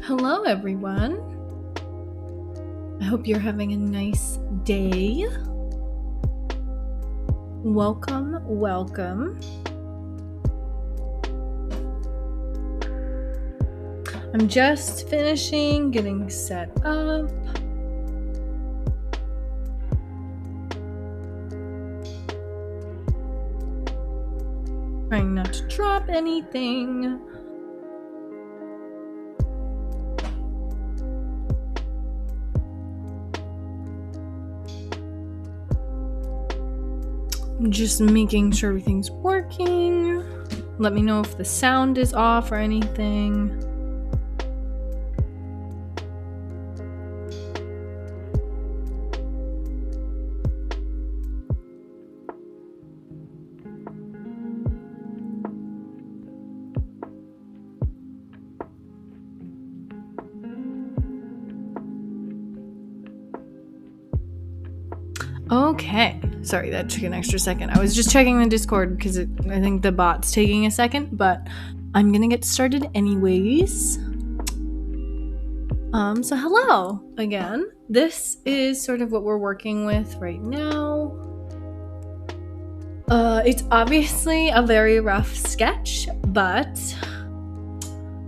Hello, everyone. I hope you're having a nice day. Welcome. I'm just finishing getting set up. Trying not to drop anything. Just making sure everything's working. Let me know if the sound is off or anything. Okay. Sorry, that took an extra second. I was just checking the Discord because I think the bot's taking a second, but I'm gonna get started anyways. So hello again. This is sort of what we're working with right now. It's obviously a very rough sketch, but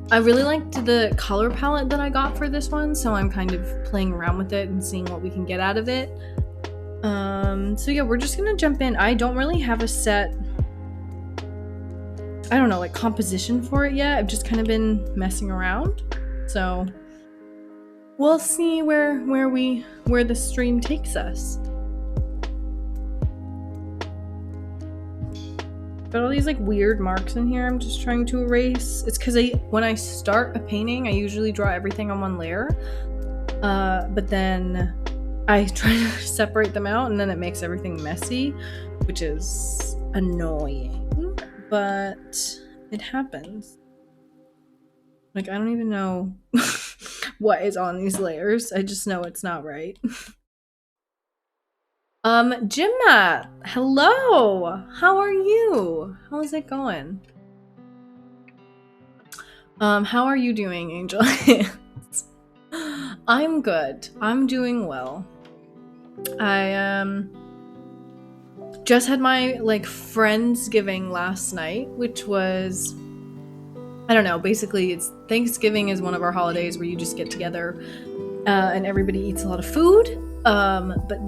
I really liked the color palette that I got for this one, so I'm kind of playing around with it and seeing what we can get out of it. So yeah, we're just gonna jump in. I don't really have a set, I don't know, like composition for it yet. I've just kind of been messing around. So we'll see where the stream takes us. Got all these like weird marks in here I'm just trying to erase. It's because when I start a painting, I usually draw everything on one layer. But then I try to separate them out and then it makes everything messy, which is annoying, but it happens. Like, I don't even know what is on these layers. I just know it's not right. Gym Mat, hello! How are you? How is it going? How are you doing, Angel? I'm good. I'm doing well. I just had my like Friendsgiving last night, which was, I don't know, basically it's Thanksgiving is one of our holidays where you just get together and everybody eats a lot of food. But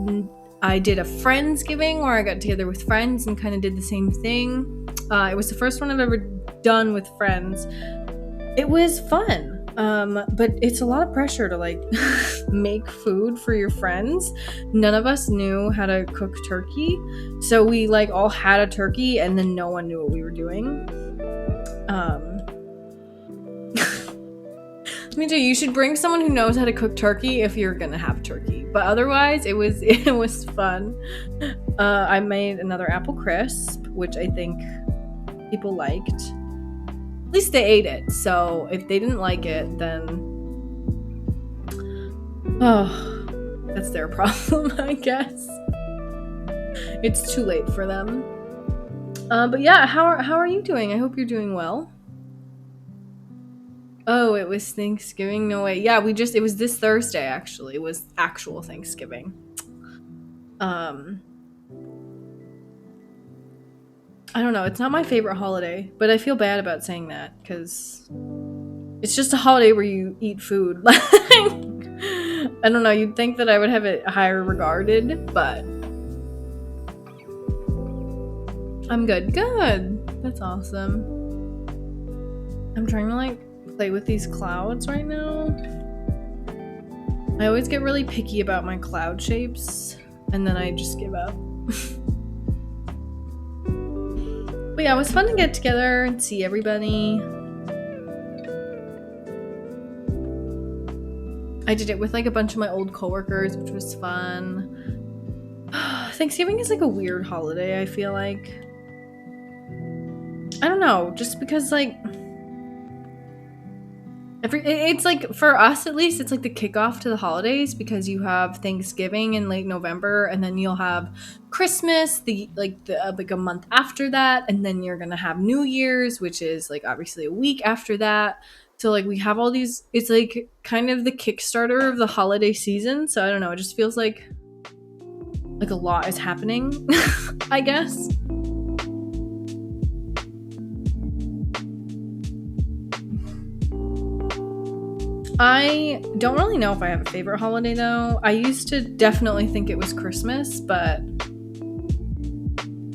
I did a Friendsgiving where I got together with friends and kind of did the same thing. It was the first one I've ever done with friends. It was fun. But it's a lot of pressure to like make food for your friends. None of us knew how to cook turkey, so we like all had a turkey and then no one knew what we were doing. Let me tell you, you should bring someone who knows how to cook turkey if you're gonna have turkey. But otherwise, it was fun. I made another apple crisp, which I think people liked. At least they ate it, so if they didn't like it, then that's their problem, I guess. It's too late for them. But yeah, how are you doing? I hope you're doing well. Oh, it was Thanksgiving? No way. Yeah, it was this Thursday, actually. It was actual Thanksgiving. I don't know, it's not my favorite holiday, but I feel bad about saying that, because it's just a holiday where you eat food. I don't know, you'd think that I would have it higher regarded, but I'm good. Good! That's awesome. I'm trying to, like, play with these clouds right now. I always get really picky about my cloud shapes, and then I just give up. But yeah, it was fun to get together and see everybody. I did it with like a bunch of my old coworkers, which was fun. Thanksgiving is like a weird holiday, I feel like. I don't know, just because like it's like, for us at least, it's like the kickoff to the holidays, because you have Thanksgiving in late November, and then you'll have Christmas like a month after that, and then you're gonna have New Year's, which is like obviously a week after that. So like we have all these, it's like kind of the Kickstarter of the holiday season. So I don't know, it just feels like a lot is happening, I guess. I don't really know if I have a favorite holiday though. I used to definitely think it was Christmas, but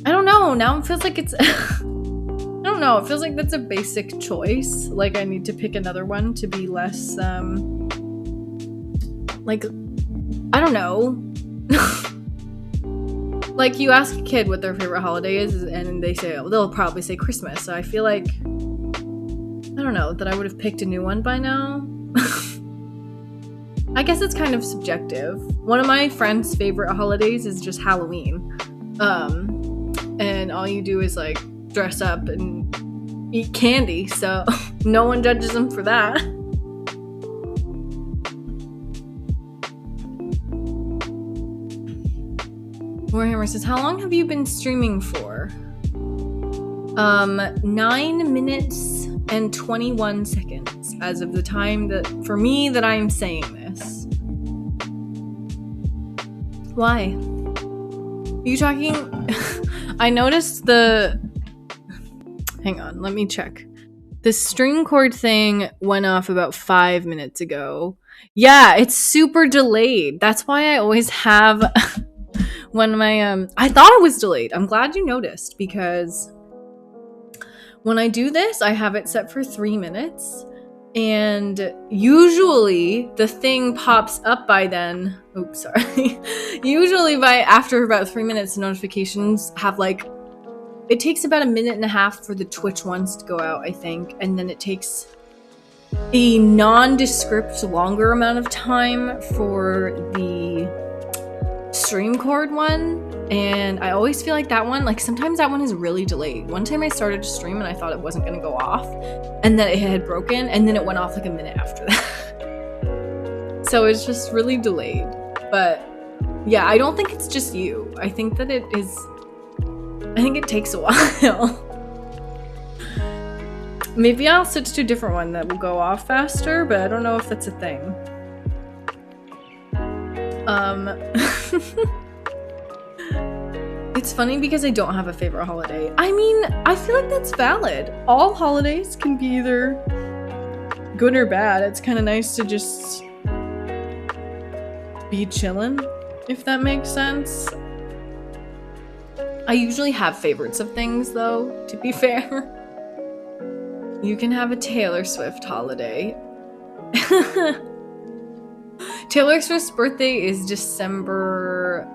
I don't know. Now it feels like it's I don't know. It feels like that's a basic choice. Like I need to pick another one to be less like I don't know. Like you ask a kid what their favorite holiday is and they say, oh, they'll probably say Christmas. So I feel like I don't know that I would have picked a new one by now. I guess it's kind of subjective. One of my friends' favorite holidays is just Halloween. And all you do is like dress up and eat candy, so no one judges them for that. Warhammer says, how long have you been streaming for? 9 minutes and 21 seconds as of the time that, for me, that I am saying this. Why? Are you talking? I noticed hang on, let me check. The string cord thing went off about 5 minutes ago. Yeah, it's super delayed. That's why I always have when my I thought it was delayed. I'm glad you noticed, because when I do this, I have it set for 3 minutes, and usually the thing pops up by then. Oops, sorry. Usually after about 3 minutes, the notifications have like, it takes about 1.5 minutes for the Twitch ones to go out, I think, and then it takes a nondescript longer amount of time for the stream cord one. And I always feel like that one, like sometimes that one is really delayed. One time I started to stream and I thought it wasn't going to go off, and then it had broken, and then it went off like a minute after that. So it's just really delayed. But yeah, I don't think it's just you. I think that it takes a while. Maybe I'll switch to a different one that will go off faster, but I don't know if that's a thing. It's funny because I don't have a favorite holiday. I mean, I feel like that's valid. All holidays can be either good or bad. It's kind of nice to just be chillin', if that makes sense. I usually have favorites of things, though, to be fair. You can have a Taylor Swift holiday. Taylor Swift's birthday is December...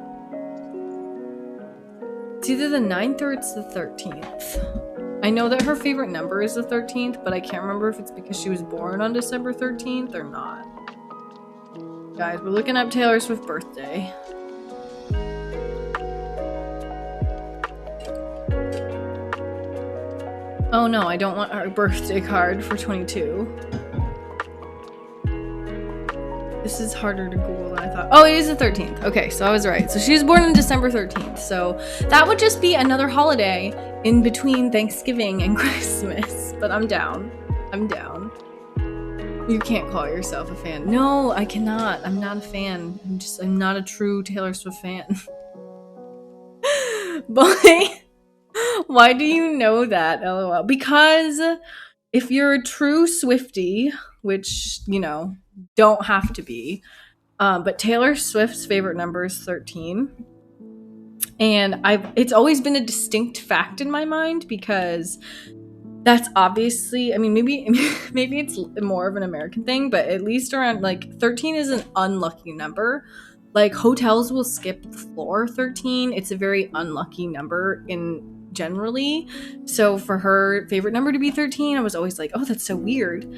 It's either the 9th or it's the 13th. I know that her favorite number is the 13th, but I can't remember if it's because she was born on December 13th or not. Guys, we're looking up Taylor Swift's birthday. Oh no, I don't want our birthday card for 22. This is harder to Google than I thought. Oh, it is the 13th. Okay, so I was right. So she was born on December 13th. So that would just be another holiday in between Thanksgiving and Christmas. But I'm down. I'm down. You can't call yourself a fan. No, I cannot. I'm not a fan. I'm not a true Taylor Swift fan. Boy, why do you know that? LOL. Because if you're a true Swiftie, which, you know, don't have to be, but Taylor Swift's favorite number is 13. And it's always been a distinct fact in my mind, because that's obviously, I mean, maybe it's more of an American thing, but at least around, like, 13 is an unlucky number. Like, hotels will skip the floor 13. It's a very unlucky number generally. So for her favorite number to be 13, I was always like, oh, that's so weird.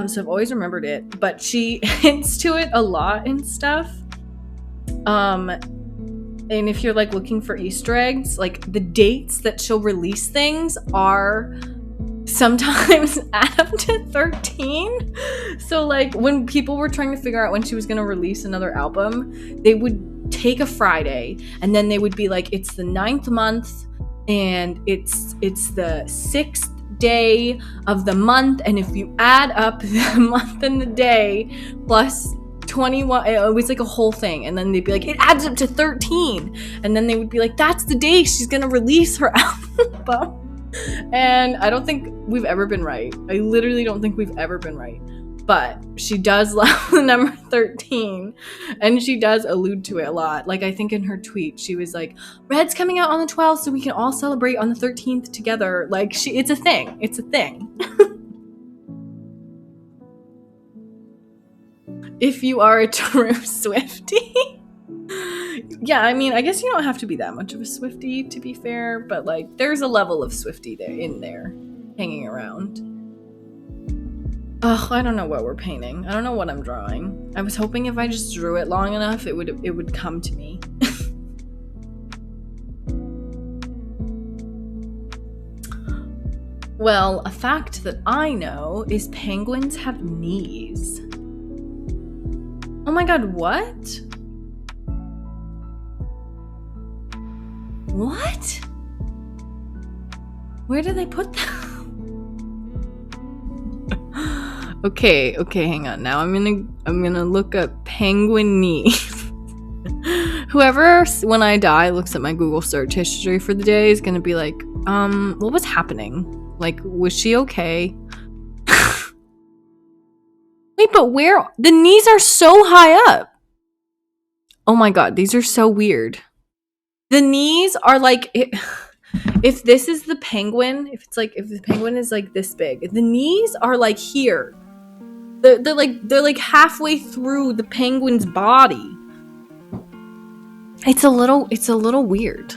So I've always remembered it. But she hints to it a lot and stuff. And if you're, like, looking for Easter eggs, like, the dates that she'll release things are sometimes add up to 13. So, like, when people were trying to figure out when she was going to release another album, they would take a Friday, and then they would be like, it's the 9th month, and it's the 6th day of the month, and if you add up the month and the day plus 21, it was like a whole thing, and then they'd be like, it adds up to 13, and then they would be like, that's the day she's gonna release her album. And I don't think we've ever been right. I literally don't think we've ever been right. But she does love the number 13, and she does allude to it a lot. Like, I think in her tweet, she was like, Red's coming out on the 12th, so we can all celebrate on the 13th together. Like, it's a thing. It's a thing. If you are a true Swiftie. Yeah, I mean, I guess you don't have to be that much of a Swiftie, to be fair, but, like, there's a level of Swiftie in there, hanging around. Ugh, I don't know what we're painting. I don't know what I'm drawing. I was hoping if I just drew it long enough, it would come to me. Well, a fact that I know is penguins have knees. Oh my god, what? What? Where did they put them? Okay, hang on. Now I'm gonna look up penguin knee. Whoever, when I die, looks at my Google search history for the day is gonna be like, what was happening? Like, was she okay? Wait, but where? The knees are so high up. Oh my god, these are so weird. The knees are like, if this is the penguin, if the penguin is like this big, the knees are like here. They're like halfway through the penguin's body. It's a little weird.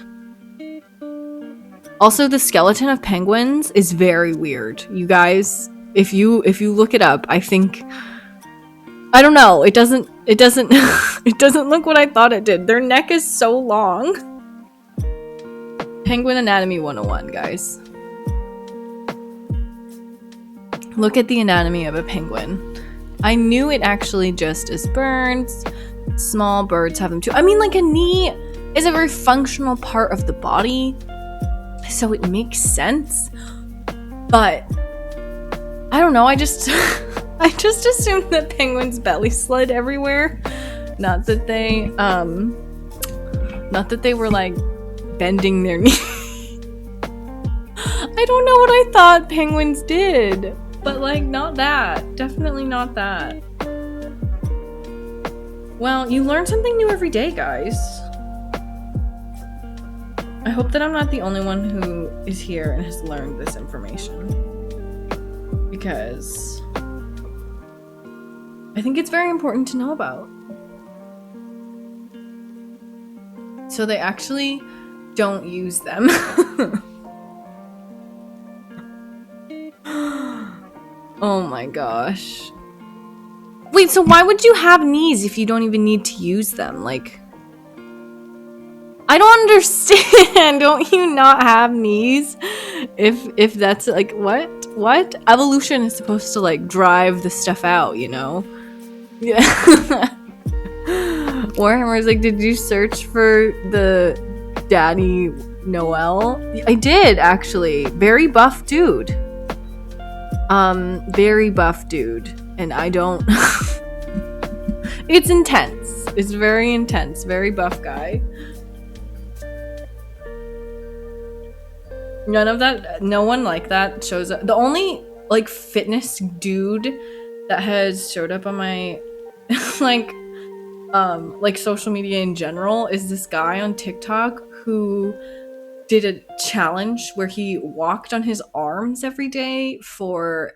Also, the skeleton of penguins is very weird. You guys, if you look it up, I think, I don't know, it doesn't it doesn't look what I thought it did. Their neck is so long. Penguin Anatomy 101, guys. Look at the anatomy of a penguin. I knew it actually just as birds. Small birds have them too. I mean, like, a knee is a very functional part of the body, so it makes sense. But I don't know, I just assumed that penguins belly slid everywhere. Not that they were like bending their knee. I don't know what I thought penguins did. But, like, not that. Definitely not that. Well, you learn something new every day, guys. I hope that I'm not the only one who is here and has learned this information. Because I think it's very important to know about. So they actually don't use them. Oh my gosh. Wait, so why would you have knees if you don't even need to use them? Like, I don't understand. Don't you not have knees? If that's like, what? Evolution is supposed to, like, drive the stuff out, you know? Yeah. Warhammer's like, did you search for the Daddy Noel? I did, actually. Very buff dude. Very buff dude. And I don't... It's intense. It's very intense. Very buff guy. None of that... No one like that shows up. The only, like, fitness dude that has showed up on my... like, social media in general is this guy on TikTok who did a challenge where he walked on his arms every day for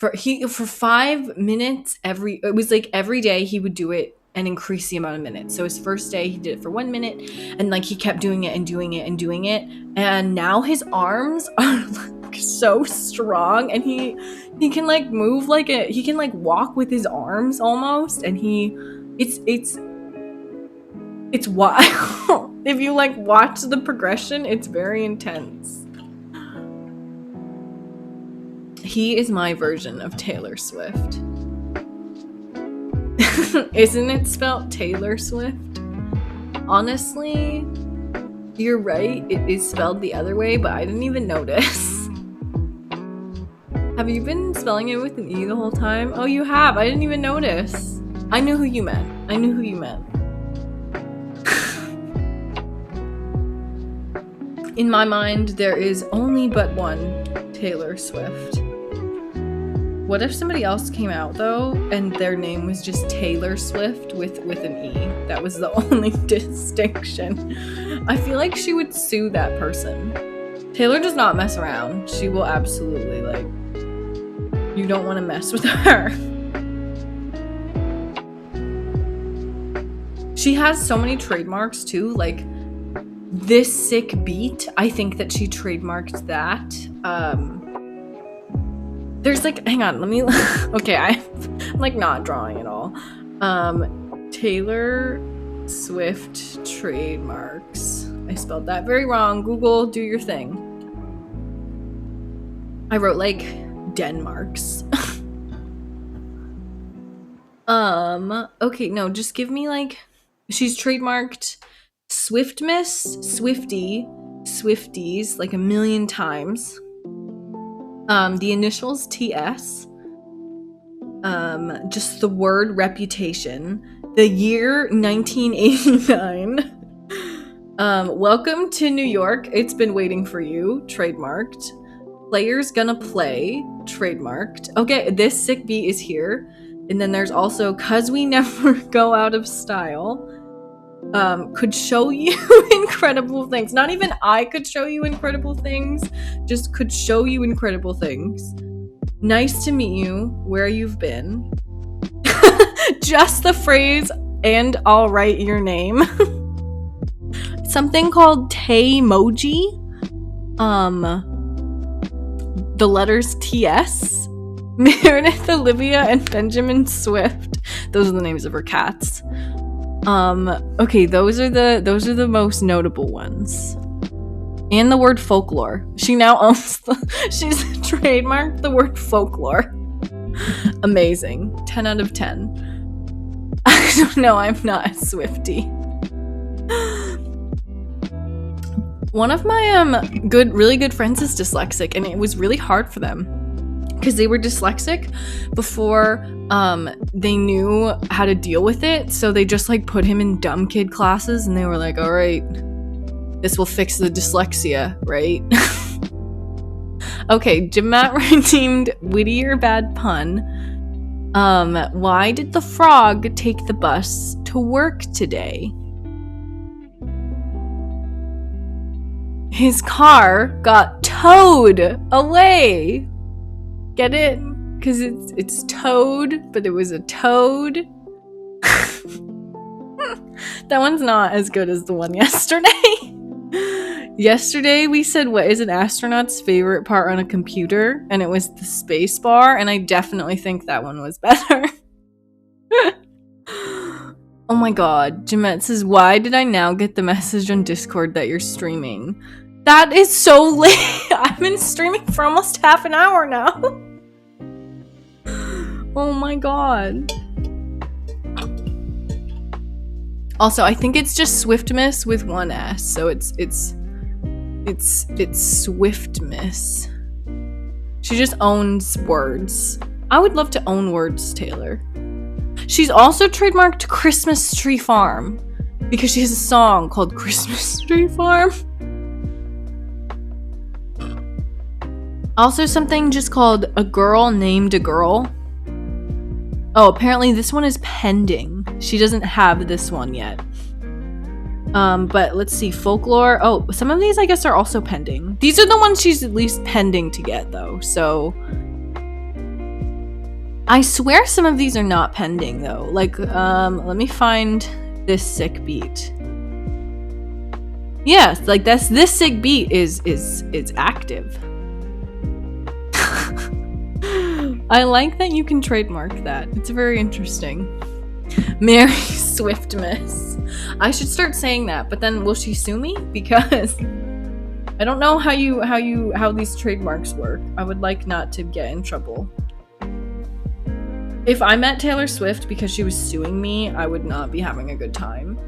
5 minutes it was like every day he would do it and increase the amount of minutes. So his first day he did it for 1 minute, and like he kept doing it and doing it and doing it, and now his arms are like so strong, and he can like move like he can like walk with his arms almost, and it's wild. If you like watch the progression, it's very intense. He is my version of Taylor Swift. Isn't it spelled Taylor Swift? Honestly, you're right. It is spelled the other way, but I didn't even notice. Have you been spelling it with an E the whole time? Oh, you have. I didn't even notice. I knew who you meant. In my mind, there is only but one Taylor Swift. What if somebody else came out, though, and their name was just Taylor Swift with an E? That was the only distinction. I feel like she would sue that person. Taylor does not mess around. She will absolutely, like, you don't want to mess with her. She has so many trademarks, too, like, this sick beat. I think that she trademarked that. There's like, hang on, let me, okay, I'm like not drawing at all. Taylor Swift trademarks. I spelled that very wrong. Google, do your thing. I wrote like Denmarks. Okay, no, just give me like, she's trademarked Swiftmas, Swifty, Swifties like a million times. The initials TS. Just the word reputation. The year 1989. Welcome to New York. It's been waiting for you. Trademarked. Players gonna play. Trademarked. Okay, this sick beat is here. And then there's also cause we never go out of style. Could show you incredible things. Not even I could show you incredible things, just could show you incredible things. Nice to meet you, where you've been. Just the phrase, and I'll write your name. Something called Tay-moji. The letters TS. Meredith, Olivia, and Benjamin Swift. Those are the names of her cats. Okay, those are the most notable ones. And the word folklore. She now owns she's trademarked the word folklore. Amazing. 10 out of 10. I don't know, I'm not a Swiftie. One of my really good friends is dyslexic, and it was really hard for them. Because they were dyslexic before they knew how to deal with it, so they just like put him in dumb kid classes, and they were like, all right, this will fix the dyslexia, right? Okay, Jim Matt redeemed witty or bad pun. Why did the frog take the bus to work today? His car got towed away. Get it? Because it's toad, but it was a toad. That one's not as good as the one yesterday. Yesterday we said, what is an astronaut's favorite part on a computer? And it was the space bar, and I definitely think that one was better. Oh my god. Jeanette says, why did I now get the message on Discord that you're streaming? That is so late. I've been streaming for almost half an hour now. Oh my god. Also, I think it's just Swiftmas with one S, so it's Swiftmas. She just owns words. I would love to own words, Taylor. She's also trademarked Christmas Tree Farm because she has a song called Christmas Tree Farm. Also something just called A Girl Named a Girl. Oh, apparently this one is pending. She doesn't have this one yet. But let's see, folklore. Oh, some of these I guess are also pending. These are the ones she's at least pending to get though, so. I swear some of these are not pending though. Like, let me find this sick beat. Yes, like this sick beat is active. I like that you can trademark that. It's very interesting. Merry Swiftmas. I should start saying that, but then will she sue me? Because I don't know how these trademarks work. I would like not to get in trouble. If I met Taylor Swift because she was suing me, I would not be having a good time.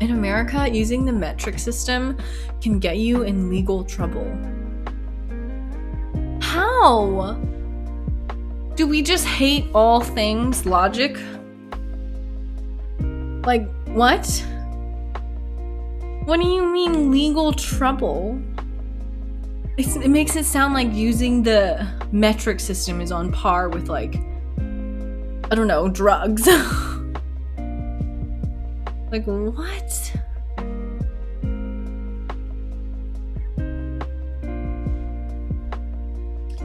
In America, using the metric system can get you in legal trouble. How? Do we just hate all things logic? Like, what? What do you mean legal trouble? It makes it sound like using the metric system is on par with, like, I don't know, drugs. Like, what?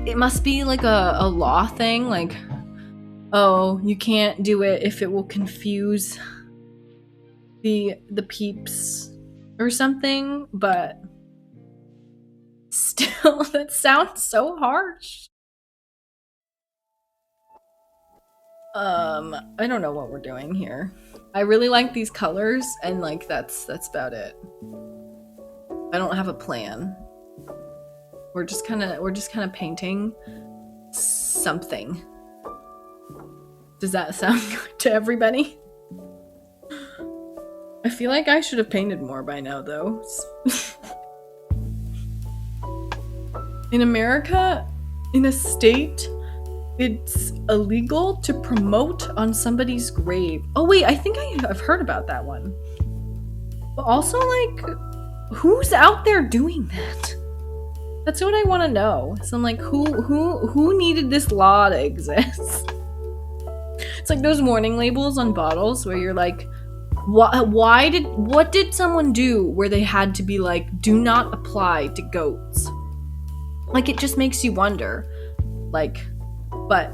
It must be like a law thing, like, oh, you can't do it if it will confuse the peeps or something, but still, that sounds so harsh. I don't know what we're doing here. I really like these colors, and like that's about it. I don't have a plan. We're just kind of painting something. Does that sound good to everybody? I feel like I should have painted more by now, though. In America, in a state, it's illegal to promote on somebody's grave. Oh wait, I think I've heard about that one. But also, like, who's out there doing that? That's what I want to know. So I'm like, who needed this law to exist? It's like those warning labels on bottles where you're like, what did someone do where they had to be like, do not apply to goats? Like, it just makes you wonder, like, but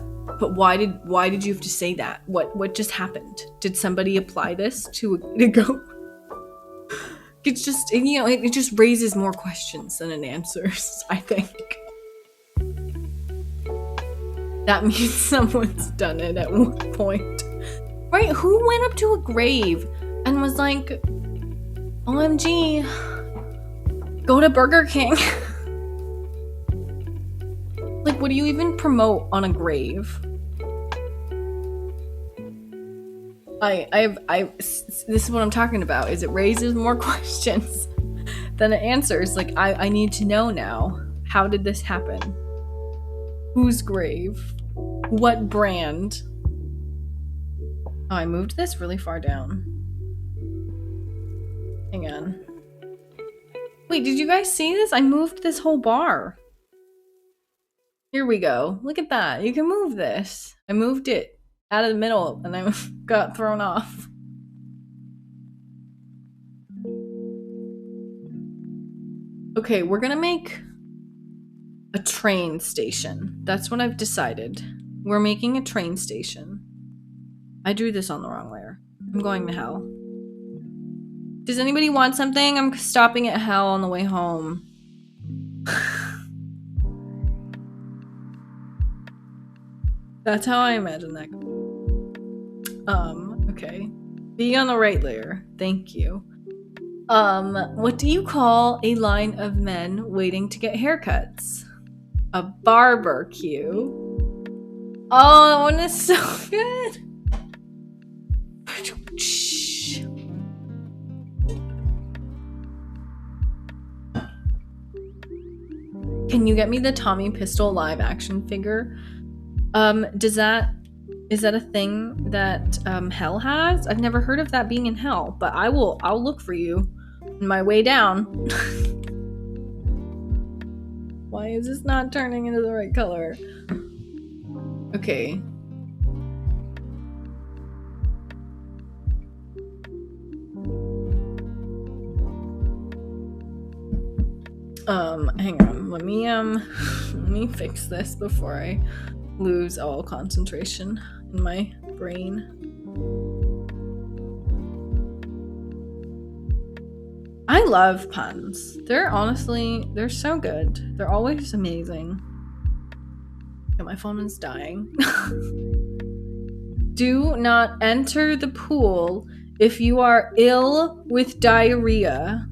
why did you have to say that? What just happened? Did somebody apply this to a goat? It's just, you know, it just raises more questions than it answers, I think. That means someone's done it at one point. Right? Who went up to a grave and was like, OMG, go to Burger King? Like, what do you even promote on a grave? This is what I'm talking about, is it raises more questions than it answers. Like, I need to know now. How did this happen? Whose grave? What brand? Oh, I moved this really far down. Hang on. Wait, did you guys see this? I moved this whole bar. Here we go. Look at that. You can move this. I moved it out of the middle and I got thrown off. Okay, we're gonna make a train station. That's what I've decided. We're making a train station. I drew this on the wrong layer. I'm going to hell. Does anybody want something? I'm stopping at hell on the way home. That's how I imagine that. Okay. Be on the right layer. Thank you. What do you call a line of men waiting to get haircuts? A barbecue. Oh, that one is so good. Can you get me the Tommy Pistol live action figure? Is that a thing that Hell has? I've never heard of that being in Hell, but I'll look for you on my way down. Why is this not turning into the right color? Okay. Hang on. Let me fix this before I lose all concentration in my brain. I love puns. They're so good. They're always amazing. Okay, my phone is dying. Do not enter the pool if you are ill with diarrhea.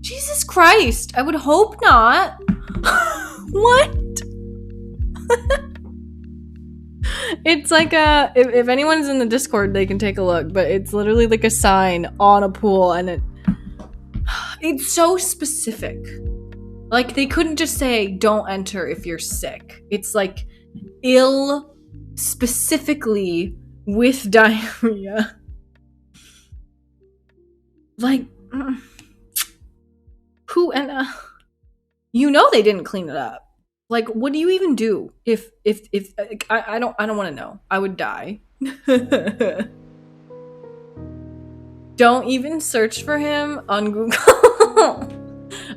Jesus Christ, I would hope not. What? It's like a, if anyone's in the Discord, they can take a look, but it's literally like a sign on a pool, and it's so specific. Like, they couldn't just say, don't enter if you're sick. It's like, ill, specifically with diarrhea. Like, who, and you know they didn't clean it up. Like, what do you even do if I don't want to know. I would die. Don't even search for him on Google.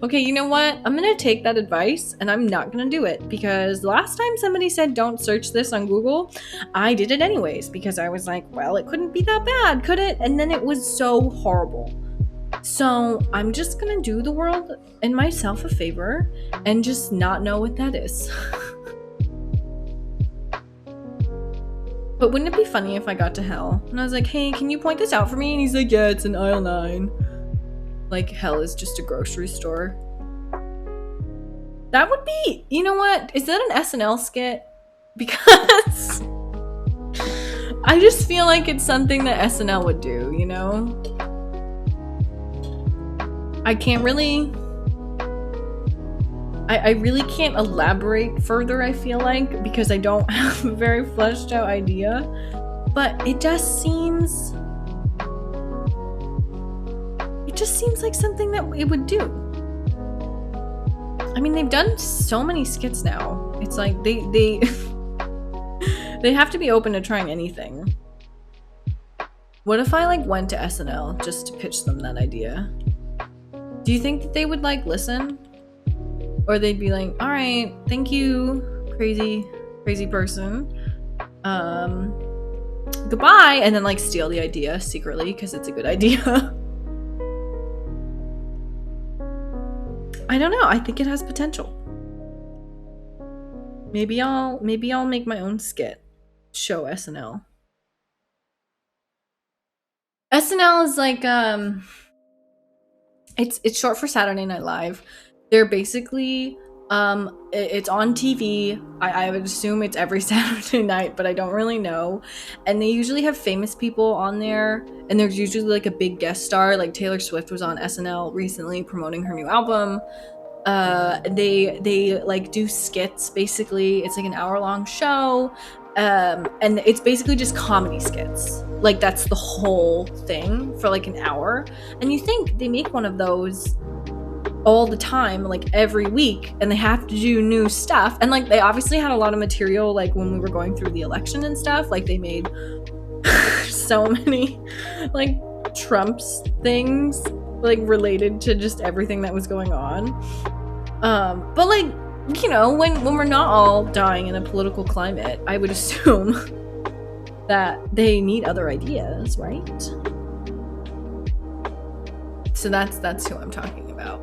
Okay, you know what? I'm gonna take that advice and I'm not gonna do it, because last time somebody said don't search this on Google, I did it anyways, because I was like, well, it couldn't be that bad, could it? And then it was so horrible. So I'm just gonna do the world and myself a favor and just not know what that is. But wouldn't it be funny if I got to hell and I was like, hey, can you point this out for me? And he's like, yeah, it's in aisle 9. Like, hell is just a grocery store. That would be, you know what? Is that an SNL skit? Because I just feel like it's something that SNL would do, you know? I can't really... I really can't elaborate further, I feel like, because I don't have a very fleshed out idea. But it just seems... It just seems like something that it would do. I mean, they've done so many skits now. It's like they they have to be open to trying anything. What if I like went to SNL just to pitch them that idea? Do you think that they would like listen? Or they'd be like, all right, thank you, crazy person. Goodbye, and then like steal the idea secretly because it's a good idea. I don't know. I think it has potential. Maybe I'll make my own skit. Show SNL. SNL is like it's short for Saturday Night Live. They're basically it's on TV. I would assume it's every Saturday night, but I don't really know. And they usually have famous people on there, and there's usually like a big guest star. Like Taylor Swift was on SNL recently promoting her new album. They like do skits. Basically, it's like an hour-long show, and it's basically just comedy skits. Like, that's the whole thing for like an hour. And you think they make one of those all the time, like every week, and they have to do new stuff. And like, they obviously had a lot of material, like when we were going through the election and stuff. Like, they made so many like Trump's things, like related to just everything that was going on. But like, you know, when we're not all dying in a political climate, I would assume that they need other ideas, right? So that's who I'm talking about.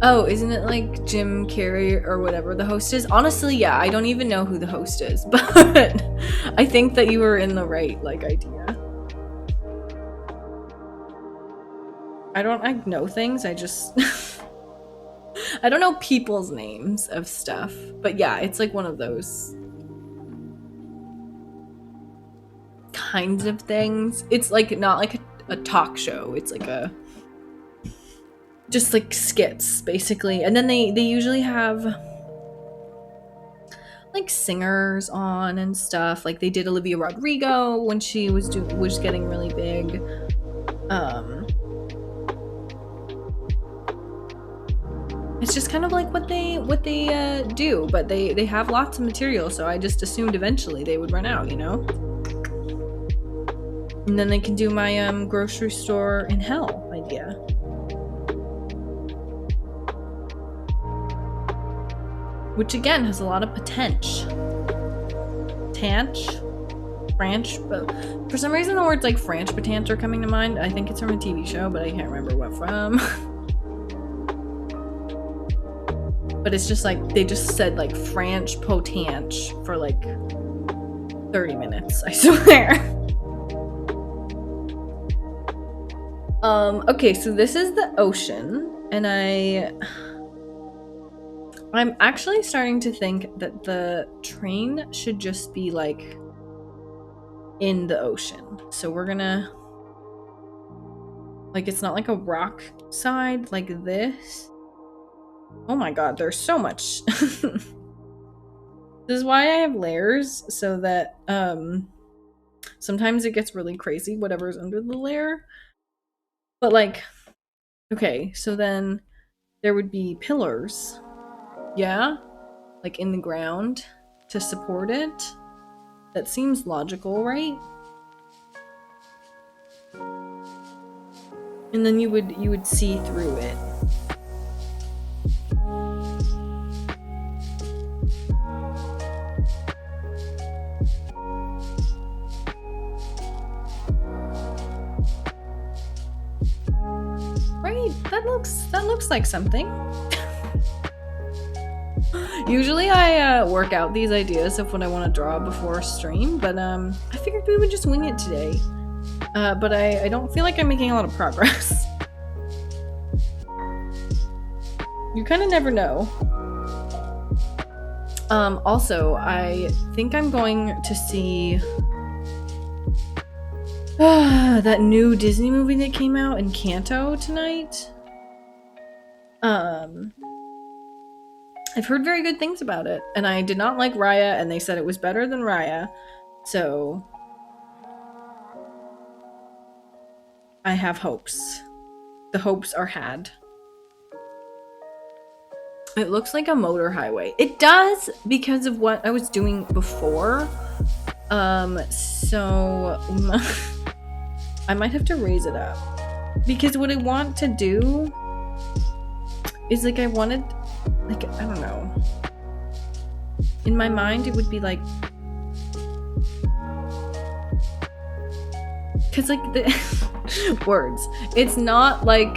Oh, isn't it like Jim Carrey or whatever the host is? Honestly, yeah, I don't even know who the host is, but I think that you were in the right like idea. I don't like know things, I just I don't know people's names of stuff, but yeah, it's like one of those kinds of things. It's like not like a talk show. It's like a just like skits basically, and then they usually have like singers on and stuff. Like they did Olivia Rodrigo when she was getting really big. It's just kind of like what they do, but they have lots of material, so I just assumed eventually they would run out, you know? And then they can do my grocery store in hell idea. Which again has a lot of potential. Branch, but for some reason the words like French patant are coming to mind. I think it's from a TV show, but I can't remember what from. But it's just like, they just said like French potanche for like 30 minutes, I swear. Okay, so this is the ocean, and I'm actually starting to think that the train should just be like in the ocean. So we're gonna, like, it's not like a rock side like this. Oh my god, there's so much. This is why I have layers, so that sometimes it gets really crazy whatever's under the layer. But like, okay, so then there would be pillars. Yeah? Like in the ground to support it. That seems logical, right? And then you would see through it. Right? That looks like something. Usually I work out these ideas of what I want to draw before stream, but I figured we would just wing it today. But I don't feel like I'm making a lot of progress. You kind of never know. Also, I think I'm going to see that new Disney movie that came out, Encanto, tonight. I've heard very good things about it, and I did not like Raya, and they said it was better than Raya, so I have hopes. The hopes are had. It looks like a motor highway. It does, because of what I was doing before. So I might have to raise it up. Because what I want to do is, like, I wanted, like, I don't know. In my mind, it would be like, because, like, the words. It's not like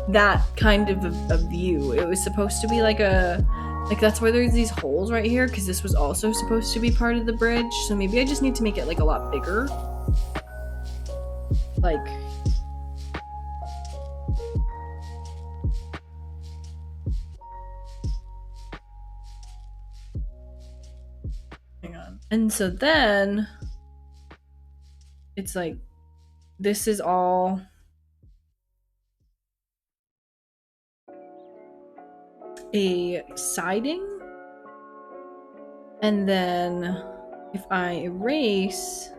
that kind of a view. It was supposed to be like a, like, that's why there's these holes right here, because this was also supposed to be part of the bridge. So maybe I just need to make it like a lot bigger. Like, hang on. And so then it's like, this is all a siding, and then if I erase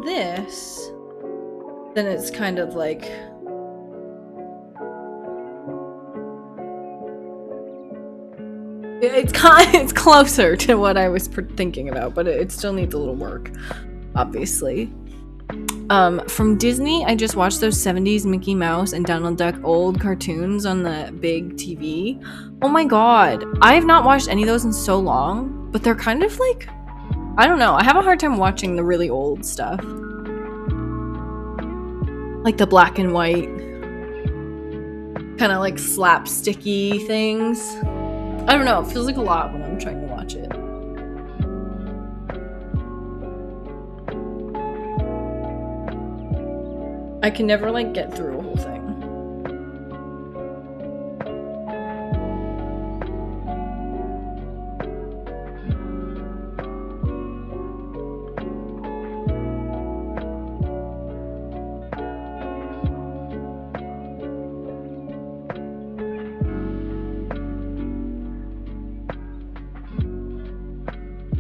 this, then it's kind of like, it's closer to what I was thinking about, but it still needs a little work, obviously. From Disney, I just watched those 70s Mickey Mouse and Donald Duck old cartoons on the big TV. Oh my god, I have not watched any of those in so long, but they're kind of like, I don't know, I have a hard time watching the really old stuff. Like the black and white, kind of like slapsticky things. I don't know, it feels like a lot when I'm trying to watch it. I can never, like, get through a whole thing.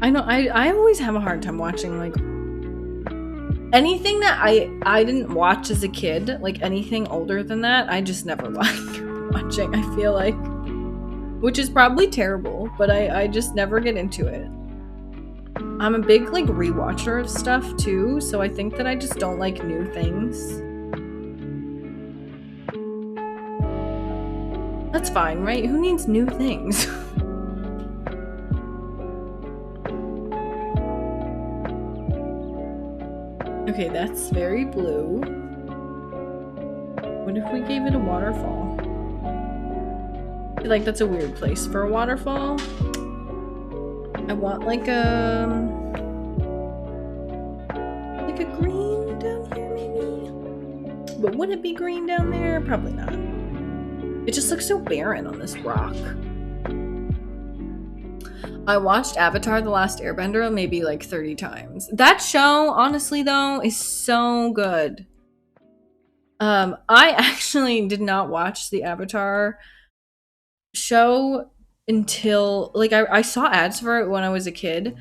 I know, I always have a hard time watching, like, anything that I didn't watch as a kid, like anything older than that, I just never like watching, I feel like. Which is probably terrible, but I just never get into it. I'm a big, like, rewatcher of stuff too, so I think that I just don't like new things. That's fine, right? Who needs new things? Okay, that's very blue. What if we gave it a waterfall? I feel like that's a weird place for a waterfall. I want like a green down here maybe? But would it be green down there? Probably not. It just looks so barren on this rock. I watched Avatar: The Last Airbender maybe like 30 times. That show, honestly though, is so good. I actually did not watch the Avatar show until like I saw ads for it when I was a kid,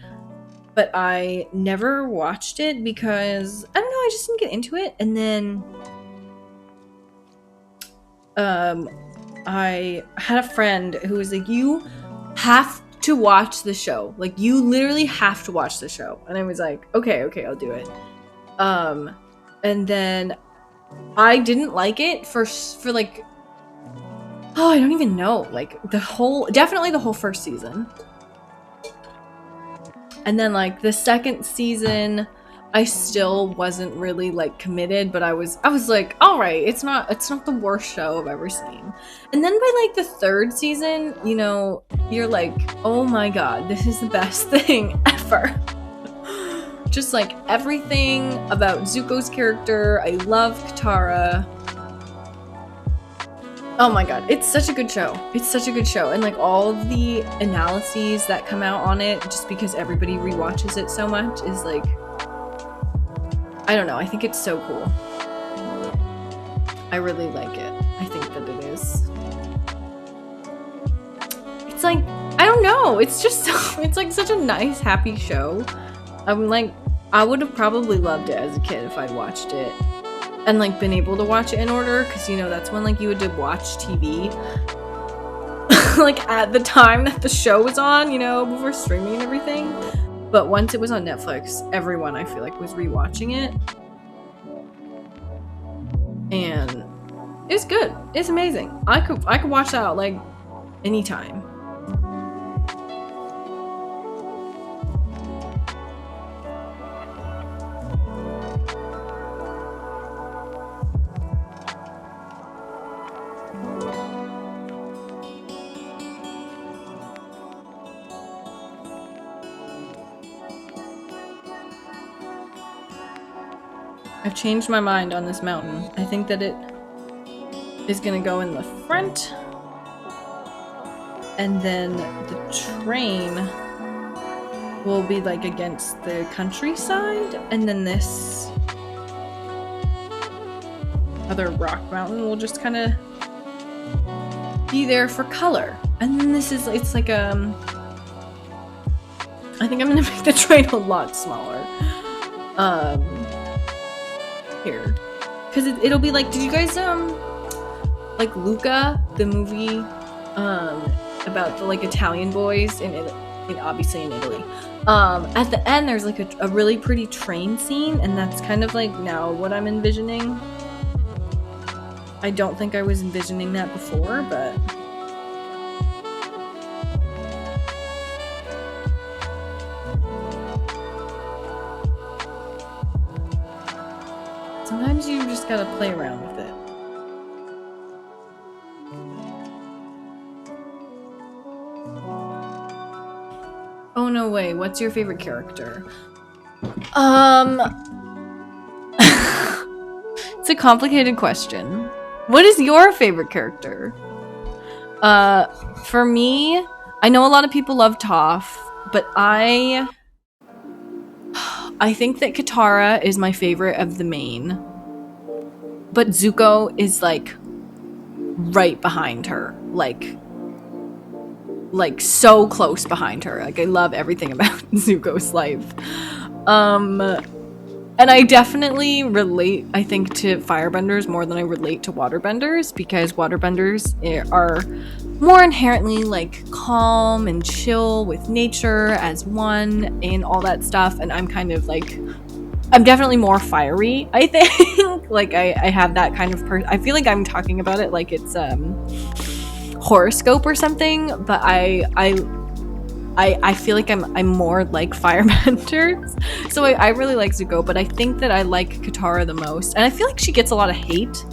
but I never watched it because I don't know, I just didn't get into it. And then I had a friend who was like, you have to watch the show. Like, you literally have to watch the show. And I was like, okay, I'll do it. And then I didn't like it for like, oh, I don't even know. Like, definitely the whole first season. And then, like, the second season, I still wasn't really, like, committed, but I was like, all right, it's not the worst show I've ever seen. And then by, like, the third season, you know, you're like, oh my god, this is the best thing ever. Just, like, everything about Zuko's character. I love Katara. Oh my god, it's such a good show. It's such a good show. And like all of the analyses that come out on it, just because everybody rewatches it so much, is like, I don't know, I think it's so cool. I really like it. I think that it is. It's like, I don't know, it's just so, it's like such a nice, happy show. I'm like, I would have probably loved it as a kid if I'd watched it. And, like, been able to watch it in order, because, you know, that's when, like, you had to watch TV. Like, at the time that the show was on, you know, before streaming and everything. But once it was on Netflix, everyone, I feel like, was rewatching it. And it's good. It's amazing. I could watch that, like, anytime. I've changed my mind on this mountain. I think that it is gonna go in the front, and then the train will be like against the countryside, and then this other rock mountain will just kind of be there for color. And then this is, it's like I think I'm gonna make the train a lot smaller. Here, because it'll be like, did you guys like Luca, the movie about the like Italian boys in obviously in Italy? At the end there's like a really pretty train scene, and that's kind of like now what I'm envisioning. I don't think I was envisioning that before, but sometimes you just gotta play around with it. Oh no way, what's your favorite character? It's a complicated question. What is your favorite character? For me, I know a lot of people love Toph, but I think that Katara is my favorite of the main. But Zuko is like right behind her. Like so close behind her. Like, I love everything about Zuko's life. And I definitely relate, I think, to firebenders more than I relate to waterbenders, because waterbenders are more inherently like calm and chill with nature as one and all that stuff, and I'm kind of like, I'm definitely more fiery, I think. Like, I have that kind of I feel like I'm talking about it like it's horoscope or something, but I feel like I'm more like firebenders. So I really like Zuko, but I think that I like Katara the most. And I feel like she gets a lot of hate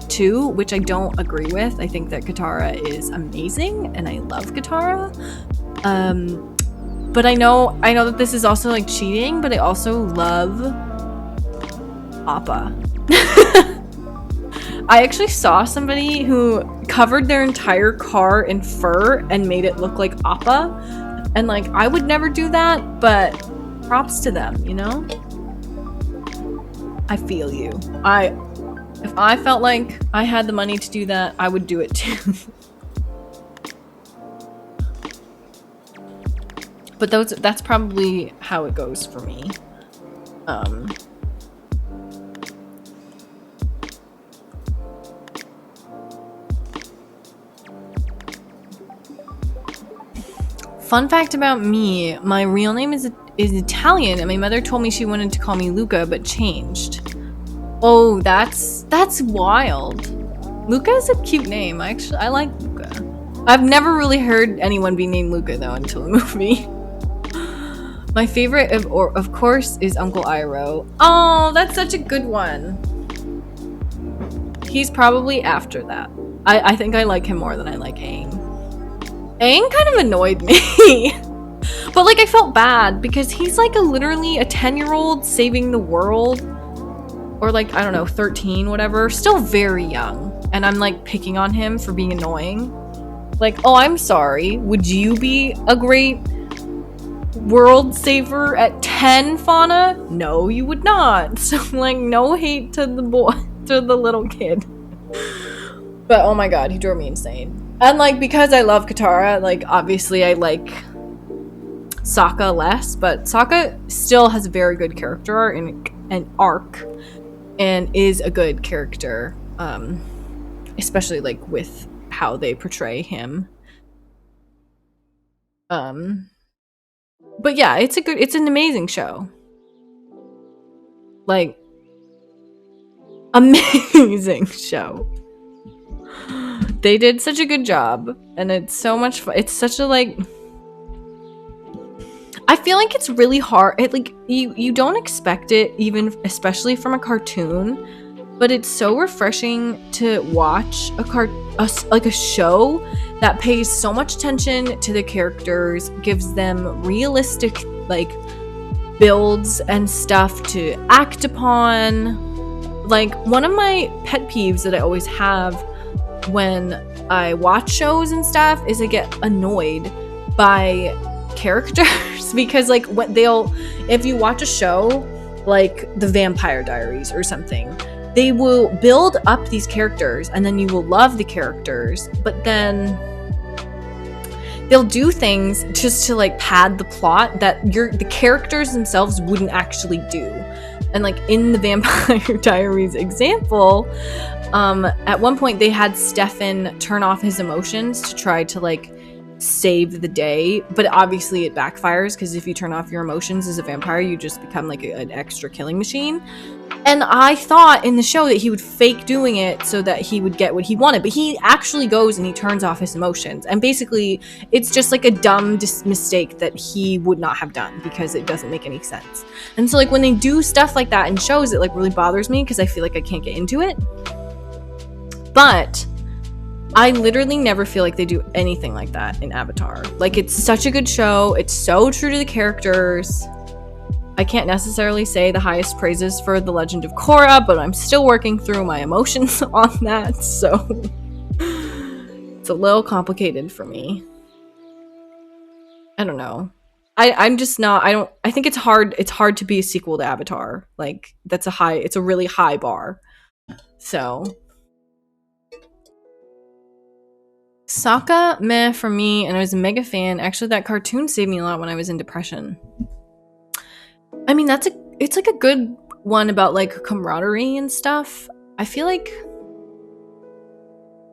too, which I don't agree with. I think that Katara is amazing and I love Katara. But I know that this is also like cheating, but I also love Appa. I actually saw somebody who covered their entire car in fur and made it look like Appa. And like, I would never do that, but props to them, you know? I feel you. If I felt like I had the money to do that, I would do it too. But that's probably how it goes for me. Fun fact about me, my real name is Italian, and my mother told me she wanted to call me Luca, but changed. Oh, that's wild. Luca is a cute name. I like Luca. I've never really heard anyone be named Luca though until the movie. My favorite of course is Uncle Iroh. Oh, that's such a good one. He's probably after that. I think I like him more than I like Aang. Aang kind of annoyed me. But like I felt bad because he's like literally a 10-year-old saving the world. Or like, I don't know, 13, whatever. Still very young. And I'm like picking on him for being annoying. Like, oh, I'm sorry. Would you be a great world saver at 10, Fauna? No, you would not. So like, no hate to the boy, to the little kid. But oh my god, he drove me insane. And like, because I love Katara, like obviously I like Sokka less, but Sokka still has a very good character and an arc, and is a good character, especially like with how they portray him. But yeah, it's an amazing show. Like, amazing show. They did such a good job, and it's so much fun. It's such a like, I feel like it's really hard. It like you don't expect it, even especially from a cartoon, but it's so refreshing to watch a show that pays so much attention to the characters, gives them realistic like builds and stuff to act upon. Like, one of my pet peeves that I always have when I watch shows and stuff is I get annoyed by characters because like if you watch a show like The Vampire Diaries or something, they will build up these characters and then you will love the characters, but then they'll do things just to like pad the plot that the characters themselves wouldn't actually do. And like in the Vampire Diaries example, at one point they had Stefan turn off his emotions to try to like save the day, but obviously it backfires because if you turn off your emotions as a vampire, you just become like an extra killing machine. And I thought in the show that he would fake doing it so that he would get what he wanted, but he actually goes and he turns off his emotions, and basically it's just like a dumb mistake that he would not have done because it doesn't make any sense. And so like when they do stuff like that in shows, it like really bothers me because I feel like I can't get into it. But I literally never feel like they do anything like that in Avatar. Like, it's such a good show. It's so true to the characters. I can't necessarily say the highest praises for The Legend of Korra, but I'm still working through my emotions on that, so it's a little complicated for me. I don't know. I'm just not, I think it's hard to be a sequel to Avatar. Like, it's a really high bar. So Sokka, meh for me, and I was a mega fan. Actually, that cartoon saved me a lot when I was in depression. I mean, it's like a good one about like camaraderie and stuff. I feel like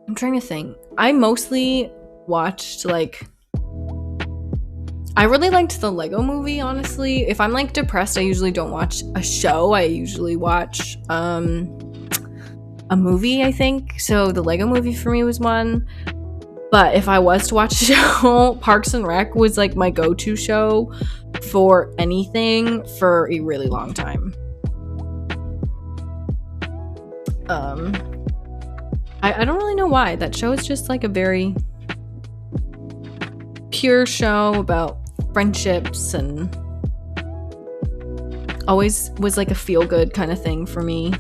I'm trying to think. I mostly watched like, I really liked the Lego Movie, honestly. If I'm like depressed, I usually don't watch a show. I usually watch a movie, I think. So the Lego Movie for me was one. But if I was to watch a show, Parks and Rec was like my go-to show for anything for a really long time. I don't really know why. That show is just like a very pure show about friendships, and always was like a feel-good kind of thing for me.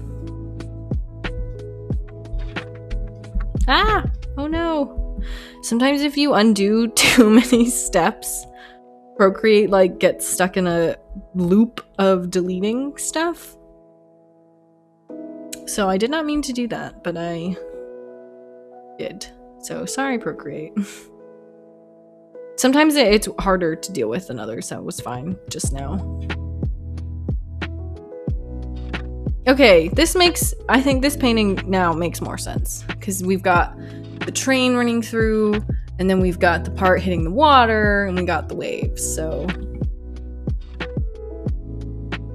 Ah! Oh no. Sometimes if you undo too many steps, Procreate like gets stuck in a loop of deleting stuff. So I did not mean to do that, but I did. So sorry, Procreate. Sometimes it's harder to deal with than others, so it was fine just now. Okay, I think this painting now makes more sense, because we've got the train running through, and then we've got the part hitting the water, and we got the waves, so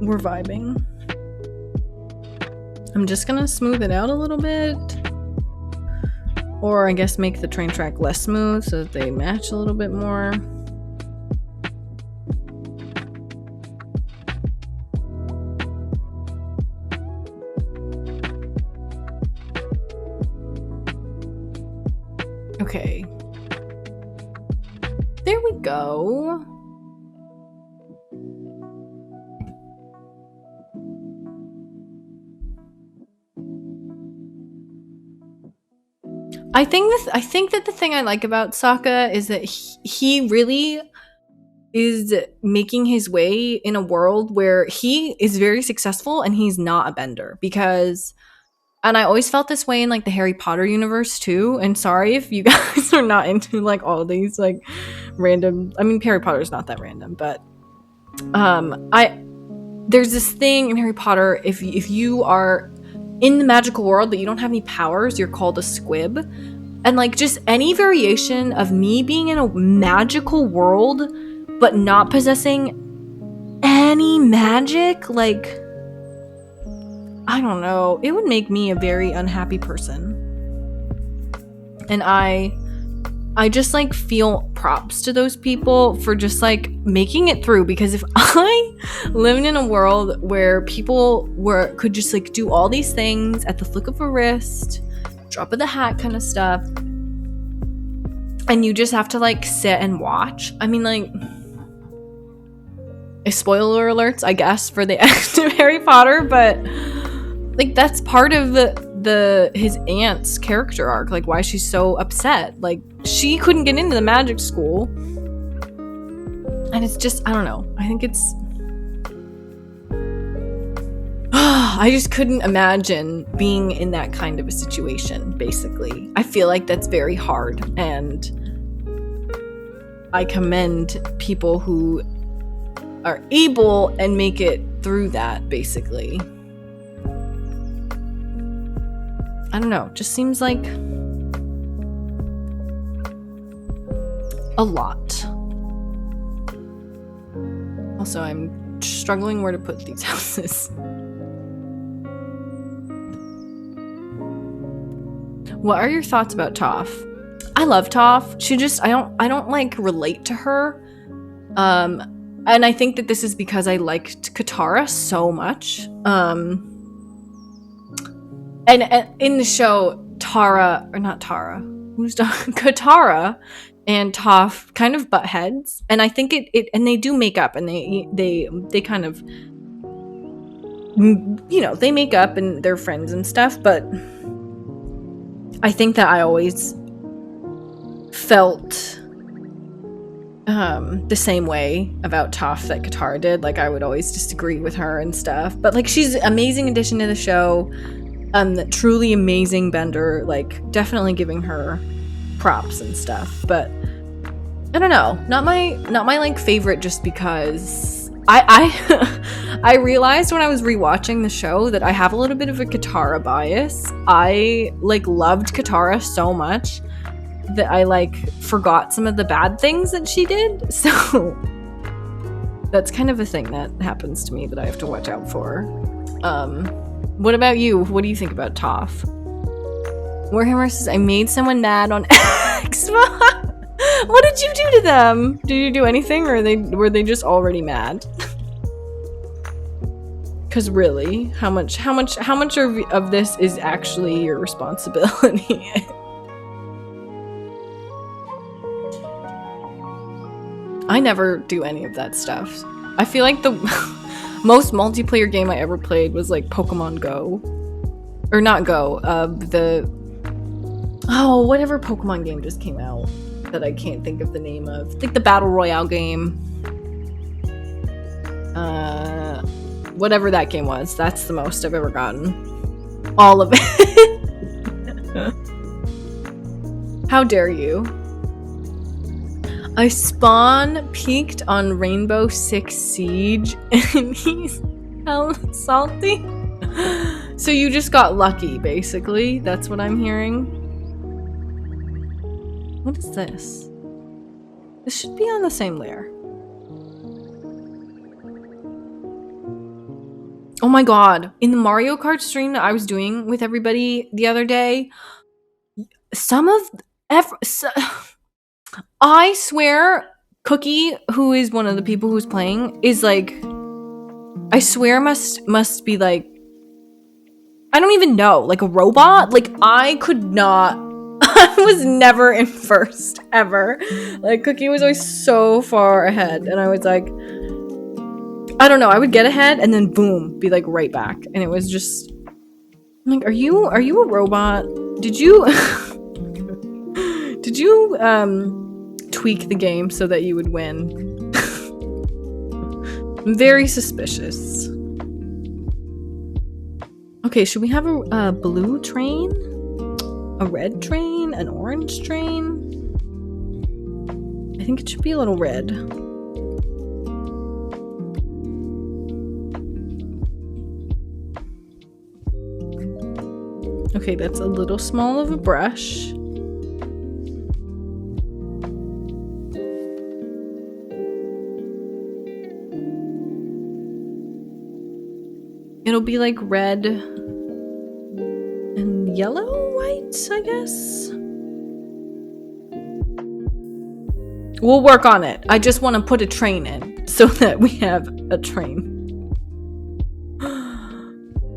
we're vibing. I'm just gonna smooth it out a little bit, or I guess make the train track less smooth so that they match a little bit more. Okay. There we go. I think that the thing I like about Sokka is that he really is making his way in a world where he is very successful and he's not a bender, because, and I always felt this way in like the Harry Potter universe too, and sorry if you guys are not into like all these like random, I mean Harry Potter's not that random, but there's this thing in Harry Potter, if you are in the magical world but you don't have any powers, you're called a squib. And like just any variation of me being in a magical world but not possessing any magic, like, I don't know, it would make me a very unhappy person. And I just like feel props to those people for just like making it through, because if I lived in a world where people could just like do all these things at the flick of a wrist, drop of the hat kind of stuff, and you just have to like sit and watch, I mean, like, spoiler alerts I guess for the end of Harry Potter, but like that's part of his aunt's character arc, like why she's so upset, like she couldn't get into the magic school, and it's just, I don't know, I think it's I just couldn't imagine being in that kind of a situation, basically. I feel like that's very hard, and I commend people who are able and make it through that, basically. I don't know, just seems like a lot. Also, I'm struggling where to put these houses. What are your thoughts about Toph? I love Toph. She just, I don't like relate to her. And I think that this is because I liked Katara so much. And in the show, Katara and Toph kind of butt heads, and I think it and they do make up, and they kind of, you know, they make up and they're friends and stuff, but I think that I always felt the same way about Toph that Katara did. Like, I would always disagree with her and stuff, but like, she's an amazing addition to the show, truly amazing bender, like definitely giving her props and stuff. But I don't know, not my like favorite, just because I realized when I was rewatching the show that I have a little bit of a Katara bias. I like loved Katara so much that I like forgot some of the bad things that she did. So that's kind of a thing that happens to me that I have to watch out for. What about you? What do you think about Toph? Warhammer says, I made someone mad on X. What did you do to them? Did you do anything, or were they just already mad? Because really, how much of this is actually your responsibility? I never do any of that stuff. I feel like the most multiplayer game I ever played was like Pokemon Go. Or not Go, Oh, whatever Pokemon game just came out that I can't think of the name of. Like the Battle Royale game. Whatever that game was. That's the most I've ever gotten. All of it. How dare you? I spawn peaked on Rainbow Six Siege and he's hella salty. So you just got lucky, basically. That's what I'm hearing. What is this? This should be on the same layer. Oh my god. In the Mario Kart stream that I was doing with everybody the other day, I swear Cookie, who is one of the people who's playing, is like, I swear must be like, I don't even know, like a robot? Like, I could not, I was never in first, ever. Like, Cookie was always so far ahead, and I was like, I don't know, I would get ahead, and then boom, be like right back. And it was just, I'm like, are you a robot? Did you, did you, tweak the game so that you would win? I'm very suspicious. Okay, should we have a blue train? A red train? An orange train? I think it should be a little red. Okay, that's a little small of a brush. It'll be like red and yellow, white, I guess. We'll work on it. I just want to put a train in so that we have a train.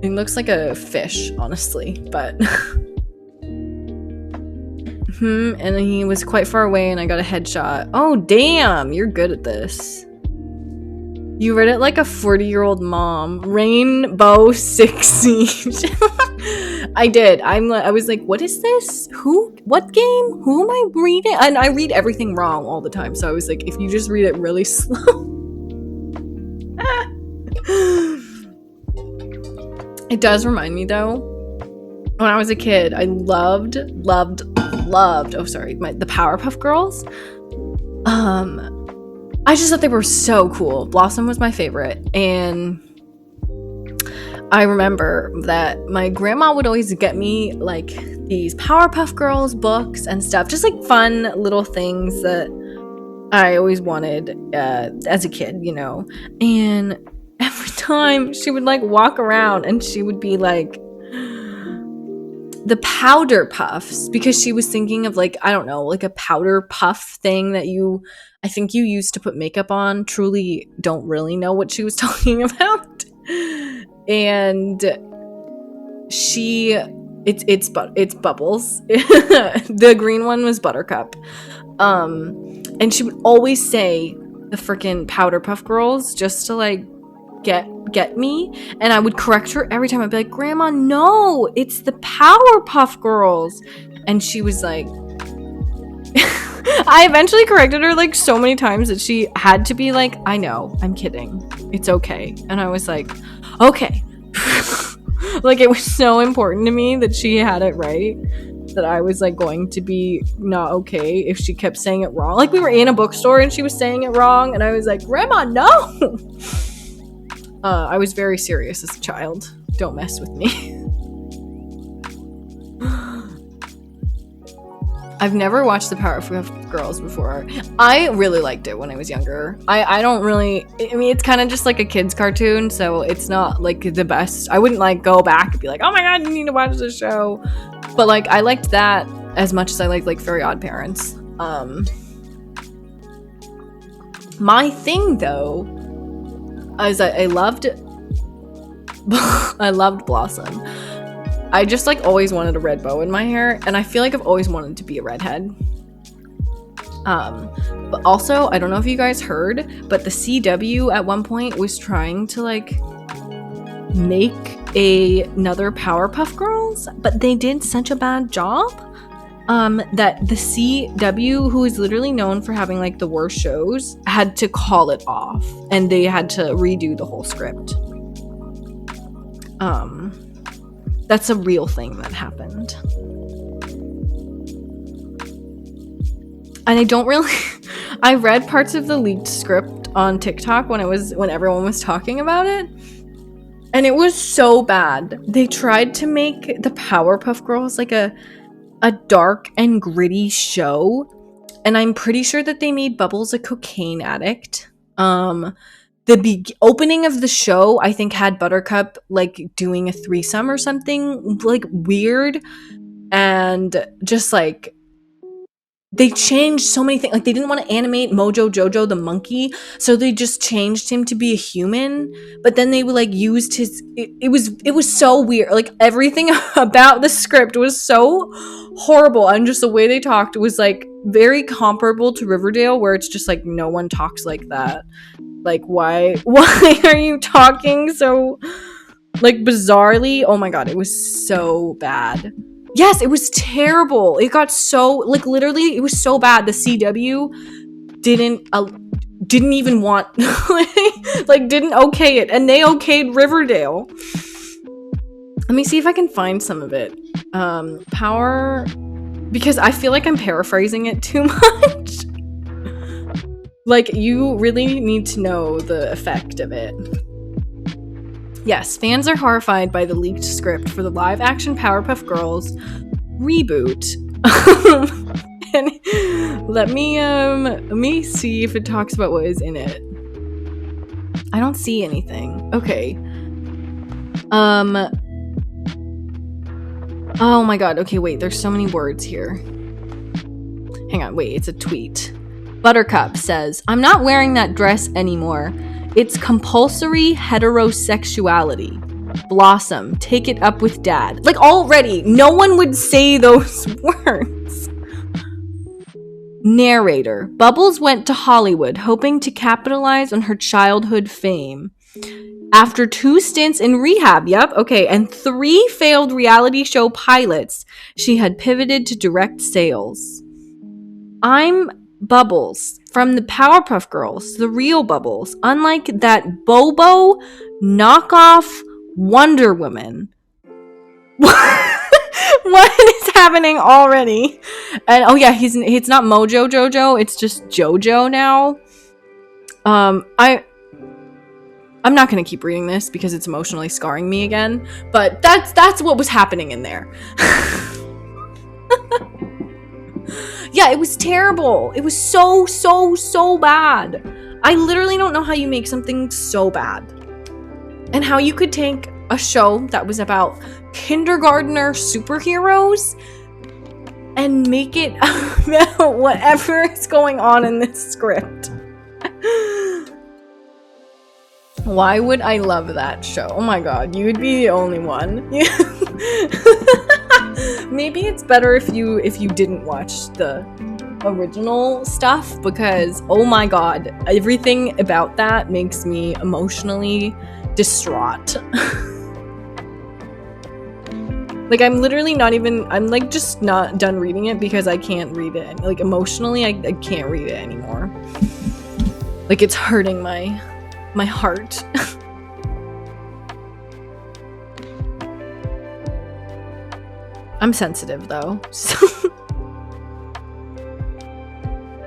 It looks like a fish, honestly, but and he was quite far away and I got a headshot. Oh, damn, you're good at this. You read it like a 40-year-old mom. Rainbow Six Siege. I did. I was like, what is this? What game? Who am I reading? And I read everything wrong all the time. So I was like, if you just read it really slow. It does remind me though, when I was a kid, I loved, the Powerpuff Girls. I just thought they were so cool. Blossom was my favorite, and I remember that my grandma would always get me like these Powerpuff Girls books and stuff, just like fun little things that I always wanted as a kid, you know. And every time she would like walk around and she would be like, the powder puffs, because she was thinking of like, I don't know, like a powder puff thing that I think you used to put makeup on. Truly don't really know what she was talking about. And it's Bubbles. The green one was Buttercup. And she would always say the freaking Powder Puff Girls just to like get me, and I would correct her every time. I'd be like, Grandma, no, it's the Powerpuff Girls. And she was like, I eventually corrected her like so many times that she had to be like, I know, I'm kidding, it's okay. And I was like, okay. Like, it was so important to me that she had it right, that I was like going to be not okay if she kept saying it wrong. Like, we were in a bookstore and she was saying it wrong, and I was like, Grandma, no. I was very serious as a child. Don't mess with me. I've never watched the Powerpuff Girls before. I really liked it when I was younger. I don't really, I mean, it's kind of just like a kid's cartoon, so it's not like the best. I wouldn't like go back and be like, oh my god, you need to watch this show. But like, I liked that as much as I liked like Very Odd Parents. My thing though, is I loved Blossom. I just like always wanted a red bow in my hair, and I feel like I've always wanted to be a redhead. But also, I don't know if you guys heard, but the CW at one point was trying to like make another Powerpuff Girls, but they did such a bad job that the CW, who is literally known for having like the worst shows, had to call it off and they had to redo the whole script. That's a real thing that happened. And I don't really I read parts of the leaked script on TikTok when everyone was talking about it. And it was so bad. They tried to make the Powerpuff Girls like a dark and gritty show. And I'm pretty sure that they made Bubbles a cocaine addict. The opening of the show, I think, had Buttercup like doing a threesome or something like weird. And just like they changed so many things. Like they didn't want to animate Mojo Jojo the monkey, so they just changed him to be a human. But then they like used his. It was so weird. Like everything about the script was so horrible, and just the way they talked was like very comparable to Riverdale, where it's just like no one talks like that. Like why are you talking so like bizarrely? Oh my god, it was so bad. Yes, it was terrible. It got so like literally it was so bad. The CW didn't even want like didn't okay it, and they okayed Riverdale. Let me see if I can find some of it. Power, because I feel like I'm paraphrasing it too much. Like you really need to know the effect of it. Yes, fans are horrified by the leaked script for the live-action Powerpuff Girls reboot. And let me see if it talks about what is in it. I don't see anything. Okay. Oh my god. Okay, wait. There's so many words here. Hang on. Wait. It's a tweet. Buttercup says, "I'm not wearing that dress anymore. It's compulsory heterosexuality. Blossom, take it up with dad." Like already, no one would say those words. Narrator, Bubbles went to Hollywood hoping to capitalize on her childhood fame. After 2 stints in rehab, and 3 failed reality show pilots, she had pivoted to direct sales. I'm Bubbles from the Powerpuff Girls, the real Bubbles, unlike that Bobo knockoff Wonder Woman. What is happening already? And oh yeah, it's not Mojo Jojo, it's just Jojo now. I'm not gonna keep reading this because it's emotionally scarring me again, but that's what was happening in there. Yeah, it was terrible. It was so bad. I literally don't know how you make something so bad. And how you could take a show that was about kindergartner superheroes and make it about whatever is going on in this script. Why would I love that show? Oh my god, you would be the only one. Maybe it's better if you didn't watch the original stuff, because oh my god, everything about that makes me emotionally distraught. Like I'm literally I'm like just not done reading it because I can't read it. Like emotionally I can't read it anymore. Like it's hurting my heart. I'm sensitive though, so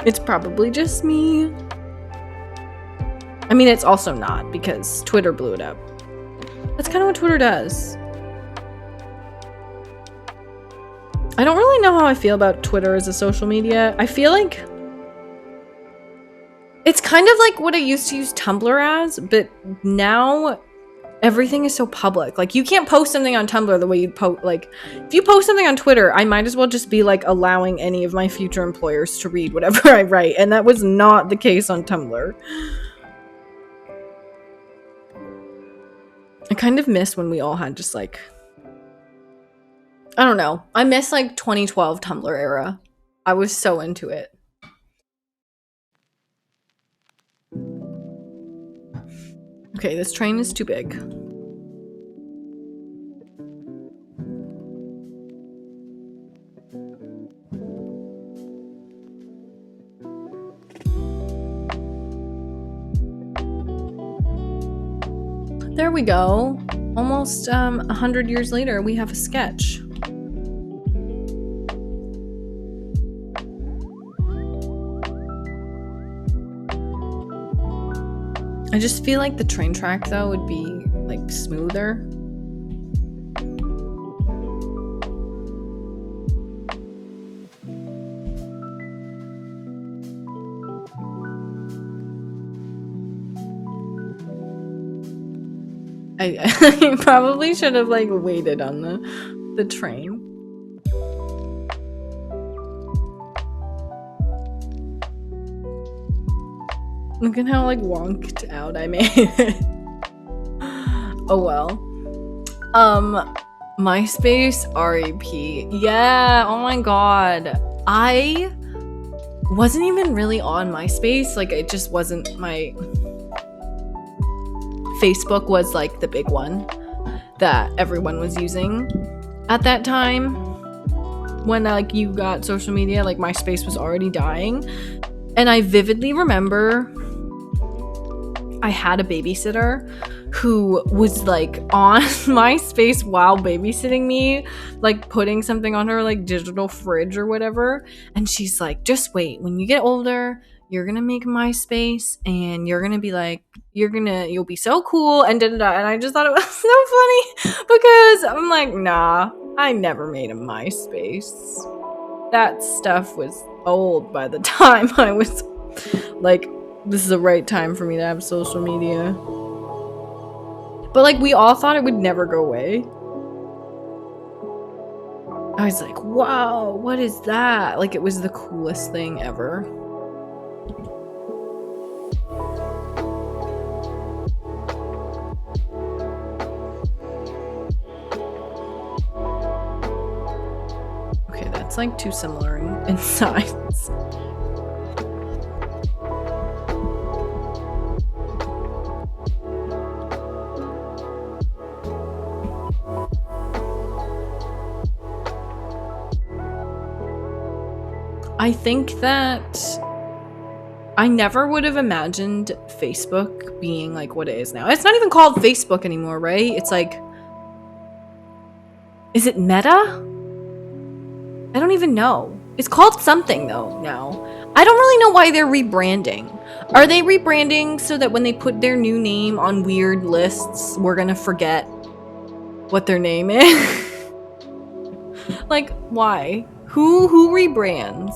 it's probably just me. I mean, it's also not, because Twitter blew it up. That's kind of what Twitter does. I don't really know how I feel about Twitter as a social media. I feel like it's kind of like what I used to use Tumblr as, but now everything is so public. Like you can't post something on Tumblr the way you'd post, like if you post something on Twitter, I might as well just be like allowing any of my future employers to read whatever I write, and that was not the case on Tumblr. I kind of miss when we all had just like, I don't know. I miss like 2012 Tumblr era. I was so into it. Okay, this train is too big. There we go. Almost 100 years later, we have a sketch. I just feel like the train track, though, would be, like, smoother. I probably should have, like, waited on the train. Look at how, like, wonked out I made it. Oh, well. MySpace REP. Yeah, oh my god. I wasn't even really on MySpace. Like, it just wasn't my... Facebook was, like, the big one that everyone was using at that time. When, like, you got social media, like, MySpace was already dying. And I vividly remember I had a babysitter who was, like, on MySpace while babysitting me, like, putting something on her, like, digital fridge or whatever. And she's like, just wait, when you get older, you're gonna make MySpace and you're gonna be like, you'll be so cool and da-da-da. And I just thought it was so funny because I'm like, nah, I never made a MySpace. That stuff was old by the time I was like, this is the right time for me to have social media. But, like, we all thought it would never go away. I was like, wow, what is that? Like, it was the coolest thing ever. Okay, that's, like, too similar in size. I think that I never would have imagined Facebook being like what it is now. It's not even called Facebook anymore, right? It's like, is it Meta? I don't even know. It's called something though now. I don't really know why they're rebranding. Are they rebranding so that when they put their new name on weird lists, we're gonna forget what their name is? Like, why? Who rebrands?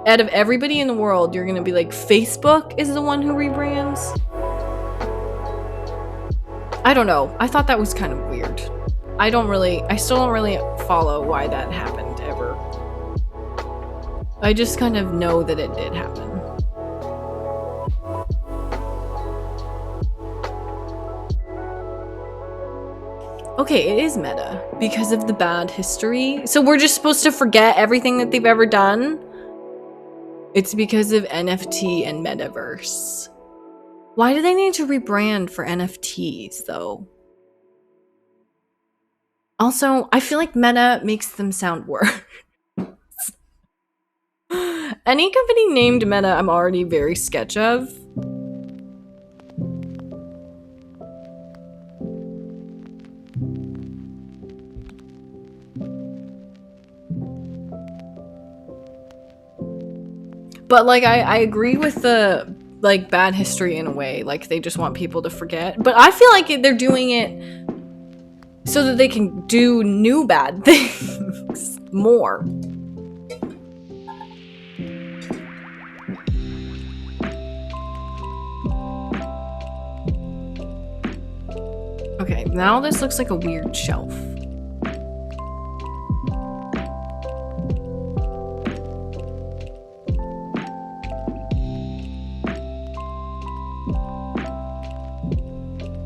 Out of everybody in the world, you're gonna be like, Facebook is the one who rebrands? I don't know. I thought that was kind of weird. I still don't really follow why that happened ever. I just kind of know that it did happen. Okay, it is meta because of the bad history. So we're just supposed to forget everything that they've ever done? It's because of NFT and metaverse. Why do they need to rebrand for NFTs, though? Also, I feel like meta makes them sound worse. Any company named Meta, I'm already very sketch of. But, like, I agree with the, like, bad history in a way. Like, they just want people to forget. But I feel like they're doing it so that they can do new bad things more. Okay, now this looks like a weird shelf.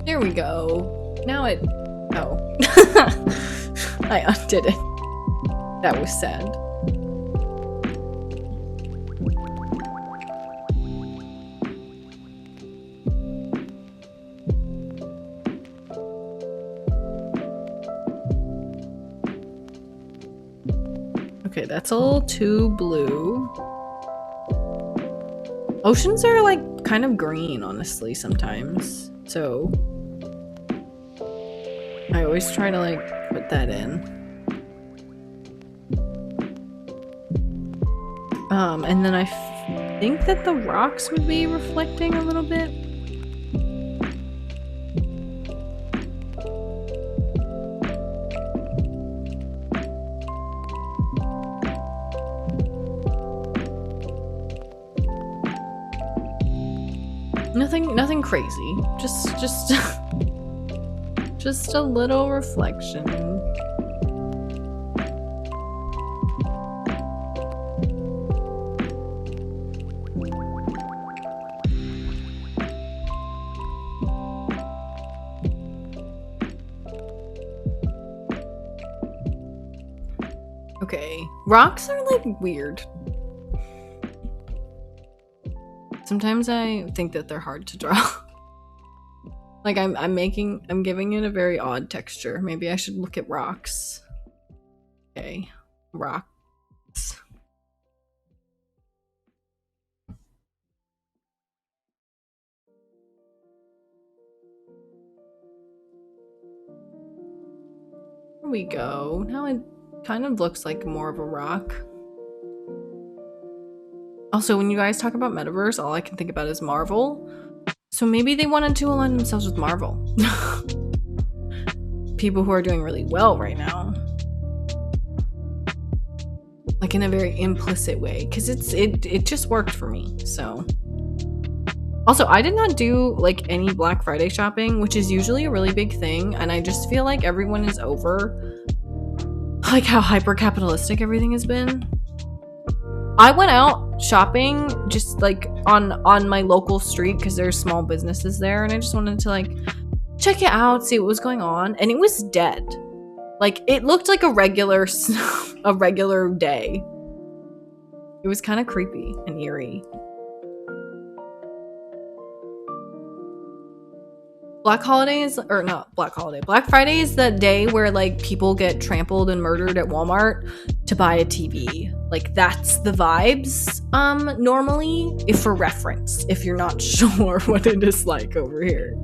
There we go. Now it... Oh. I undid it. That was sad. Okay, that's a little too blue. Oceans are like kind of green, honestly, sometimes. So I always try to like put that in. And then I think that the rocks would be reflecting a little bit. Nothing crazy. Just just a little reflection. Okay, rocks are like weird. Sometimes I think that they're hard to draw. Like I'm giving it a very odd texture. Maybe I should look at rocks. Okay, rocks. There we go. Now it kind of looks like more of a rock. Also, when you guys talk about metaverse, all I can think about is Marvel. So maybe they wanted to align themselves with Marvel. People who are doing really well right now. Like in a very implicit way, because it just worked for me. So also, I did not do like any Black Friday shopping, which is usually a really big thing, and I just feel like everyone is over like how hyper capitalistic everything has been. I went out shopping just like on my local street because there's small businesses there, and I just wanted to like check it out, see what was going on, and it was dead. Like it looked like a regular day. It was kind of creepy and eerie. Black Friday is the day where like people get trampled and murdered at Walmart to buy a TV. Like that's the vibes normally, if for reference, if you're not sure what it is like over here.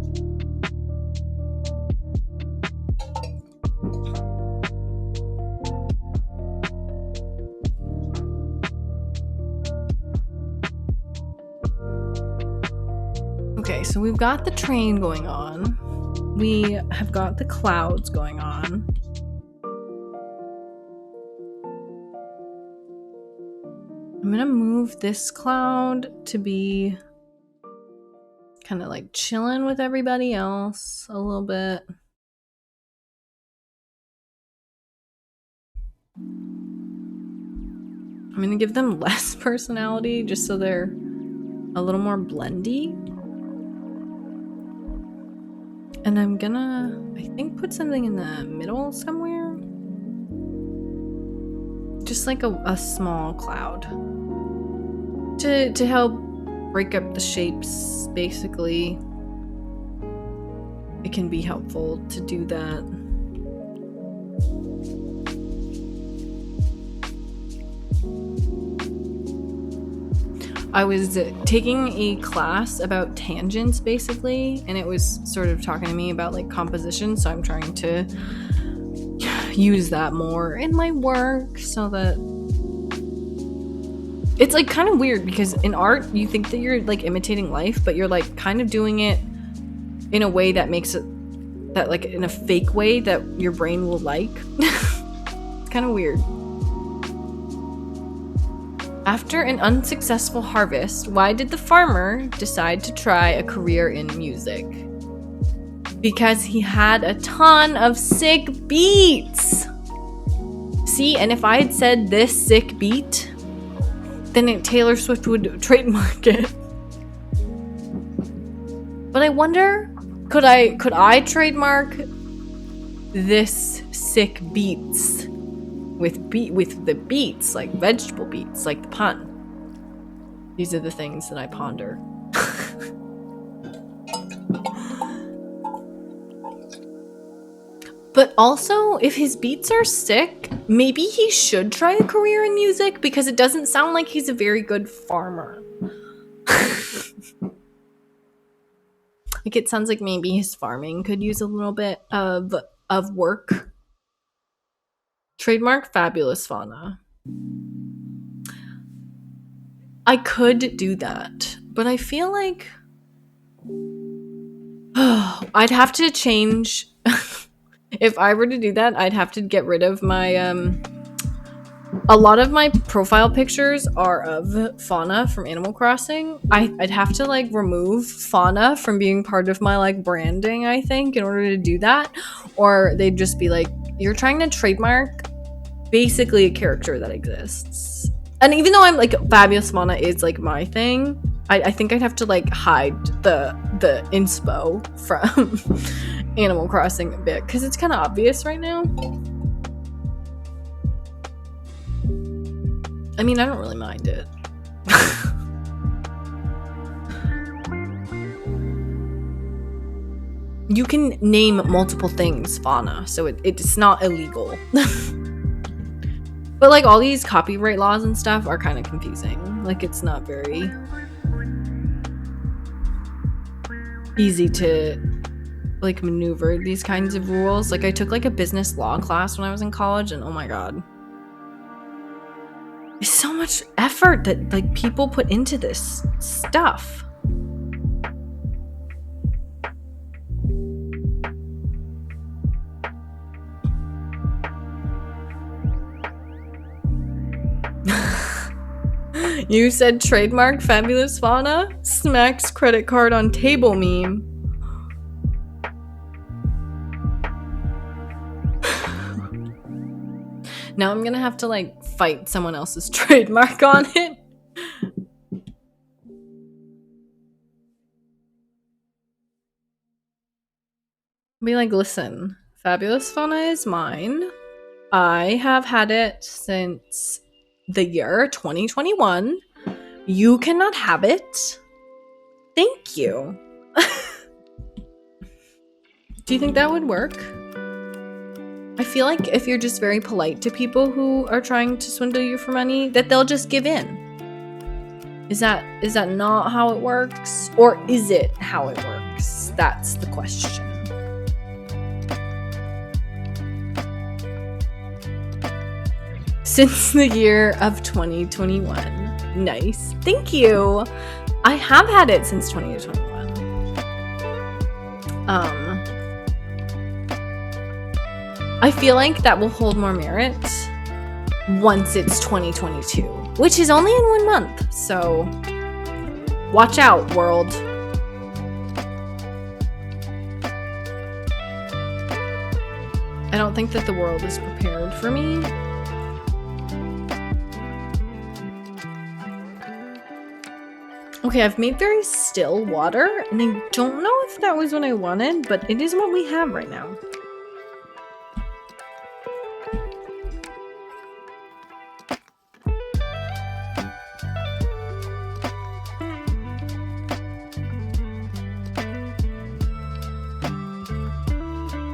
Okay, so we've got the train going on. We have got the clouds going on. I'm gonna move this cloud to be kind of like chilling with everybody else a little bit. I'm gonna give them less personality just so they're a little more blendy. And I'm gonna, I think, put something in the middle somewhere. Just like a small cloud. To help break up the shapes, basically. It can be helpful to do that. I was taking a class about tangents, basically, and it was sort of talking to me about like composition, so I'm trying to use that more in my work so that it's like kind of weird because in art you think that you're like imitating life, but you're like kind of doing it in a way that makes it that like in a fake way that your brain will like. It's kind of weird. After an unsuccessful harvest, why did the farmer decide to try a career in music? Because he had a ton of sick beats. See, and if I had said this sick beat, then Taylor Swift would trademark it. But I wonder, could I trademark this sick beats? With the beets, like vegetable beets, like the pun. These are the things that I ponder. But also, if his beats are sick, Maybe he should try a career in music because it doesn't sound like he's a very good farmer. Like, it sounds like maybe his farming could use a little bit of work. Trademark fabulous fauna. I could do that, but I feel like I'd have to change. If I were to do that, I'd have to get rid of my a lot of my profile pictures are of fauna from Animal Crossing. I'd have to like remove fauna from being part of my like branding, I think, in order to do that. Or they'd just be like, you're trying to trademark basically a character that exists. And even though I'm like, fabulous fauna is like my thing, I think I'd have to like hide the inspo from Animal Crossing a bit because it's kind of obvious right now. I mean, I don't really mind it. You can name multiple things fauna, so it's not illegal. But like all these copyright laws and stuff are kind of confusing. Like, it's not very easy to like maneuver these kinds of rules. Like, I took like a business law class when I was in college, and oh my god, there's so much effort that like people put into this stuff. You said trademark fabulous fauna? Smacks credit card on table meme. Now I'm gonna have to like fight someone else's trademark on it. Be like, listen, fabulous fauna is mine. I have had it since the year 2021. You cannot have it. Thank you. Do you think that would work? I feel like if you're just very polite to people who are trying to swindle you for money, that they'll just give in. Is that not how it works? Or is it how it works? That's the question. Since the year of 2021. Nice. Thank you. I have had it since 2021. I feel like that will hold more merit once it's 2022, which is only in 1 month. So watch out, world. I don't think that the world is prepared for me. Okay, I've made very still water, and I don't know if that was what I wanted, but it is what we have right now.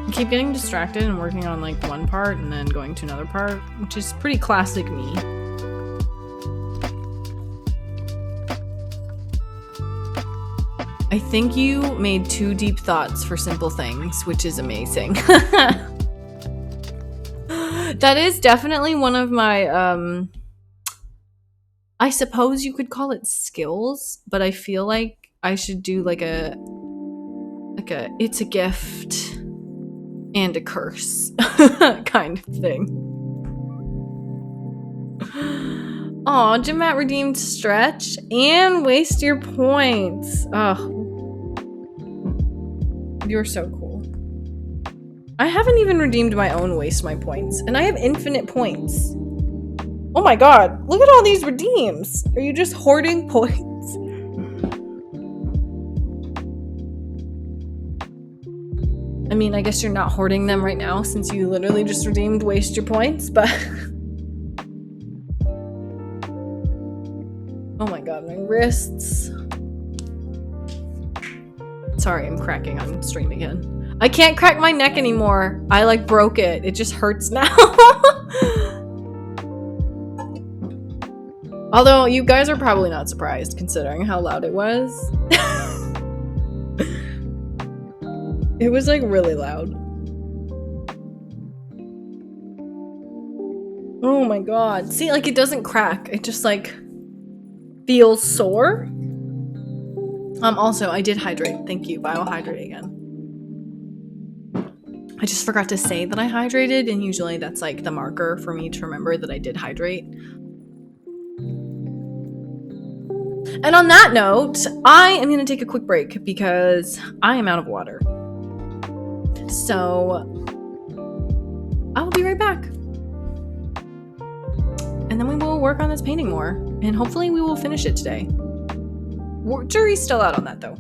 I keep getting distracted and working on like one part and then going to another part, which is pretty classic me. I think you made 2 deep thoughts for simple things, which is amazing. That is definitely one of my, I suppose you could call it skills, but I feel like I should do like a it's a gift and a curse kind of thing. Aw, Jim redeemed stretch and waste your points. Oh, you're so cool. I haven't even redeemed my own waste my points, and I have infinite points. Oh my god, look at all these redeems. Are you just hoarding points? I mean, I guess you're not hoarding them right now since you literally just redeemed waste your points, but oh my god, my wrists. Sorry, I'm cracking on stream again. I can't crack my neck anymore. I like broke it. It just hurts now. Although you guys are probably not surprised considering how loud it was. It was like really loud. Oh my god. See, like it doesn't crack. It just like feels sore. Also, I did hydrate. Thank you. Biohydrate again. I just forgot to say that I hydrated, and usually that's like the marker for me to remember that I did hydrate. And on that note, I am going to take a quick break because I am out of water. So I will be right back. And then we will work on this painting more, and hopefully we will finish it today. Jury's still out on that though.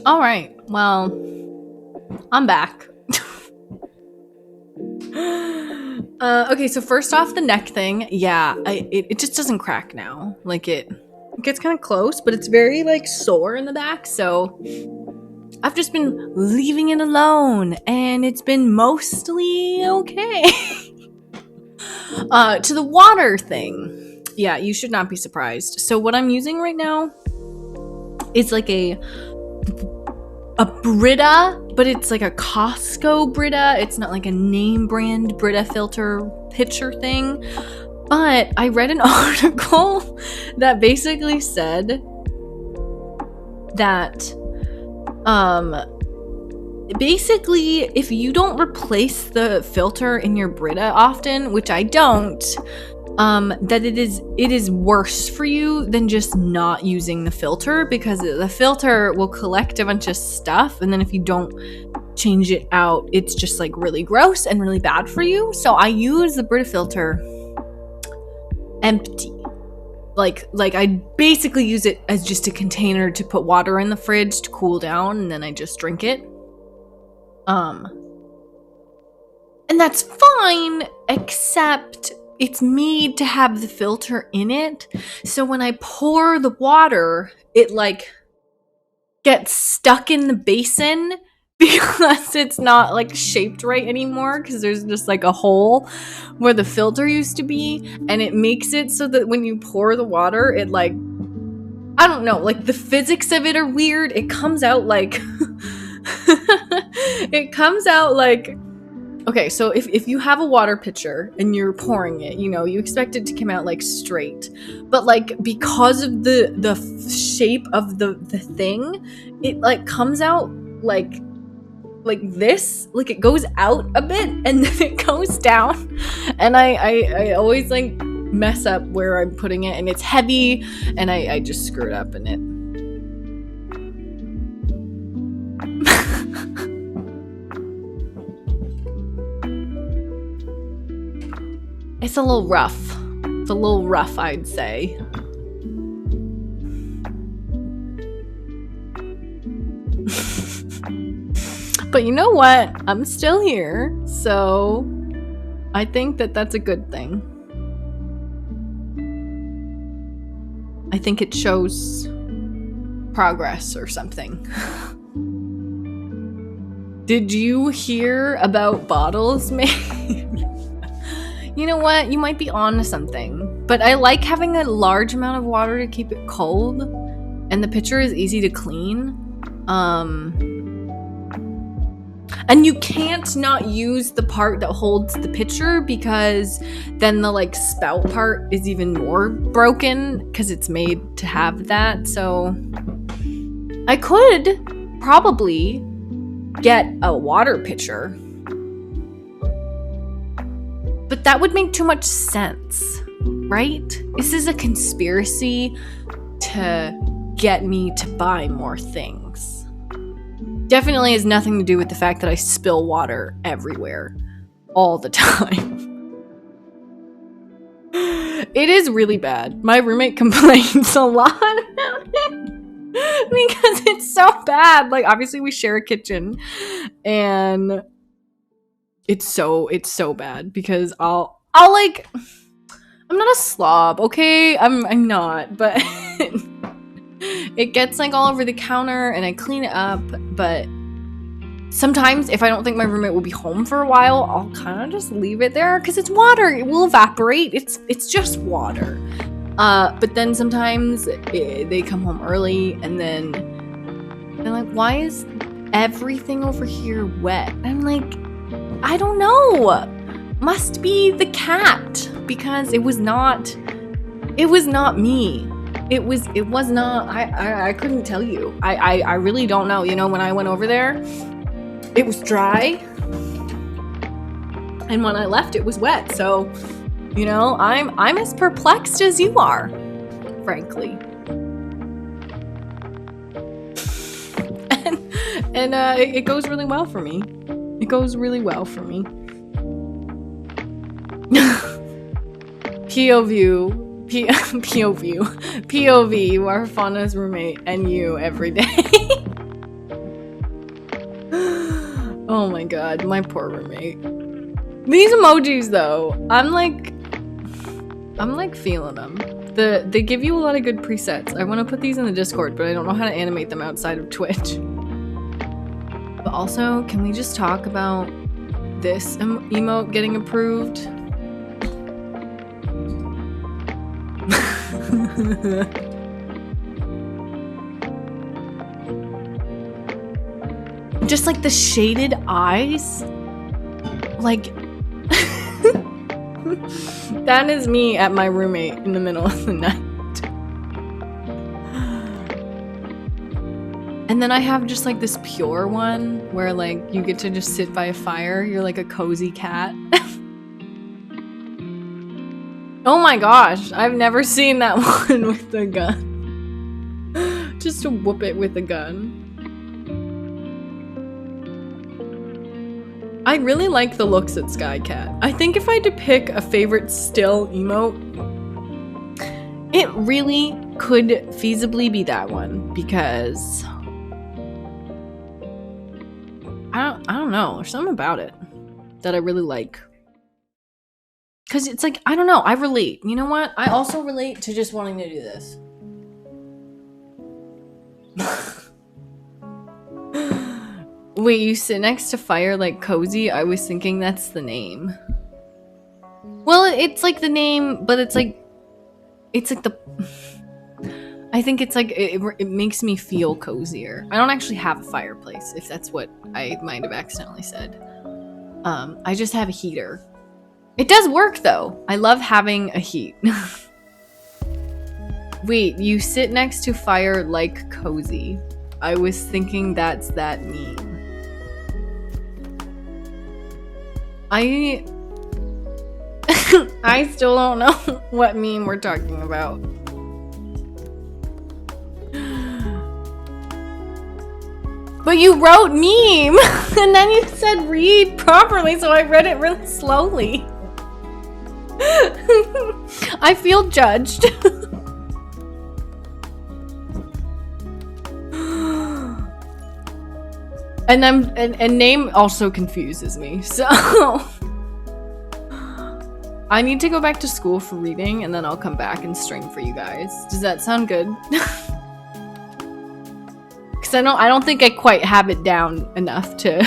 All right. Well, I'm back. Okay, so first off, the neck thing. Yeah, it just doesn't crack now. Like it gets kind of close, but it's very like sore in the back. So I've just been leaving it alone, and it's been mostly okay. To the water thing. Yeah, you should not be surprised. So what I'm using right now is like a Brita, but it's like a Costco Brita. It's not like a name brand Brita filter pitcher thing. But I read an article that basically said that basically if you don't replace the filter in your Brita often, which I don't, that it is worse for you than just not using the filter, because the filter will collect a bunch of stuff, and then if you don't change it out, it's just like really gross and really bad for you. So I use the Brita filter empty. Like I basically use it as just a container to put water in the fridge to cool down, and then I just drink it. And that's fine, except it's made to have the filter in it. So when I pour the water, it like gets stuck in the basin because it's not like shaped right anymore, because there's just like a hole where the filter used to be, and it makes it so that when you pour the water, it like, I don't know, like the physics of it are weird. It comes out like okay, so if you have a water pitcher and you're pouring it, you know, you expect it to come out like straight, but like because of the shape of the thing, it like comes out like this, like it goes out a bit and then it goes down, and I always like mess up where I'm putting it, and it's heavy, and I just screw it up in it. It's a little rough. It's a little rough, I'd say. But you know what? I'm still here, so I think that that's a good thing. I think it shows progress or something. Did you hear about bottles made? You know what? You might be on to something. But I like having a large amount of water to keep it cold, and the pitcher is easy to clean. And you can't not use the part that holds the pitcher, because then the like spout part is even more broken because it's made to have that. So I could probably get a water pitcher, but that would make too much sense, right? This is a conspiracy to get me to buy more things. Definitely has nothing to do with the fact that I spill water everywhere all the time. It is really bad. My roommate complains a lot about it because it's so bad. Like, obviously we share a kitchen, and it's so bad because I'll like, I'm not a slob, okay? I'm not, but it gets like all over the counter, and I clean it up. But sometimes if I don't think my roommate will be home for a while, I'll kind of just leave it there because it's water. It will evaporate. It's just water. But then sometimes they come home early, and then they're like, why is everything over here wet? And I'm like, I don't know. Must be the cat, because it was not me. It was not, I couldn't tell you. I really don't know. You know, when I went over there, it was dry, and when I left, it was wet. So, you know, I'm as perplexed as you are, frankly. and it goes really well for me. It goes really well for me. POV, you are Fauna's roommate, and you every day. Oh my god, my poor roommate. These emojis though, I'm like feeling them. They give you a lot of good presets. I want to put these in the Discord, but I don't know how to animate them outside of Twitch. But also, can we just talk about this emote getting approved? Just like the shaded eyes, like that is me at my roommate in the middle of the night. And then I have just like this pure one where like you get to just sit by a fire. You're like a cozy cat. Oh my gosh, I've never seen that one with a gun. Just to whoop it with a gun. I really like the looks at Skycat. I think if I had to pick a favorite still emote, it really could feasibly be that one because I don't know. There's something about it that I really like. Cause it's like, I don't know, I relate. You know what? I also relate to just wanting to do this. Wait, you sit next to fire like cozy? I was thinking that's the name. Well, it's like the name, but it's like the... I think it's like, it makes me feel cozier. I don't actually have a fireplace, if that's what I might have accidentally said. I just have a heater. It does work though. I love having a heat. Wait, you sit next to fire like cozy. I was thinking that's that meme. I still don't know what meme we're talking about. But you wrote meme and then you said read properly, so I read it really slowly. I feel judged. And name also confuses me, so I need to go back to school for reading and then I'll come back and stream for you guys. Does that sound good? Because I don't think I quite have it down enough to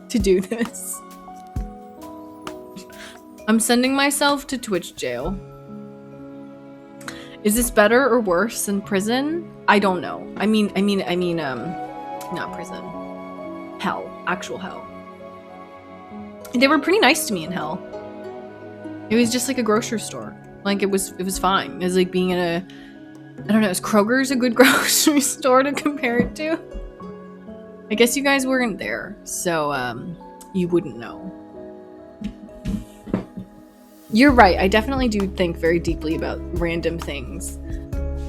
do this. I'm sending myself to Twitch jail. Is this better or worse than prison? I don't know. I mean, not prison. Hell. Actual hell. They were pretty nice to me in hell. It was just like a grocery store. Like, it was fine. It was like being in a... I don't know, is Kroger's a good grocery store to compare it to? I guess you guys weren't there, so, you wouldn't know. You're right, I definitely do think very deeply about random things.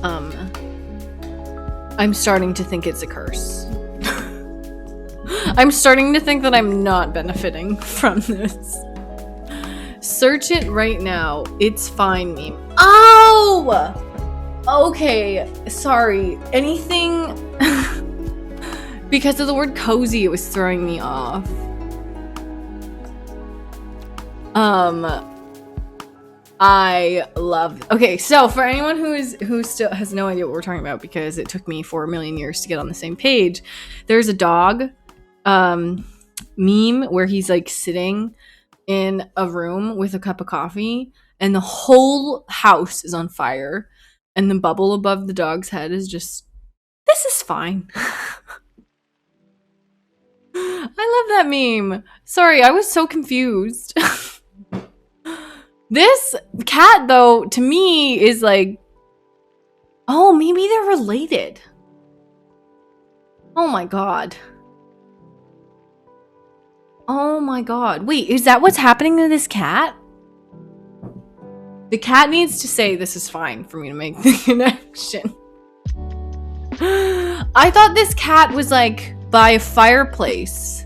I'm starting to think it's a curse. I'm starting to think that I'm not benefiting from this. Search it right now. It's fine meme. Oh! Okay, sorry. Anything... because of the word cozy, it was throwing me off. I love... Okay, so for anyone who still has no idea what we're talking about because it took me 4 million years to get on the same page, there's a dog meme where he's like sitting in a room with a cup of coffee and the whole house is on fire and the bubble above the dog's head is just, this is fine. I love that meme. Sorry, I was so confused. This cat, though, to me is like, oh, maybe they're related. Oh my god. Oh my god. Wait, is that what's happening to this cat? The cat needs to say this is fine for me to make the connection. I thought this cat was like by a fireplace.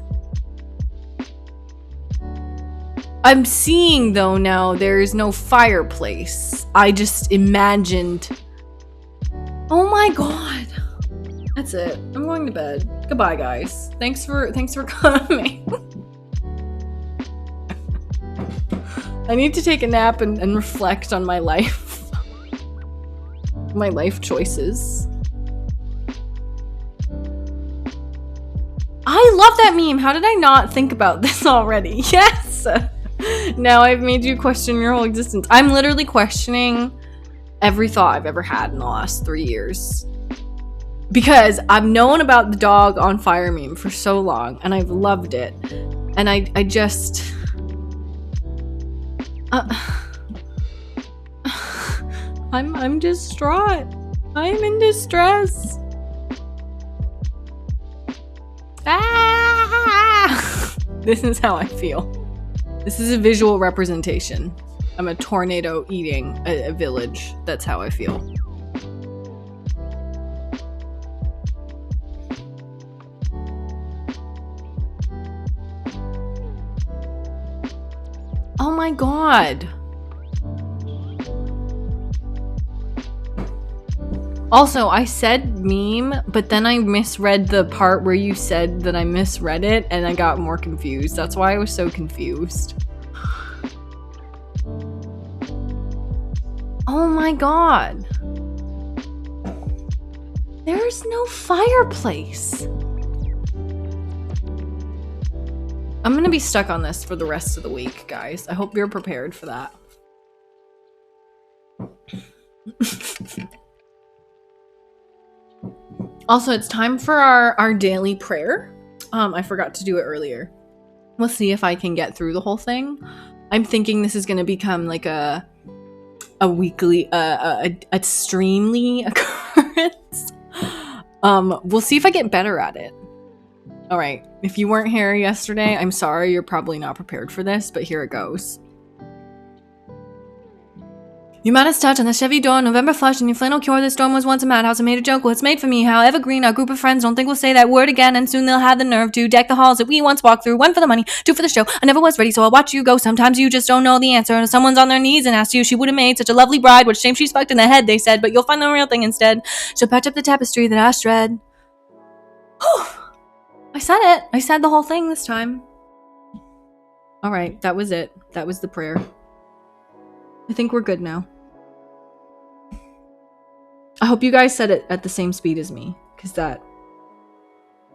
I'm seeing though now there is no fireplace. I just imagined. Oh my god. That's it. I'm going to bed. Goodbye, guys. Thanks for coming. I need to take a nap and reflect on my life. My life choices. I love that meme. How did I not think about this already? Yes! Now I've made you question your whole existence. I'm literally questioning every thought I've ever had in the last 3 years. Because I've known about the dog on fire meme for so long, and I've loved it. And I just... I'm distraught. I'm in distress. Ah! This is how I feel. This is a visual representation. I'm a tornado eating a village. That's how I feel. Oh my god. Also, I said meme, but then I misread the part where you said that I misread it, and I got more confused. That's why I was so confused. Oh my god. There's no fireplace. I'm gonna be stuck on this for the rest of the week, guys. I hope you're prepared for that. Also, it's time for our daily prayer. I forgot to do it earlier. We'll see if I can get through the whole thing. I'm thinking this is gonna become like a weekly, a streamly occurrence. We'll see if I get better at it. All right, if you weren't here yesterday, I'm sorry, you're probably not prepared for this, but here it goes. You might have touched on the Chevy door, November flush, and your flannel cure. This storm was once a madhouse and made a joke. Well, it's made for me, how evergreen. Our group of friends don't think we'll say that word again, and soon they'll have the nerve to deck the halls that we once walked through. 1 for the money, 2 for the show. I never was ready, so I'll watch you go. Sometimes you just don't know the answer, and if someone's on their knees and asks you, she would have made such a lovely bride. What a shame she's fucked in the head, they said, but you'll find the real thing instead. She'll patch up the tapestry that I shred. Whew. I said it. I said the whole thing this time. All right, that was it. That was the prayer. I think we're good now. I hope you guys said it at the same speed as me, because that...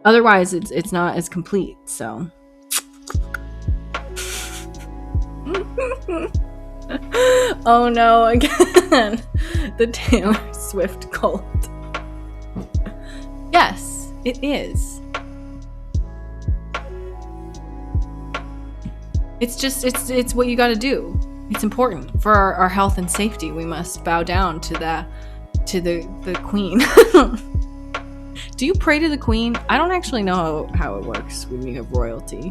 Otherwise, it's not as complete, so... Oh no, again! The Taylor Swift cult. Yes, it is. It's what you gotta do. It's important. For our health and safety, we must bow down to the queen. Do you pray to the queen? I don't actually know how it works when you have royalty.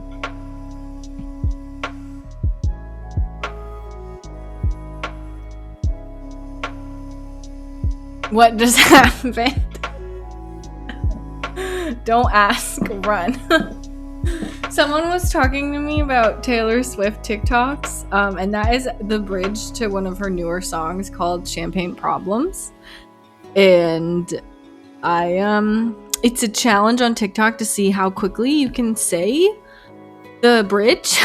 What just happened? Don't ask, run. Someone was talking to me about Taylor Swift TikToks, and that is the bridge to one of her newer songs called Champagne Problems. And it's a challenge on TikTok to see how quickly you can say the bridge.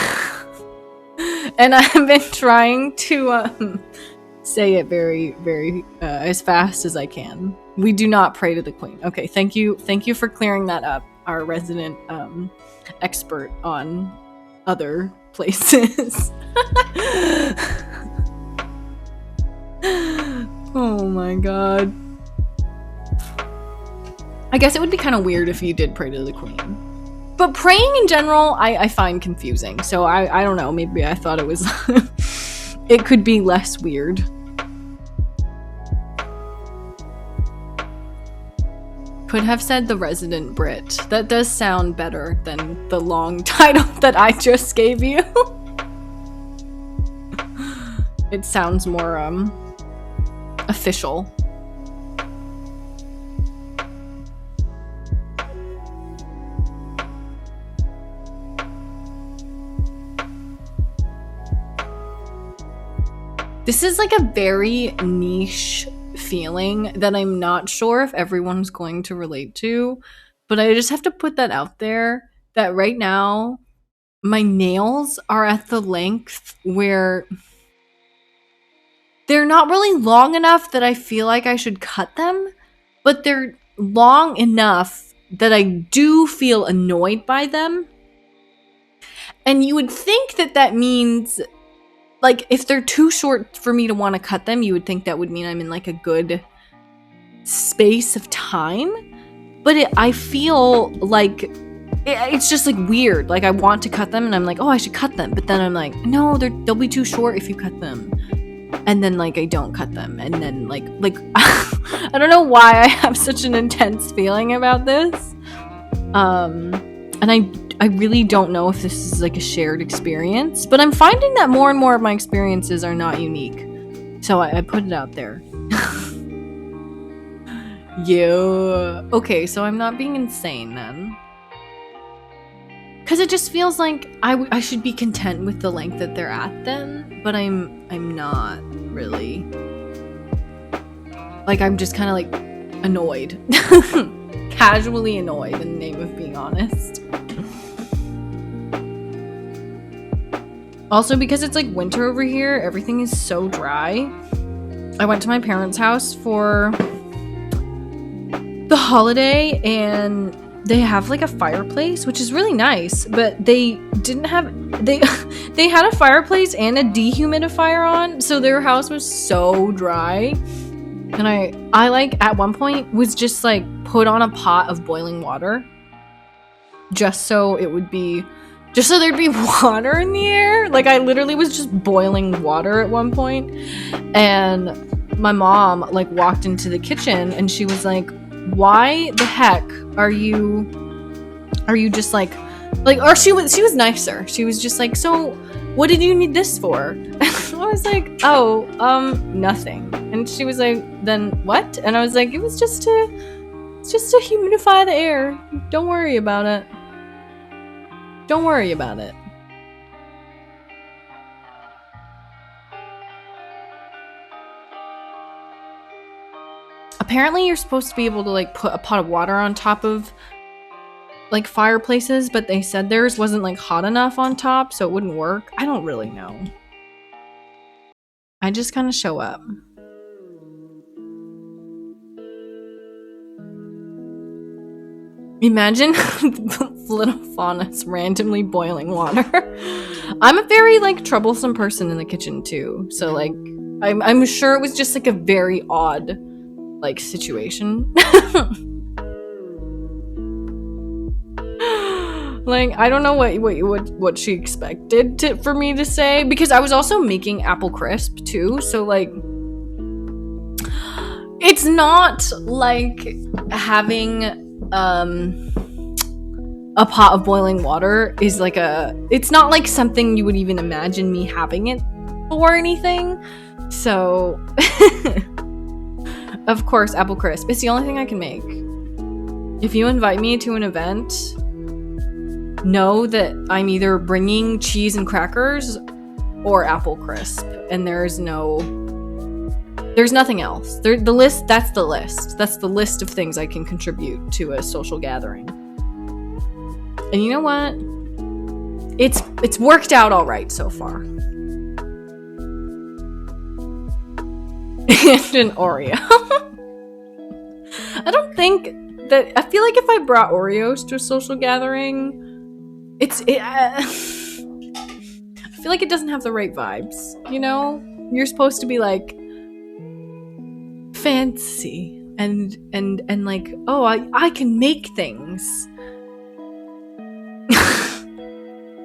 And I've been trying to say it very, very as fast as I can. We do not pray to the queen. Okay, thank you for clearing that up, our resident expert on other places. Oh my god. I guess it would be kind of weird if you did pray to the queen. But praying in general, I find confusing. So I don't know, maybe I thought it was... it could be less weird. Could have said the resident Brit. That does sound better than the long title that I just gave you. It sounds more, official. This is like a very niche feeling that I'm not sure if everyone's going to relate to, but I just have to put that out there that right now my nails are at the length where they're not really long enough that I feel like I should cut them, but they're long enough that I do feel annoyed by them. And you would think that that means, like, if they're too short for me to want to cut them, you would think that would mean I'm in, like, a good space of time. But I feel like it's just, like, weird. Like, I want to cut them, and I'm like, oh, I should cut them. But then I'm like, no, they'll be too short if you cut them. And then, like, I don't cut them. And then, like I don't know why I have such an intense feeling about this. And I really don't know if this is, like, a shared experience. But I'm finding that more and more of my experiences are not unique. So I put it out there. Yeah. Okay, so I'm not being insane then. Because it just feels like I should be content with the length that they're at then, but I'm not really. Like, I'm just kind of, like, annoyed. Casually annoyed in the name of being honest. Also, because it's, like, winter over here, everything is so dry. I went to my parents' house for the holiday, and they have, like, a fireplace, which is really nice, but they didn't have they had a fireplace and a dehumidifier on, so their house was so dry. And I like at one point was just, like, put on a pot of boiling water just so there'd be water in the air. Like, I literally was just boiling water at one point, and my mom, like, walked into the kitchen and she was like, why the heck are you just like, or she was nicer. She was just like, so what did you need this for? I was like, oh, nothing. And she was like, then what? And I was like, it's just to humidify the air. Don't worry about it. Don't worry about it. Apparently you're supposed to be able to, like, put a pot of water on top of, like, fireplaces, but they said theirs wasn't, like, hot enough on top, so it wouldn't work. I don't really know. I just kind of show up. Imagine little Faunus randomly boiling water. I'm a very, like, troublesome person in the kitchen too, so, like, I'm sure it was just, like, a very odd, like, situation. Like, I don't know what she expected for me to say, because I was also making apple crisp too, so, like, it's not like having a pot of boiling water is like it's not like something you would even imagine me having it for anything. So of course, apple crisp. It's the only thing I can make. If you invite me to an event, know that I'm either bringing cheese and crackers or apple crisp, and there's nothing else. That's the list. That's the list of things I can contribute to a social gathering. And you know what? It's worked out all right so far. And an Oreo. I don't think that. I feel like if I brought Oreos to a social gathering, I feel like it doesn't have the right vibes. You know, you're supposed to be like fancy and like, oh, I can make things.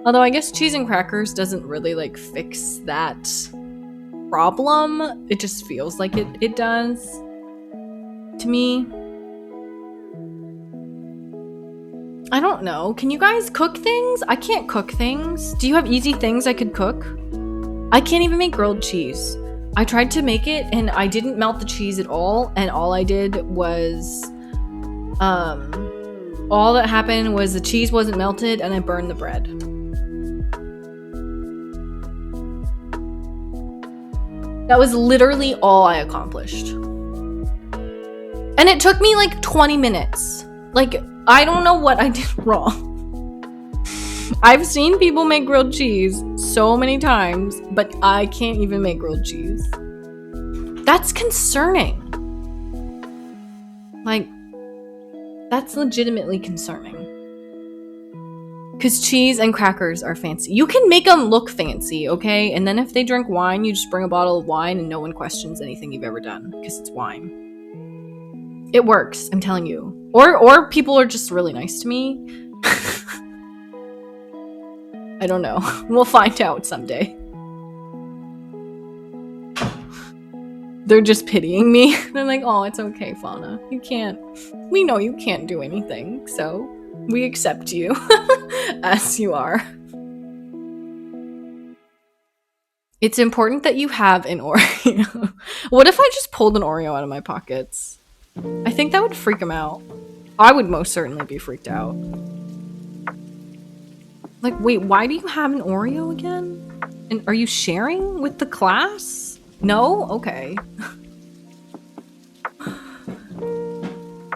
Although I guess cheese and crackers doesn't really, like, fix that problem. It just feels like it does to me. I don't know. Can you guys cook things? I can't cook things. Do you have easy things I could cook? I can't even make grilled cheese. I tried to make it and I didn't melt the cheese at all, and all I did was all that happened was the cheese wasn't melted and I burned the bread. That was literally all I accomplished. And it took me like 20 minutes. Like, I don't know what I did wrong. I've seen people make grilled cheese so many times, but I can't even make grilled cheese. That's concerning. Like, that's legitimately concerning. Because cheese and crackers are fancy. You can make them look fancy, okay? And then if they drink wine, you just bring a bottle of wine and no one questions anything you've ever done. Because it's wine. It works, I'm telling you. Or people are just really nice to me. I don't know. We'll find out someday. They're just pitying me. They're like, oh, it's okay, Fauna. We know you can't do anything, so we accept you as you are. It's important that you have an Oreo. What if I just pulled an Oreo out of my pockets? I think that would freak him out. I would most certainly be freaked out. Like, wait, why do you have an Oreo again? And are you sharing with the class? No? Okay.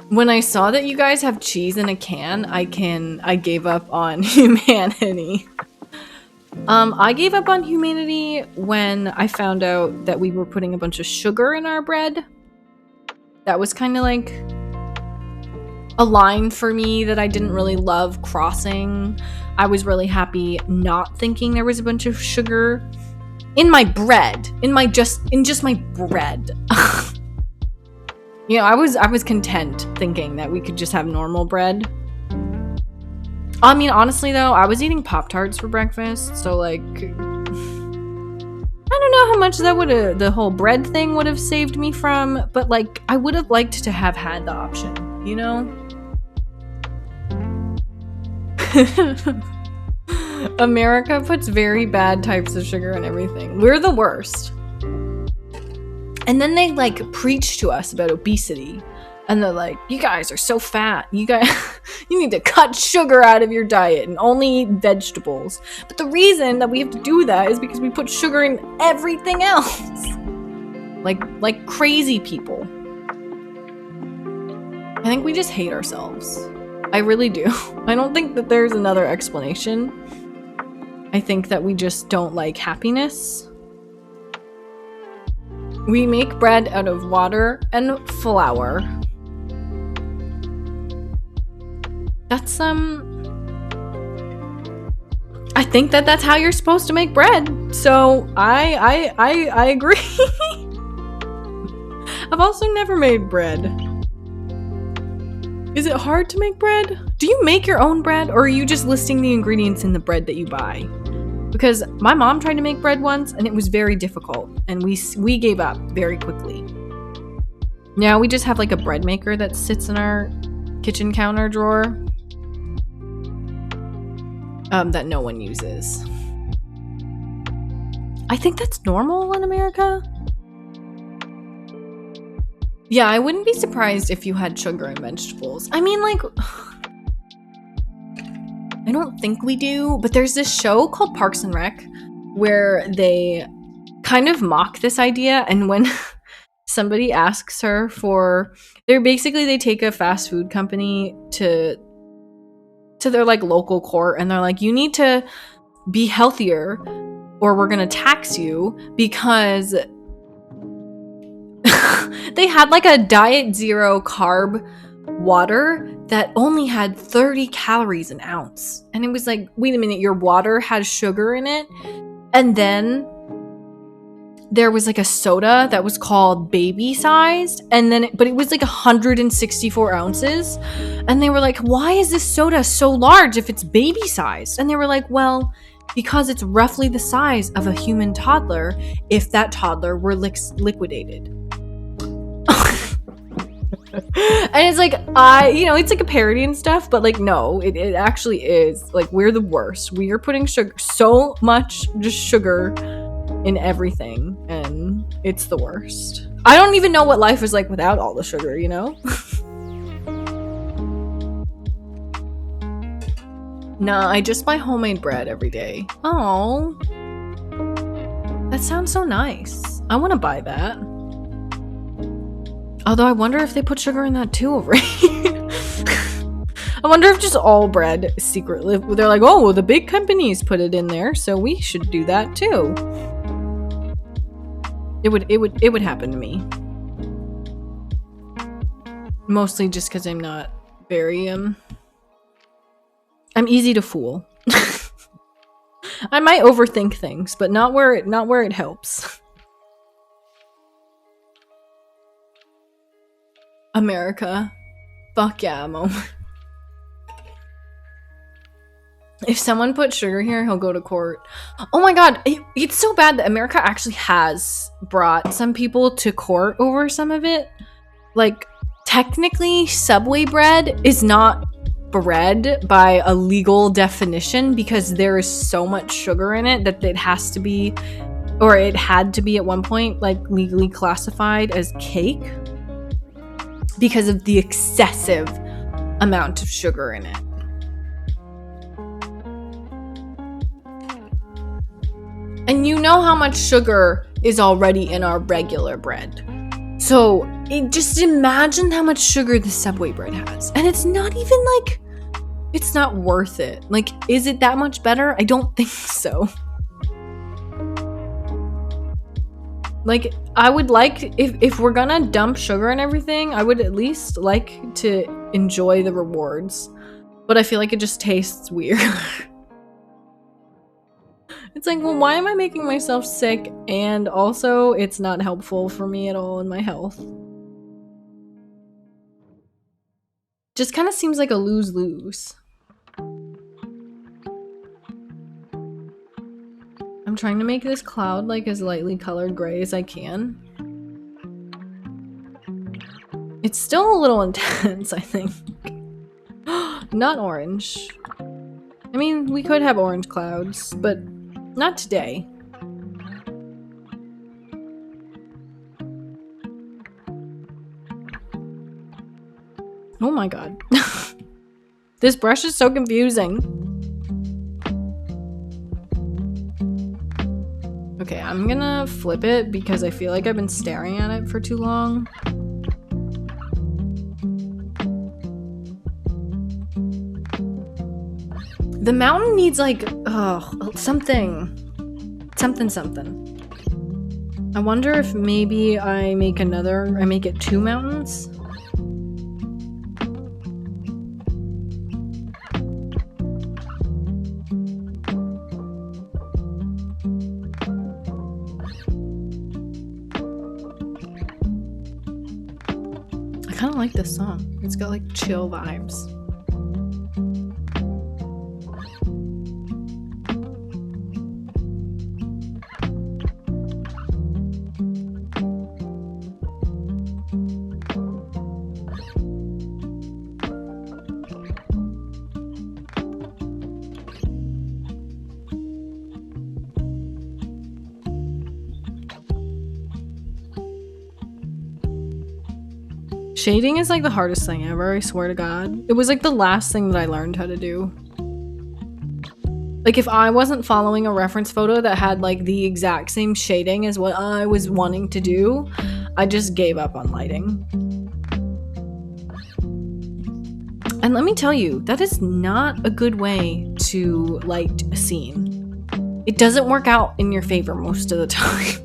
When I saw that you guys have cheese in a can, I gave up on humanity. I gave up on humanity when I found out that we were putting a bunch of sugar in our bread. That was kind of like a line for me that I didn't really love crossing. I was really happy not thinking there was a bunch of sugar in my bread, in just my bread. You know, I was content thinking that we could just have normal bread. I mean, honestly though, I was eating Pop-Tarts for breakfast, so like, I don't know how much that the whole bread thing would have saved me from, but like, I would have liked to have had the option, you know? America puts very bad types of sugar in everything. We're the worst. And then they like preach to us about obesity. And they're like, you guys are so fat. You need to cut sugar out of your diet and only eat vegetables. But the reason that we have to do that is because we put sugar in everything else. Like crazy people. I think we just hate ourselves. I really do. I don't think that there's another explanation. I think that we just don't like happiness. We make bread out of water and flour. That's, I think that that's how you're supposed to make bread. So, I agree. I've also never made bread. Is it hard to make bread? Do you make your own bread, or are you just listing the ingredients in the bread that you buy? Because my mom tried to make bread once, and it was very difficult, and we gave up very quickly. Now we just have like a bread maker that sits in our kitchen counter drawer that no one uses. I think that's normal in America. Yeah, I wouldn't be surprised if you had sugar and vegetables. I mean, like, I don't think we do, but there's this show called Parks and Rec where they kind of mock this idea, and when somebody asks her for, they take a fast food company to their like local court, and they're like, you need to be healthier or we're gonna tax you, because they had like a diet zero carb water that only had 30 calories an ounce. And it was like, wait a minute, your water has sugar in it? And then there was like a soda that was called baby sized, but it was like 164 ounces. And they were like, why is this soda so large if it's baby sized? And they were like, well, because it's roughly the size of a human toddler if that toddler were liquidated. And it's like, it's like a parody and stuff, but like, no, it actually is. Like, we're the worst. We are putting so much just sugar in everything, and it's the worst. I don't even know what life is like without all the sugar, you know? Nah, I just buy homemade bread every day. Oh, that sounds so nice. I want to buy that. Although I wonder if they put sugar in that too over here. I wonder if just all bread secretly, they're like, oh, well, the big companies put it in there, so we should do that too. It would happen to me. Mostly just because I'm not very I'm easy to fool. I might overthink things, but not where it helps. America. Fuck yeah, Mo. If someone put sugar here, he'll go to court. Oh my god, it's so bad that America actually has brought some people to court over some of it. Like, technically, Subway bread is not bread by a legal definition because there is so much sugar in it that it has to be, or it had to be at one point, like, legally classified as cake because of the excessive amount of sugar in it. And you know how much sugar is already in our regular bread. So just imagine how much sugar the Subway bread has. And it's not even like, it's not worth it. Like, is it that much better? I don't think so. Like, I would like, if we're gonna dump sugar and everything, I would at least like to enjoy the rewards. But I feel like it just tastes weird. It's like, well, why am I making myself sick? And also, it's not helpful for me at all in my health. Just kind of seems like a lose-lose. I'm trying to make this cloud like as lightly colored gray as I can. It's still a little intense, I think. Not orange. I mean, we could have orange clouds, but not today. Oh my god. This brush is so confusing. Okay, I'm gonna flip it because I feel like I've been staring at it for too long. The mountain needs like, something. I wonder if maybe I make it 2 mountains. I kind of like this song. It's got like chill vibes. Shading is like the hardest thing ever, I swear to god. It was like the last thing that I learned how to do. Like, if I wasn't following a reference photo that had like the exact same shading as what I was wanting to do, I just gave up on lighting. And let me tell you, that is not a good way to light a scene. It doesn't work out in your favor most of the time.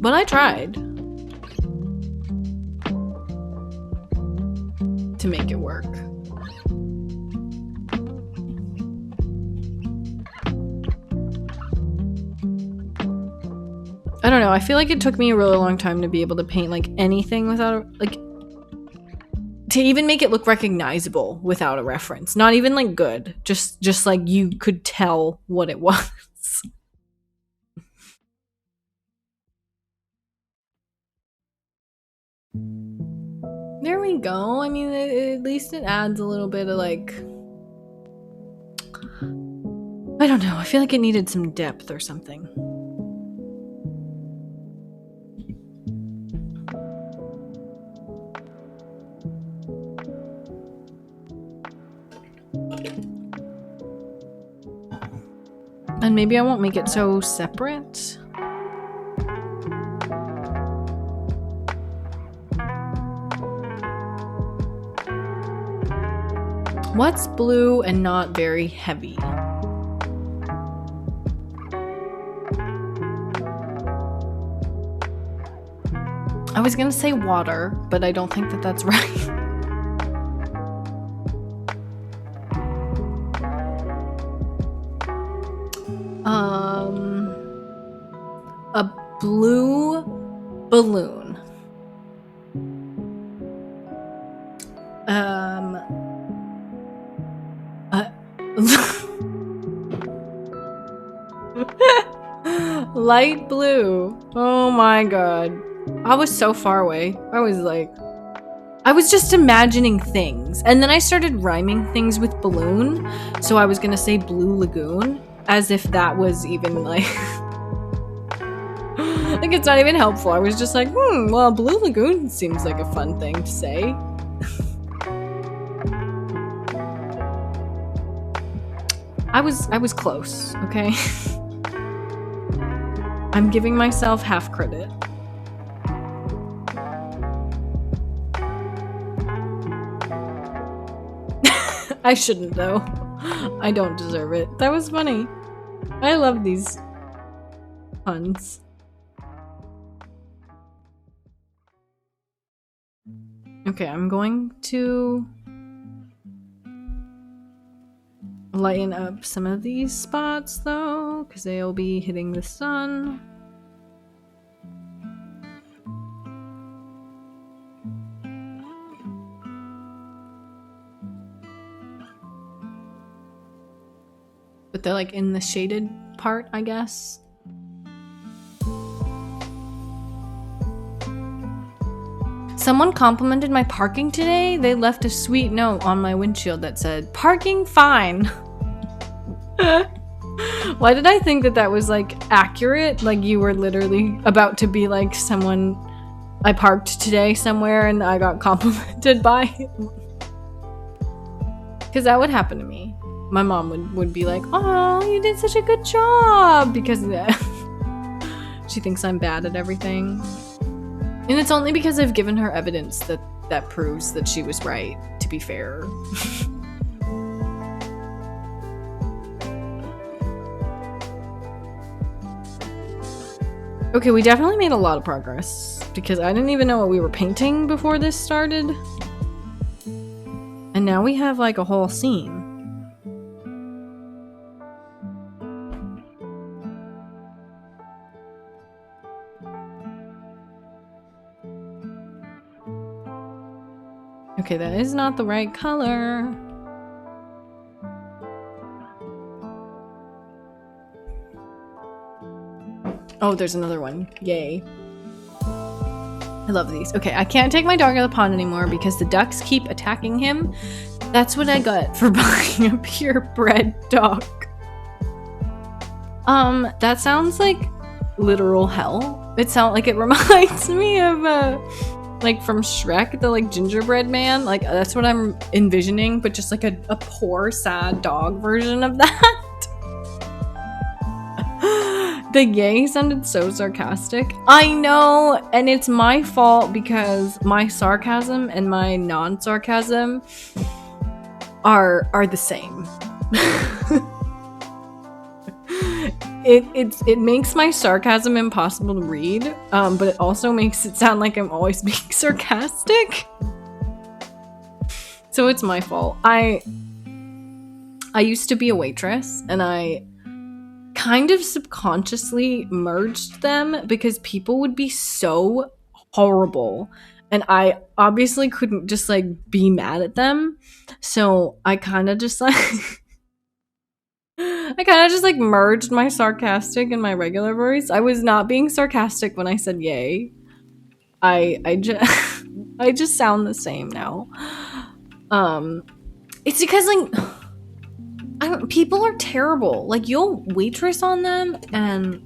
But I tried to make it work. I don't know, I feel like it took me a really long time to be able to paint like anything without like to even make it look recognizable without a reference. Not even like good, just like you could tell what it was. There we go. I mean, at least it adds a little bit of like, I don't know, I feel like it needed some depth or something. And maybe I won't make it so separate. What's blue and not very heavy? I was gonna say water, but I don't think that that's right. A blue balloon. Light blue. Oh my god. I was so far away. I was just imagining things. And then I started rhyming things with balloon. So I was gonna say blue lagoon. As if that was even like... like it's not even helpful. I was just like, well, blue lagoon seems like a fun thing to say. I was close, okay? I'm giving myself half credit. I shouldn't though. I don't deserve it. That was funny. I love these puns. Okay, I'm going to lighten up some of these spots though, because they'll be hitting the sun. But they're like in the shaded part, I guess. Someone complimented my parking today. They left a sweet note on my windshield that said, "Parking fine." Why did I think that that was like accurate? Like you were literally about to be like someone I parked today somewhere and I got complimented by? Because that would happen to me. My mom would be like, "Oh, you did such a good job," because she thinks I'm bad at everything. And it's only because I've given her evidence that proves that she was right, to be fair. Okay, we definitely made a lot of progress, because I didn't even know what we were painting before this started. And now we have like a whole scene. Okay, that is not the right color. Oh, there's another one. Yay. I love these. Okay, I can't take my dog out of the pond anymore because the ducks keep attacking him. That's what I got for buying a purebred dog. That sounds like literal hell. It sounds like it reminds me of like from Shrek, the like gingerbread man. Like that's what I'm envisioning, but just like a poor sad dog version of that. The yay sounded so sarcastic. I know, and it's my fault because my sarcasm and my non-sarcasm are the same. It makes my sarcasm impossible to read, but it also makes it sound like I'm always being sarcastic. So it's my fault. I used to be a waitress, and I kind of subconsciously merged them because people would be so horrible, and I obviously couldn't just like be mad at them. So I kind of just like merged my sarcastic and my regular voice. I was not being sarcastic when I said yay. I just I just sound the same now. It's because like people are terrible. Like you'll waitress on them and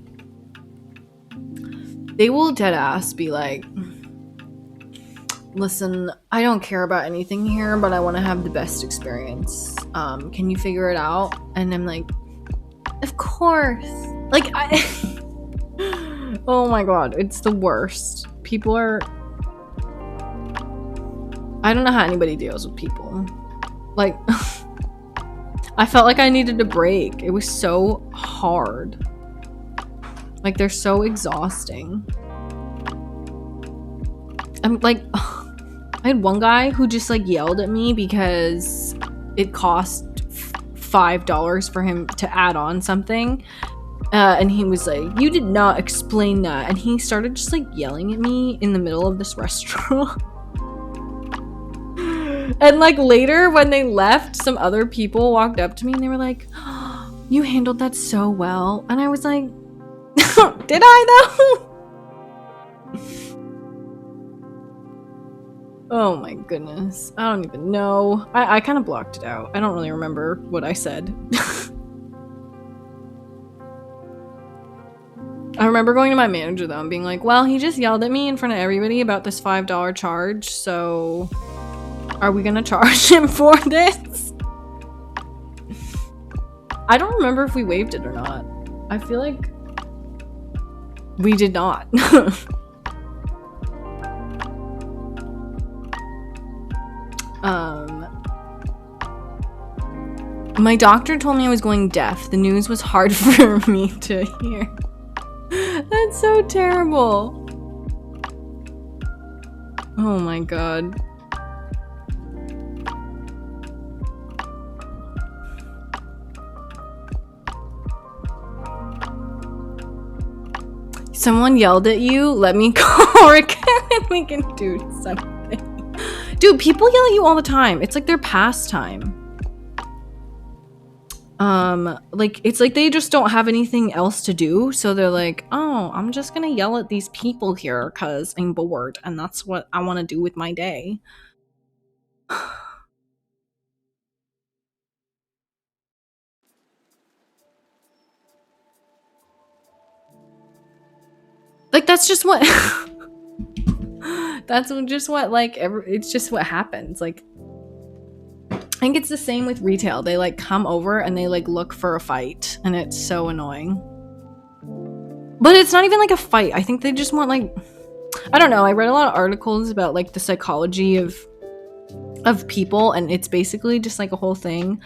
they will dead ass be like, "Listen, I don't care about anything here, but I want to have the best experience. Can you figure it out?" And I'm like, "Of course." Like oh my god, it's the worst. People are... I don't know how anybody deals with people. Like I felt like I needed a break. It was so hard. Like, they're so exhausting. I'm like, I had one guy who just like yelled at me because it cost $5 for him to add on something. And he was like, you did not explain that. And he started just like yelling at me in the middle of this restaurant. And like later when they left, some other people walked up to me and they were like, oh, you handled that so well. And I was like, did I though? Oh my goodness. I don't even know. I kind of blocked it out. I don't really remember what I said. I remember going to my manager though and being like, well, he just yelled at me in front of everybody about this $5 charge, so are we gonna charge him for this? I don't remember if we waived it or not. I feel like we did not. My doctor told me I was going deaf. The news was hard for me to hear. That's so terrible. Oh my god. Someone yelled at you? Let me call Rick and we can do something. Dude, people yell at you all the time. It's like their pastime. Like, it's like they just don't have anything else to do, so they're like, oh, I'm just gonna yell at these people here because I'm bored, and that's what I want to do with my day. Like, that's just what that's just what, like, it's just what happens. Like, I think it's the same with retail. They like come over and they like look for a fight, and it's so annoying. But it's not even like a fight. I think they just want, like, I don't know. I read a lot of articles about like the psychology of people, and it's basically just like a whole thing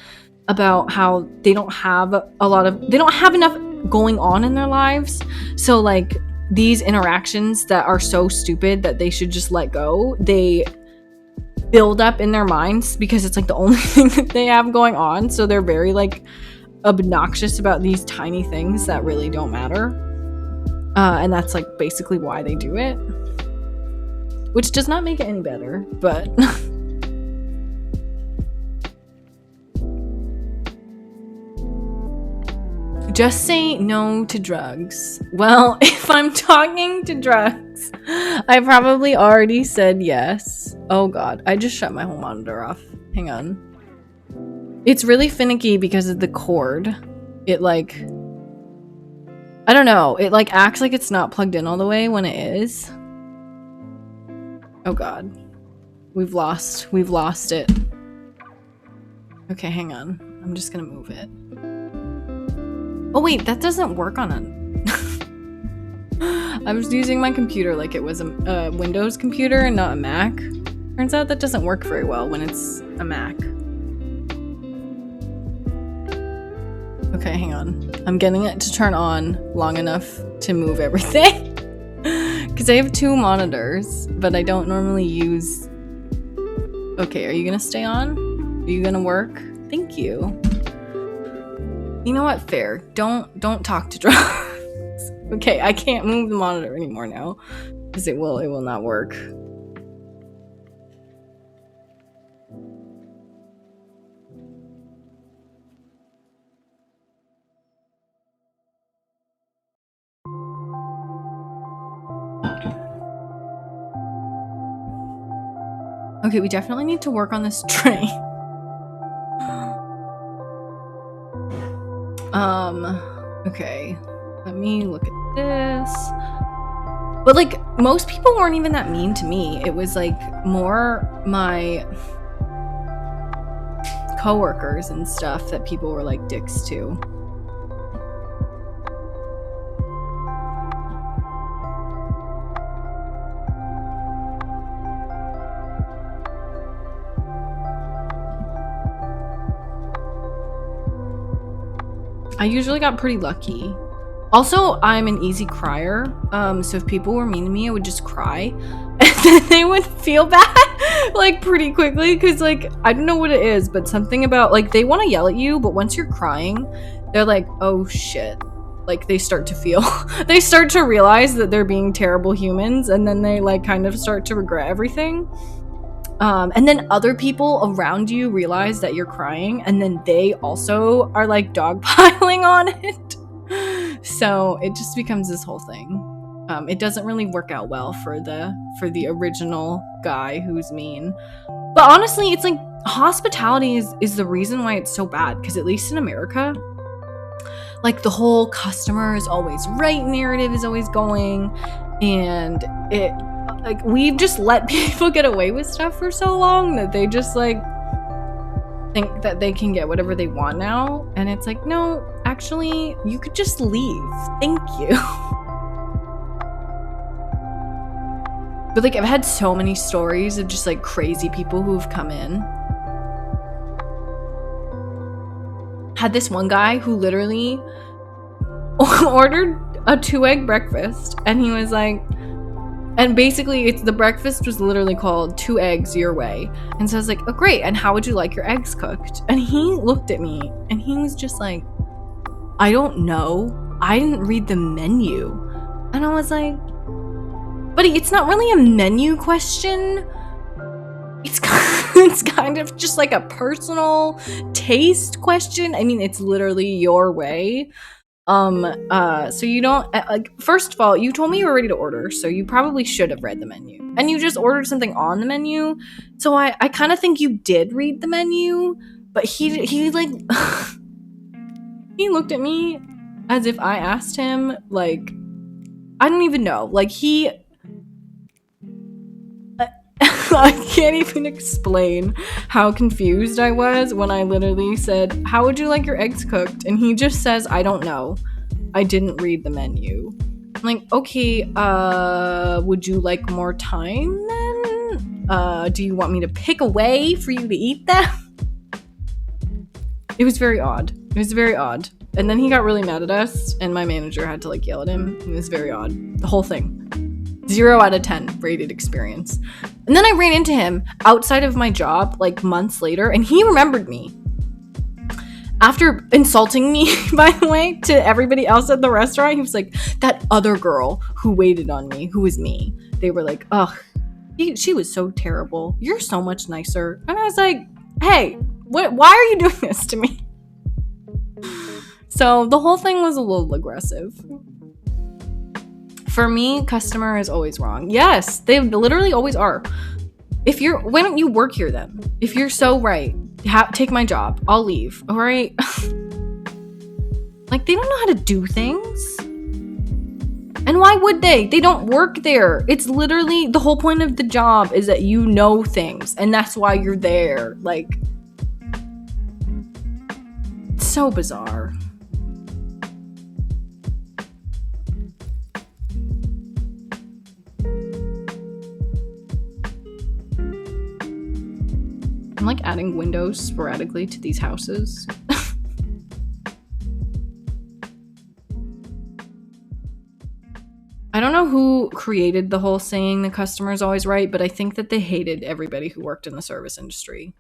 about how they don't have enough going on in their lives. So like these interactions that are so stupid that they should just let go, they build up in their minds because it's like the only thing that they have going on. So they're very like obnoxious about these tiny things that really don't matter. And that's like basically why they do it, which does not make it any better, but just say no to drugs. Well, if I'm talking to drugs, I probably already said yes. Oh god, I just shut my whole monitor off. Hang on. It's really finicky because of the cord. It like, I don't know, it like acts like it's not plugged in all the way when it is. Oh god. We've lost it. Okay, hang on. I'm just gonna move it. Oh wait, that doesn't work on it. I was using my computer like it was a Windows computer and not a Mac. Turns out that doesn't work very well when it's a Mac. Okay, hang on. I'm getting it to turn on long enough to move everything. Because I have 2 monitors, but I don't normally use... Okay, are you gonna stay on? Are you gonna work? Thank you. You know what? Fair. Don't talk to drugs. Okay, I can't move the monitor anymore now because it will not work. Okay, we definitely need to work on this tray. Okay. Let me look at this. But like, most people weren't even that mean to me. It was like more my coworkers and stuff that people were like dicks to. I usually got pretty lucky. Also, I'm an easy crier, so if people were mean to me, I would just cry, and then they would feel bad, like, pretty quickly, because, like, I don't know what it is, but something about, like, they want to yell at you, but once you're crying, they're like, oh shit. Like, they start to feel, they start to realize that they're being terrible humans, and then they, like, kind of start to regret everything. And then other people around you realize that you're crying, and then they also are, like, dogpiling on it. So it just becomes this whole thing. It doesn't really work out well for the original guy who's mean. But honestly, it's like hospitality is the reason why it's so bad, because at least in America, like, the whole customer is always right narrative is always going, and it, like, we've just let people get away with stuff for so long that they just, like, think that they can get whatever they want now, and it's like, no, actually, you could just leave. Thank you. But, like, I've had so many stories of just, like, crazy people who've come in. Had this one guy who literally ordered a 2-egg breakfast, and he was like, and basically the breakfast was literally called 2 eggs your way. And so I was like, oh great, and how would you like your eggs cooked? And he looked at me and he was just like, I don't know, I didn't read the menu. And I was like, buddy, it's not really a menu question. It's kind of just like a personal taste question. I mean, it's literally your way. So you don't, like, first of all, you told me you were ready to order, so you probably should have read the menu. And you just ordered something on the menu. So I kind of think you did read the menu, but he like, he looked at me as if I asked him, like, I don't even know. Like, I can't even explain how confused I was when I literally said, how would you like your eggs cooked? And he just says, I don't know, I didn't read the menu. I'm like, okay, would you like more time then? Do you want me to pick a way for you to eat them? It was very odd. It was very odd. And then he got really mad at us, and my manager had to, like, yell at him. It was very odd. The whole thing. 0 out of 10 rated experience. And then I ran into him outside of my job, like, months later, and he remembered me. After insulting me, by the way, to everybody else at the restaurant, he was like, that other girl who waited on me, who was me. They were like, ugh, she was so terrible. You're so much nicer. And I was like, hey, why are you doing this to me? So the whole thing was a little aggressive. For me, customer is always wrong. Yes, they literally always are. Why don't you work here then? If you're so right, take my job. I'll leave. All right. Like, they don't know how to do things. And why would they? They don't work there. It's literally the whole point of the job is that you know things, and that's why you're there. Like, it's so bizarre. I'm, like, adding windows sporadically to these houses. I don't know who created the whole saying the customer's always right, but I think that they hated everybody who worked in the service industry.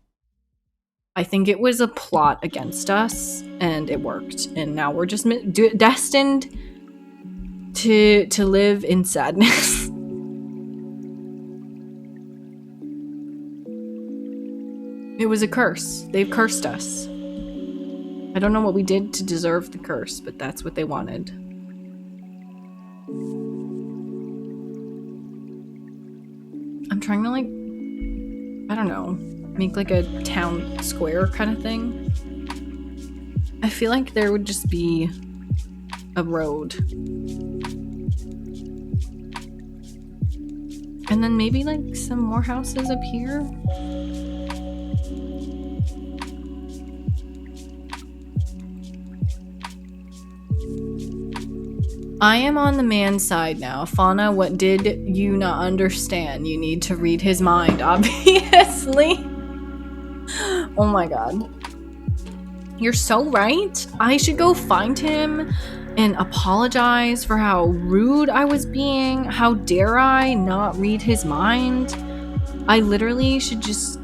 I think it was a plot against us, and it worked. And now we're just destined to live in sadness. It was a curse. They've cursed us. I don't know what we did to deserve the curse, but that's what they wanted. I'm trying to, like, I don't know, make, like, a town square kind of thing. I feel like there would just be a road. And then maybe, like, some more houses up here. I am on the man's side now. Fauna, what did you not understand? You need to read his mind, obviously. Oh my god. You're so right. I should go find him and apologize for how rude I was being. How dare I not read his mind? I literally should just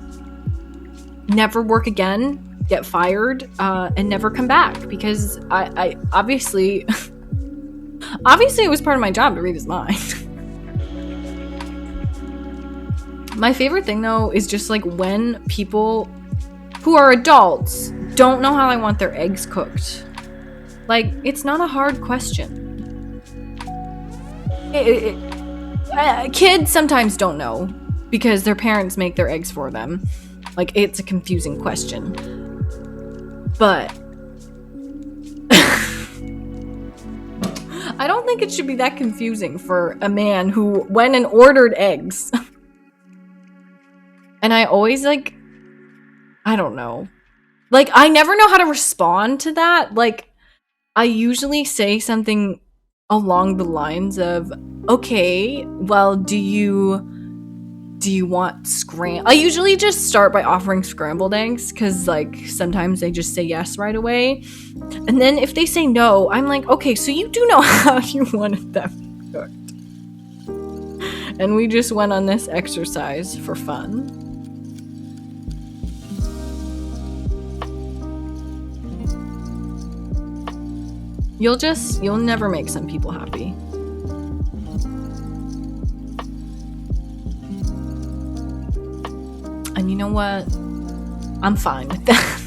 never work again, get fired, and never come back, because I obviously it was part of my job to read his mind. My favorite thing though is just like when people who are adults don't know how I want their eggs cooked. Like, it's not a hard question. Kids sometimes don't know because their parents make their eggs for them. Like, it's a confusing question. But I don't think it should be that confusing for a man who went and ordered eggs. And I always, like, I don't know. Like, I never know how to respond to that. Like, I usually say something along the lines of, okay, well, do you want I usually just start by offering scrambled eggs, because, like, sometimes they just say yes right away. And then if they say no, I'm like, okay, so you do know how you wanted them cooked. And we just went on this exercise for fun. You'll never make some people happy. And you know what? I'm fine with that.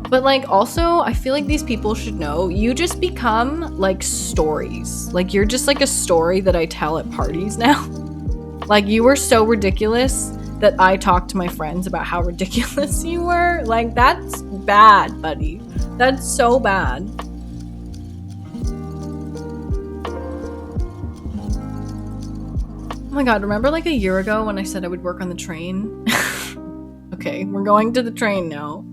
But, like, also, I feel like these people should know you just become, like, stories. Like, you're just, like, a story that I tell at parties now. Like, you were so ridiculous that I talk to my friends about how ridiculous you were. Like, that's bad, buddy. That's so bad. Oh my god, remember like a year ago when I said I would work on the train? Okay, we're going to the train now.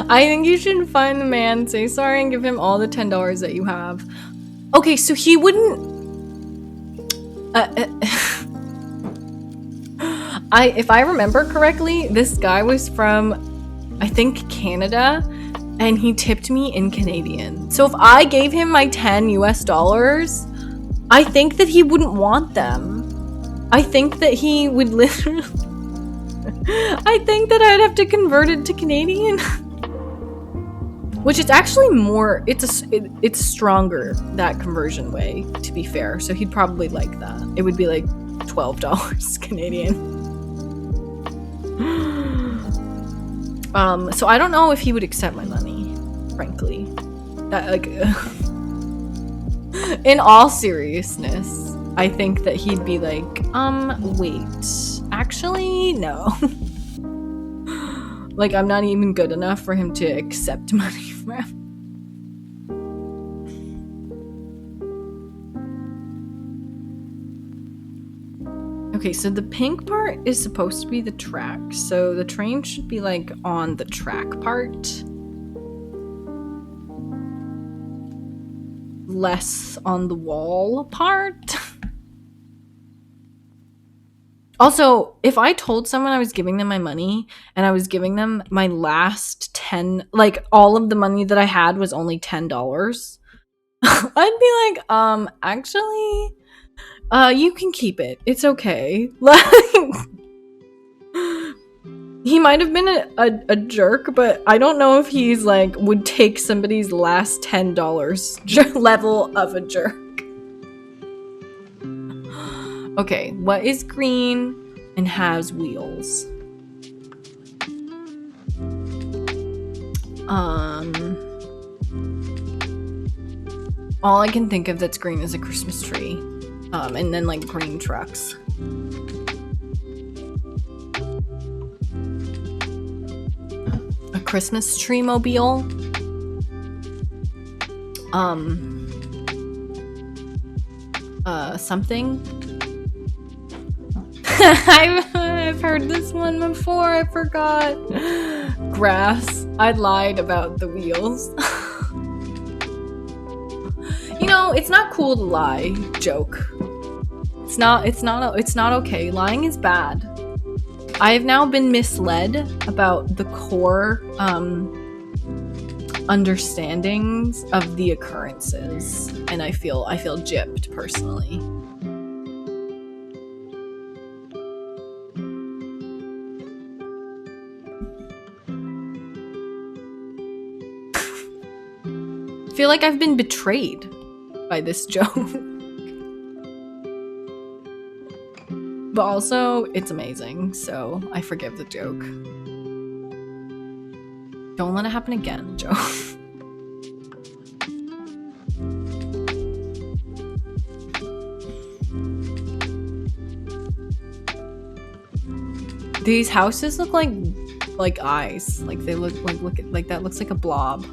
I think you should find the man, say sorry, and give him all the $10 that you have. Okay, so he wouldn't... if I remember correctly, this guy was from, I think, Canada, and he tipped me in Canadian. So if I gave him my $10 US, I think that he wouldn't want them. I think that he would literally... I think that I'd have to convert it to Canadian. Which is actually more, it's stronger, that conversion way, to be fair. So he'd probably like that. It would be like $12 Canadian. So I don't know if he would accept my money, frankly. That, like, in all seriousness, I think that he'd be like, wait, actually, no. Like, I'm not even good enough for him to accept money from him. Okay, so the pink part is supposed to be the track. So the train should be, like, on the track part. Less on the wall part. Also, if I told someone I was giving them my money and I was giving them my last 10, like all of the money that I had was only $10, I'd be like, actually, you can keep it. It's okay. Like, he might have been a jerk, but I don't know if he's like, would take somebody's last $10 level of a jerk. Okay, what is green and has wheels? All I can think of that's green is a Christmas tree. And then like green trucks. A Christmas tree mobile. Something. I've heard this one before, I forgot. Grass. I lied about the wheels. You know, it's not cool to lie joke. It's not okay. Lying is bad. I have now been misled about the core understandings of the occurrences, and I feel gypped personally. I feel like I've been betrayed by this joke. But also, it's amazing, so I forgive the joke. Don't let it happen again, Joe. These houses look like eyes. Like they look like that looks like a blob.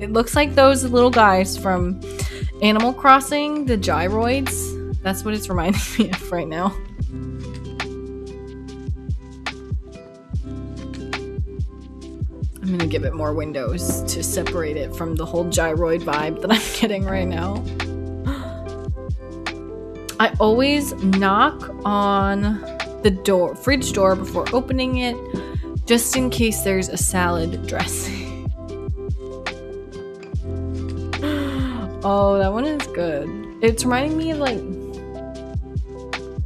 It looks like those little guys from Animal Crossing, the gyroids. That's what it's reminding me of right now. I'm gonna give it more windows to separate it from the whole gyroid vibe that I'm getting right now. I always knock on the fridge door before opening it, just in case there's a salad dressing. Oh, that one is good. It's reminding me of like,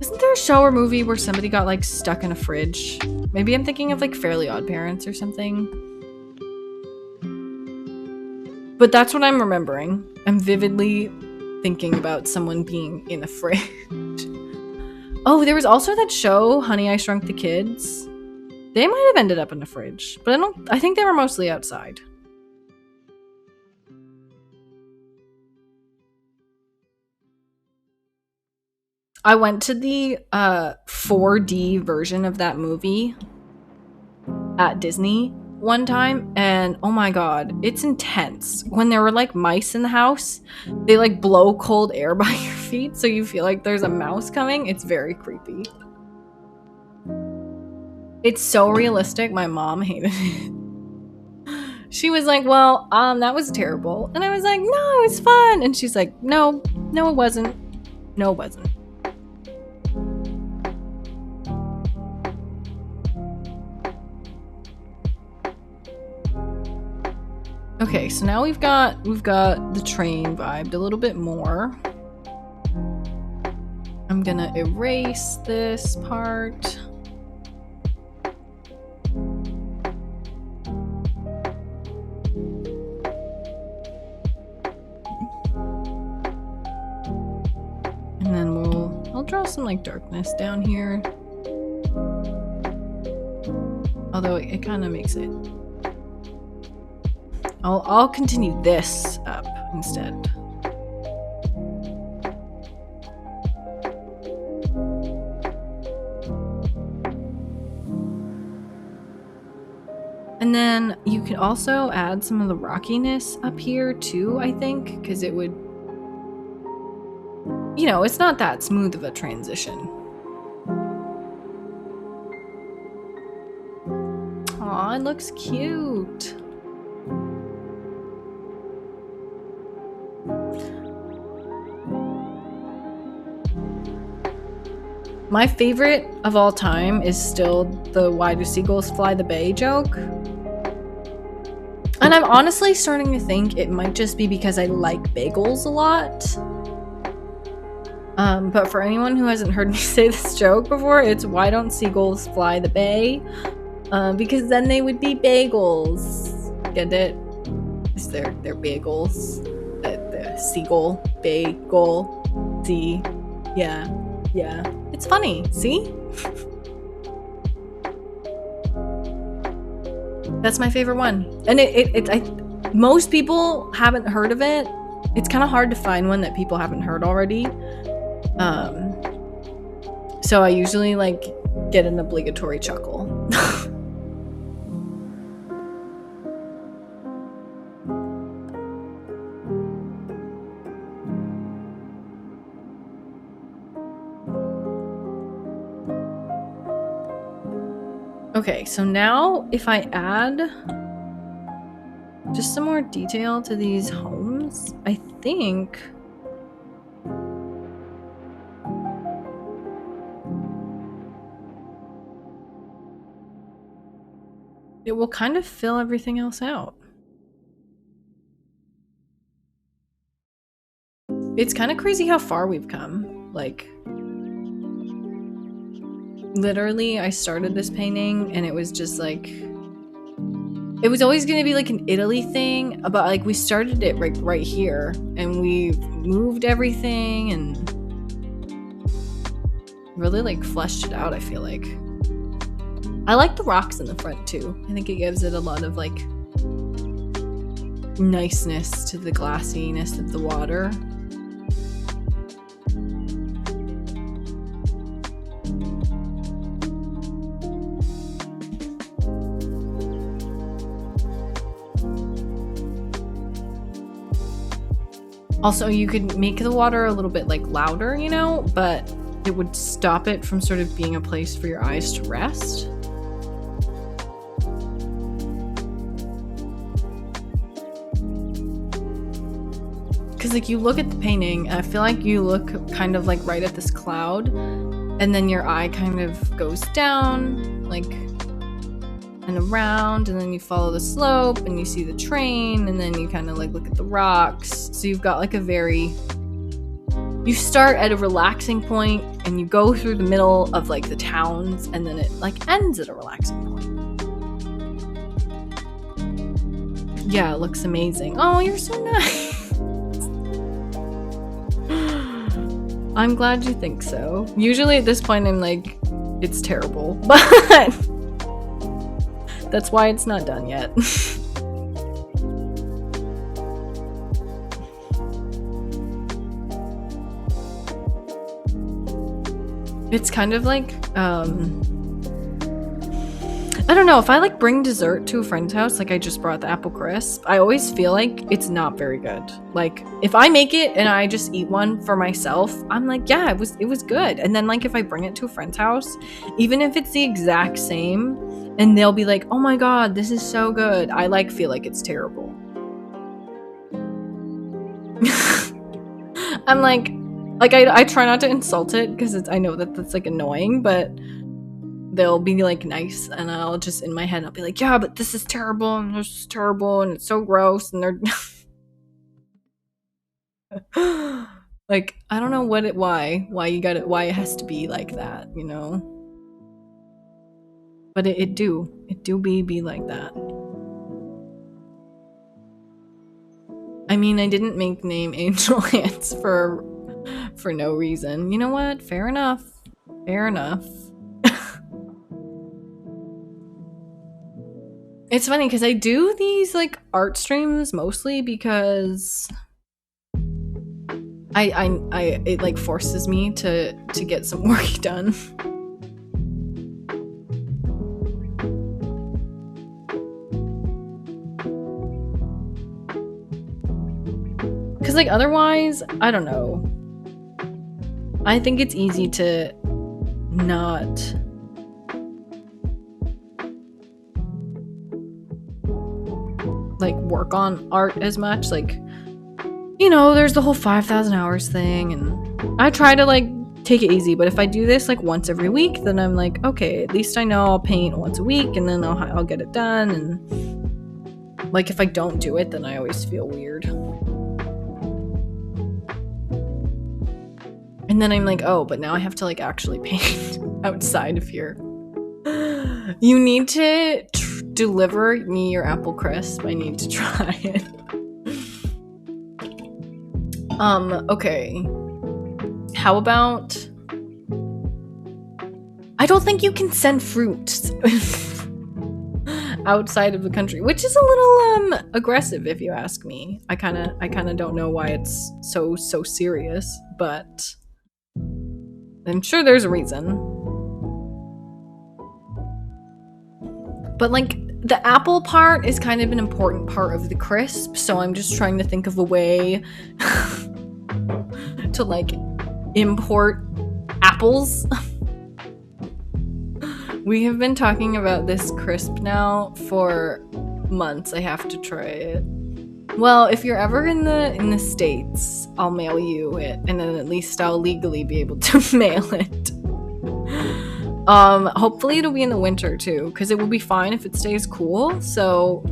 isn't there a show or movie where somebody got like stuck in a fridge? Maybe I'm thinking of like Fairly Odd Parents or something. But that's what I'm remembering. I'm vividly thinking about someone being in a fridge. Oh, there was also that show, Honey, I Shrunk the Kids. They might have ended up in a fridge, but I think they were mostly outside. I went to the 4D version of that movie at Disney one time, and oh my god, it's intense. When there were like mice in the house, they like blow cold air by your feet so you feel like there's a mouse coming. It's very creepy. It's so realistic. My mom hated it. She was like, well, that was terrible. And I was like, no, it was fun. And she's like, no, it wasn't. No, it wasn't. Okay, so now we've got the train vibed a little bit more. I'm gonna erase this part. And then I'll draw some like darkness down here. Although it kind of makes it. I'll continue this up instead. And then you can also add some of the rockiness up here too, I think, because it would, you know, it's not that smooth of a transition. Aw, it looks cute. My favorite of all time is still the "Why do seagulls fly the bay" joke. And I'm honestly starting to think it might just be because I like bagels a lot. But for anyone who hasn't heard me say this joke before, it's "Why don't seagulls fly the bay?" Because then they would be bagels. Get it? It's they're bagels. The seagull, bagel, see? Yeah. It's funny, see? That's my favorite one. And most people haven't heard of it. It's kind of hard to find one that people haven't heard already. So I usually like get an obligatory chuckle. Okay, so now if I add just some more detail to these homes, I think it will kind of fill everything else out. It's kind of crazy how far we've come. Like, literally, I started this painting and it was just like, it was always going to be like an Italy thing, but like we started it right here and we moved everything and really like fleshed it out, I feel like. I like the rocks in the front too. I think it gives it a lot of like niceness to the glassiness of the water. Also, you could make the water a little bit like louder, you know, but it would stop it from sort of being a place for your eyes to rest. Because like you look at the painting, and I feel like you look kind of like right at this cloud, and then your eye kind of goes down, like, and around, and then you follow the slope and you see the train, and then you kind of like look at the rocks. So you've got like a very, you start at a relaxing point and you go through the middle of like the towns, and then it like ends at a relaxing point. Yeah, it looks amazing. Oh, you're so nice. I'm glad you think so. Usually at this point I'm like, it's terrible, but that's why it's not done yet. It's kind of like, I don't know, if I like bring dessert to a friend's house, like I just brought the apple crisp, I always feel like it's not very good. Like if I make it and I just eat one for myself, I'm like, yeah, it was good. And then like if I bring it to a friend's house, even if it's the exact same, and they'll be like, oh my god, this is so good, I like feel like it's terrible. I'm like I try not to insult it because I know that that's like annoying, but they'll be like nice, and I'll just in my head I'll be like, yeah, but this is terrible and this is terrible and it's so gross, and they're like, I don't know why it has to be like that, you know? But it do be like that. I mean, I didn't make name Angel Ants for no reason. You know what? Fair enough. It's funny because I do these like art streams mostly because it like forces me to get some work done. Because like otherwise, I don't know. I think it's easy to not like work on art as much. Like, you know, there's the whole 5,000 hours thing, and I try to like take it easy, but if I do this like once every week, then I'm like, okay, at least I know I'll paint once a week, and then I'll get it done. And like if I don't do it, then I always feel weird. And then I'm like, oh, but now I have to like actually paint outside of here. You need to deliver me your apple crisp. I need to try it. Okay. How about, I don't think you can send fruit outside of the country, which is a little aggressive if you ask me. I kind of don't know why it's so serious, but I'm sure there's a reason. But like the apple part is kind of an important part of the crisp, so I'm just trying to think of a way to like import apples. We have been talking about this crisp now for months. I have to try it. Well, if you're ever in the States, I'll mail you it, and then at least I'll legally be able to mail it. Hopefully it'll be in the winter too, because it will be fine if it stays cool. So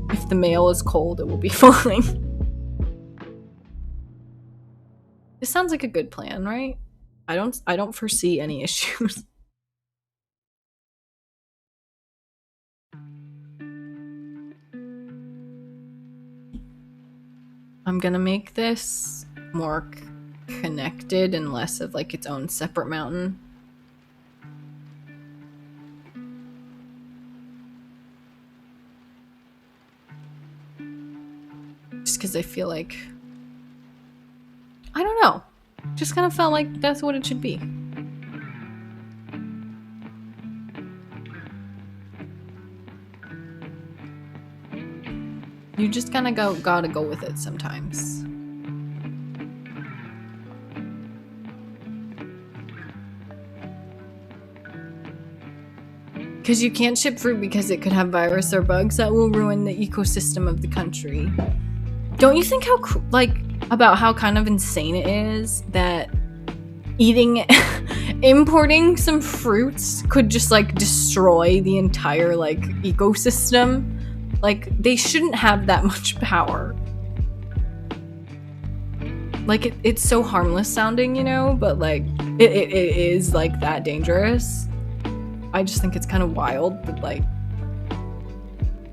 if the mail is cold, it will be fine. This sounds like a good plan, right? I don't foresee any issues. I'm gonna make this more connected and less of like its own separate mountain. Just because I feel like, I don't know, just kind of felt like that's what it should be. You just kind of gotta go with it sometimes. Because you can't ship fruit because it could have virus or bugs that will ruin the ecosystem of the country. Don't you think about how kind of insane it is that importing some fruits could just like destroy the entire like ecosystem? Like, they shouldn't have that much power. Like, it's so harmless sounding, you know, but like it is like that dangerous. I just think it's kind of wild, but like,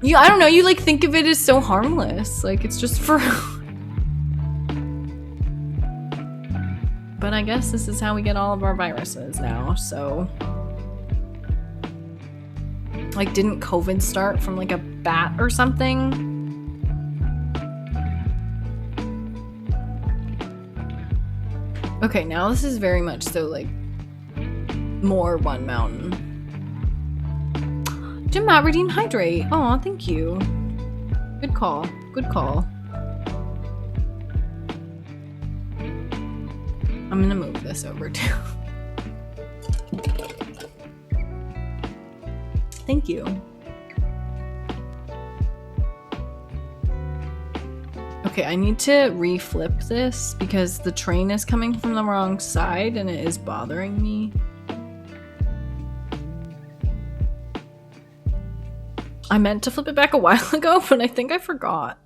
I don't know, you like think of it as so harmless, like it's just fruit. But I guess this is how we get all of our viruses now, so like, didn't COVID start from like a bat or something? Okay, now this is very much so like more one mountain. Jim Matt, redeem hydrate. Aw, thank you. Good call. Good call. I'm gonna move this over too. Thank you. Okay, I need to re-flip this because the train is coming from the wrong side and it is bothering me. I meant to flip it back a while ago, but I think I forgot.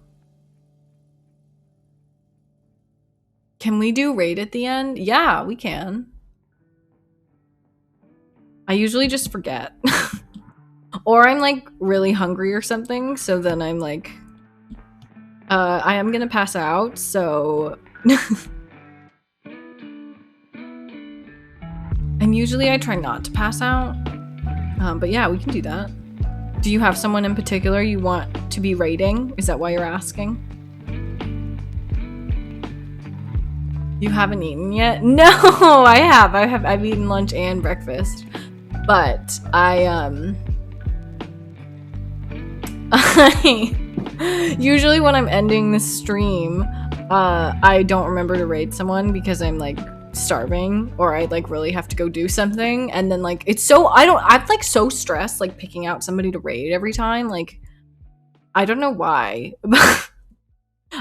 Can we do raid at the end? Yeah, we can. I usually just forget. Or I'm like really hungry or something, so then I'm like, I am gonna pass out, so... And usually I try not to pass out. But yeah, we can do that. Do you have someone in particular you want to be raiding? Is that why you're asking? You haven't eaten yet? No, I have. I've eaten lunch and breakfast. But usually when I'm ending the stream, I don't remember to raid someone because I'm like starving or I like really have to go do something, and then like it's so I'm like so stressed like picking out somebody to raid every time. Like, I don't know why.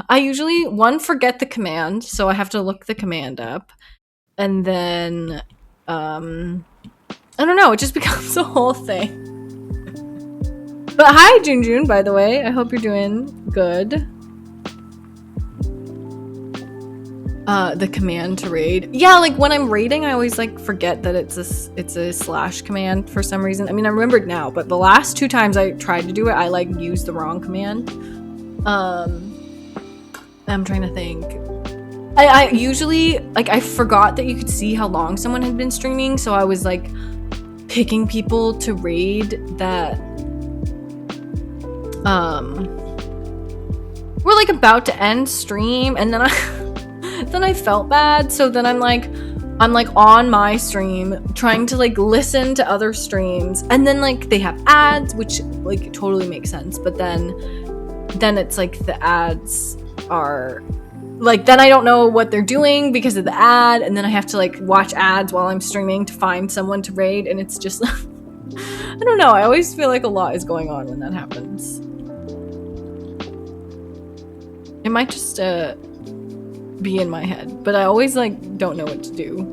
I usually forget the command, so I have to look the command up, and then I don't know, it just becomes a whole thing. But hi Junjun, by the way, I hope you're doing good. The command to raid. Yeah, like when I'm raiding, I always like forget that it's a slash command for some reason. I mean, I remembered now, but the last 2 times I tried to do it, I like used the wrong command. I'm trying to think. I usually like I forgot that you could see how long someone had been streaming, so I was like picking people to raid that we're like about to end stream, and then I felt bad, so then I'm like on my stream trying to like listen to other streams, and then like they have ads, which like totally makes sense, but then it's like the ads are like, then I don't know what they're doing because of the ad, and then I have to like watch ads while I'm streaming to find someone to raid, and it's just I don't know, I always feel like a lot is going on when that happens. It might just be in my head, but I always like don't know what to do.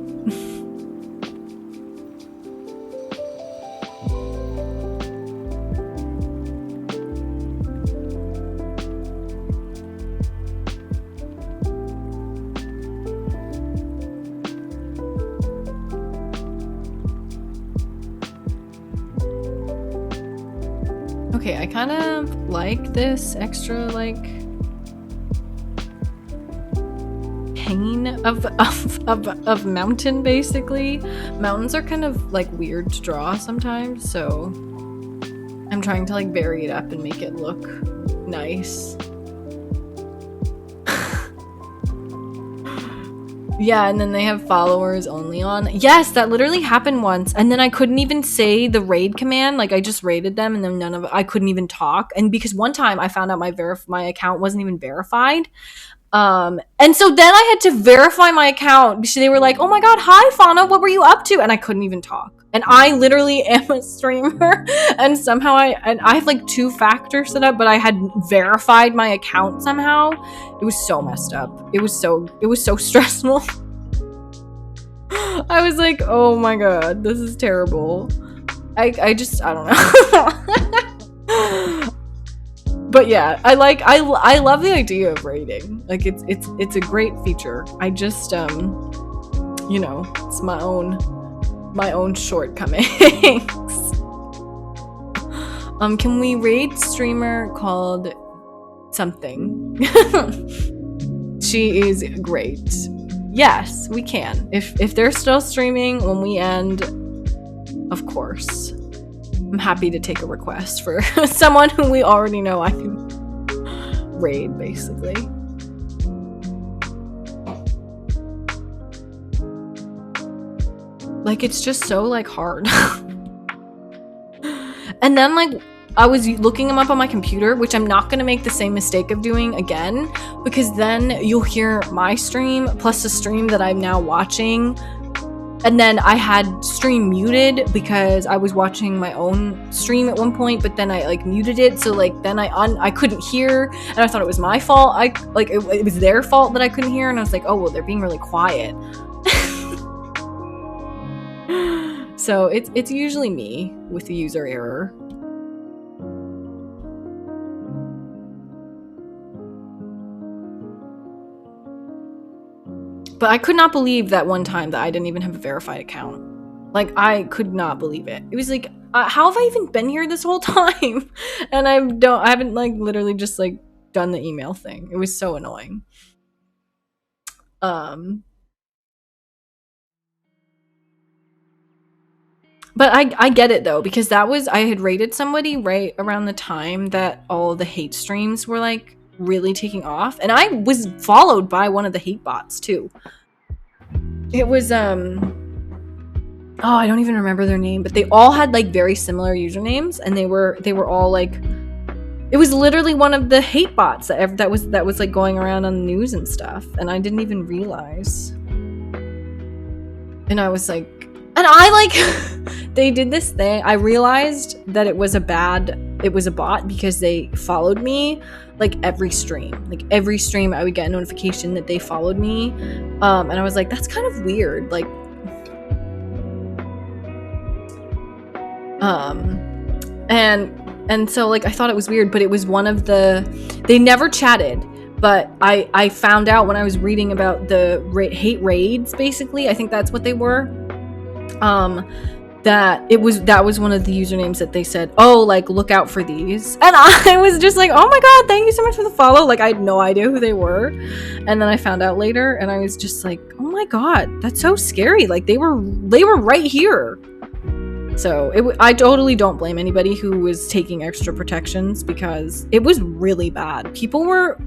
kind of like this extra like pain of mountain. Basically, mountains are kind of like weird to draw sometimes, so I'm trying to like vary it up and make it look nice. Yeah, and then they have followers only on. Yes, that literally happened once. And then I couldn't even say the raid command. Like, I just raided them, and then I couldn't even talk. And because one time I found out my account wasn't even verified. And so then I had to verify my account because they were like, "Oh my god, hi Fauna, what were you up to?" And I couldn't even talk. And I literally am a streamer, and somehow I have like 2-factor set up, but I had verified my account somehow. It was so messed up. It was so stressful. I was like, "Oh my god, this is terrible." I don't know. But yeah, I love the idea of raiding. Like it's a great feature. I just it's my own shortcomings. Can we raid streamer called something? She is great. Yes, we can. If they're still streaming when we end, of course. I'm happy to take a request for someone who we already know I can raid, basically. Like, it's just so, like, hard. And then, like, I was looking them up on my computer, which I'm not going to make the same mistake of doing again, because then you'll hear my stream plus the stream that I'm now watching. And then I had stream muted because I was watching my own stream at one point, but then I like muted it, so like then I couldn't hear, and I thought it was my fault. It was their fault that I couldn't hear, and I was like, oh well, they're being really quiet. So it's usually me with the user error. But I could not believe that one time that I didn't even have a verified account. Like, I could not believe it. It was like, how have I even been here this whole time? And I haven't like literally just like done the email thing. It was so annoying. But I get it though, because I had raided somebody right around the time that all the hate streams were like really taking off, and I was followed by one of the hate bots too. It was I don't even remember their name, but they all had like very similar usernames, and they were all like, it was literally one of the hate bots that was like going around on the news and stuff, and I didn't even realize. And I was like, and I like they did this thing. I realized that it was a bot because they followed me like every stream. Like every stream I would get a notification that they followed me. And I was like, that's kind of weird. Like and so like I thought it was weird, but it was one of they never chatted. But I found out when I was reading about the hate raids, basically, I think that's what they were. That was one of the usernames that they said, oh, like, look out for these. And I was just like, oh my god, thank you so much for the follow. Like, I had no idea who they were. And then I found out later, and I was just like, oh my god, that's so scary. Like, they were right here. So I totally don't blame anybody who was taking extra protections, because it was really bad. People were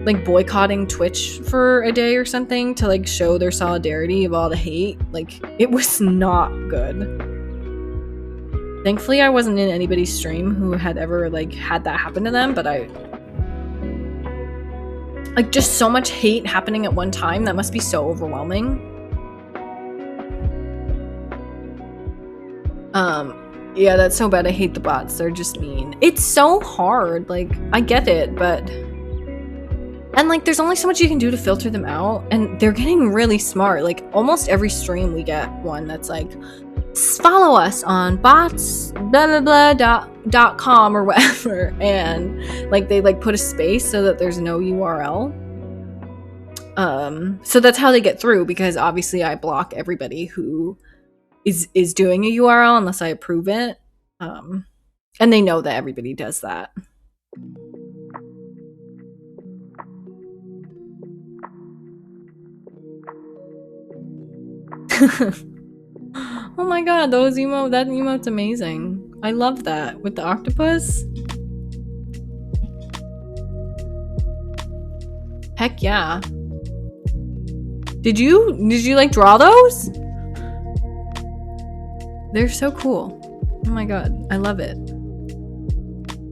like boycotting Twitch for a day or something to like show their solidarity of all the hate. Like, it was not good. Thankfully I wasn't in anybody's stream who had ever like had that happen to them, but like just so much hate happening at one time, that must be so overwhelming. Yeah, that's so bad. I hate the bots. They're just mean. It's so hard. Like, I get it, but and like there's only so much you can do to filter them out, and they're getting really smart. Like almost every stream we get one that's like, follow us on bots blah blah blah .com or whatever, and like they like put a space so that there's no URL. So that's how they get through, because obviously I block everybody who is doing a URL unless I approve it. And they know that everybody does that. Oh my god, that emote's amazing. I love that. With the octopus? Heck yeah. Did you like draw those? They're so cool. Oh my god, I love it.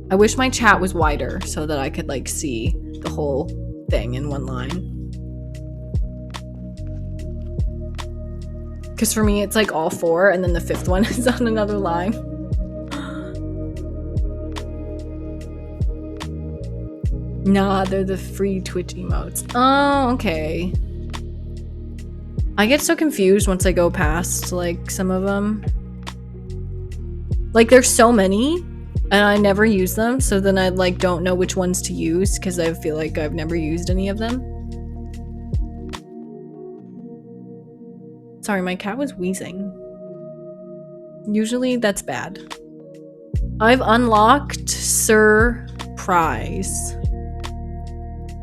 I wish my chat was wider so that I could like see the whole thing in one line. Because for me, it's like all four, and then the fifth one is on another line. Nah, they're the free Twitch emotes. Oh, okay. I get so confused once I go past, like, some of them. Like, there's so many, and I never use them, so then I, like, don't know which ones to use, because I feel like I've never used any of them. Sorry, my cat was wheezing. Usually, that's bad. I've unlocked Surprise.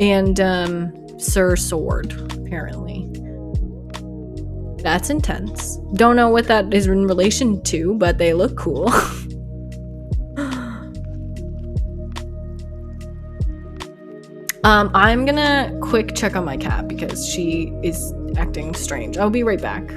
And, Sir Sword, apparently. That's intense. Don't know what that is in relation to, but they look cool. I'm gonna quick check on my cat because she is acting strange. I'll be right back.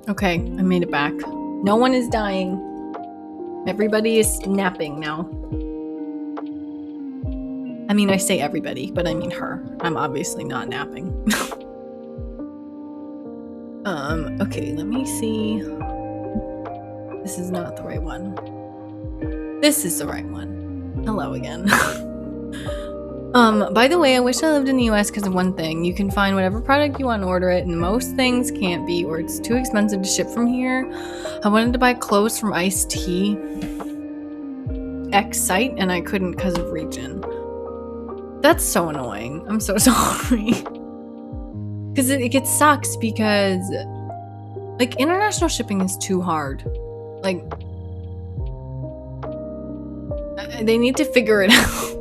Okay, I made it back. No one is dying. Everybody is napping now. I mean, I say everybody, but I mean her. I'm obviously not napping. Okay, let me see. This is not the right one. This is the right one. Hello again. By the way, I wish I lived in the US because of one thing. You can find whatever product you want and order it, and most things can't be, or it's too expensive to ship from here. I wanted to buy clothes from Iced Tea X site, and I couldn't because of region. That's so annoying. I'm so sorry. Because it sucks because, like, international shipping is too hard. Like, they need to figure it out.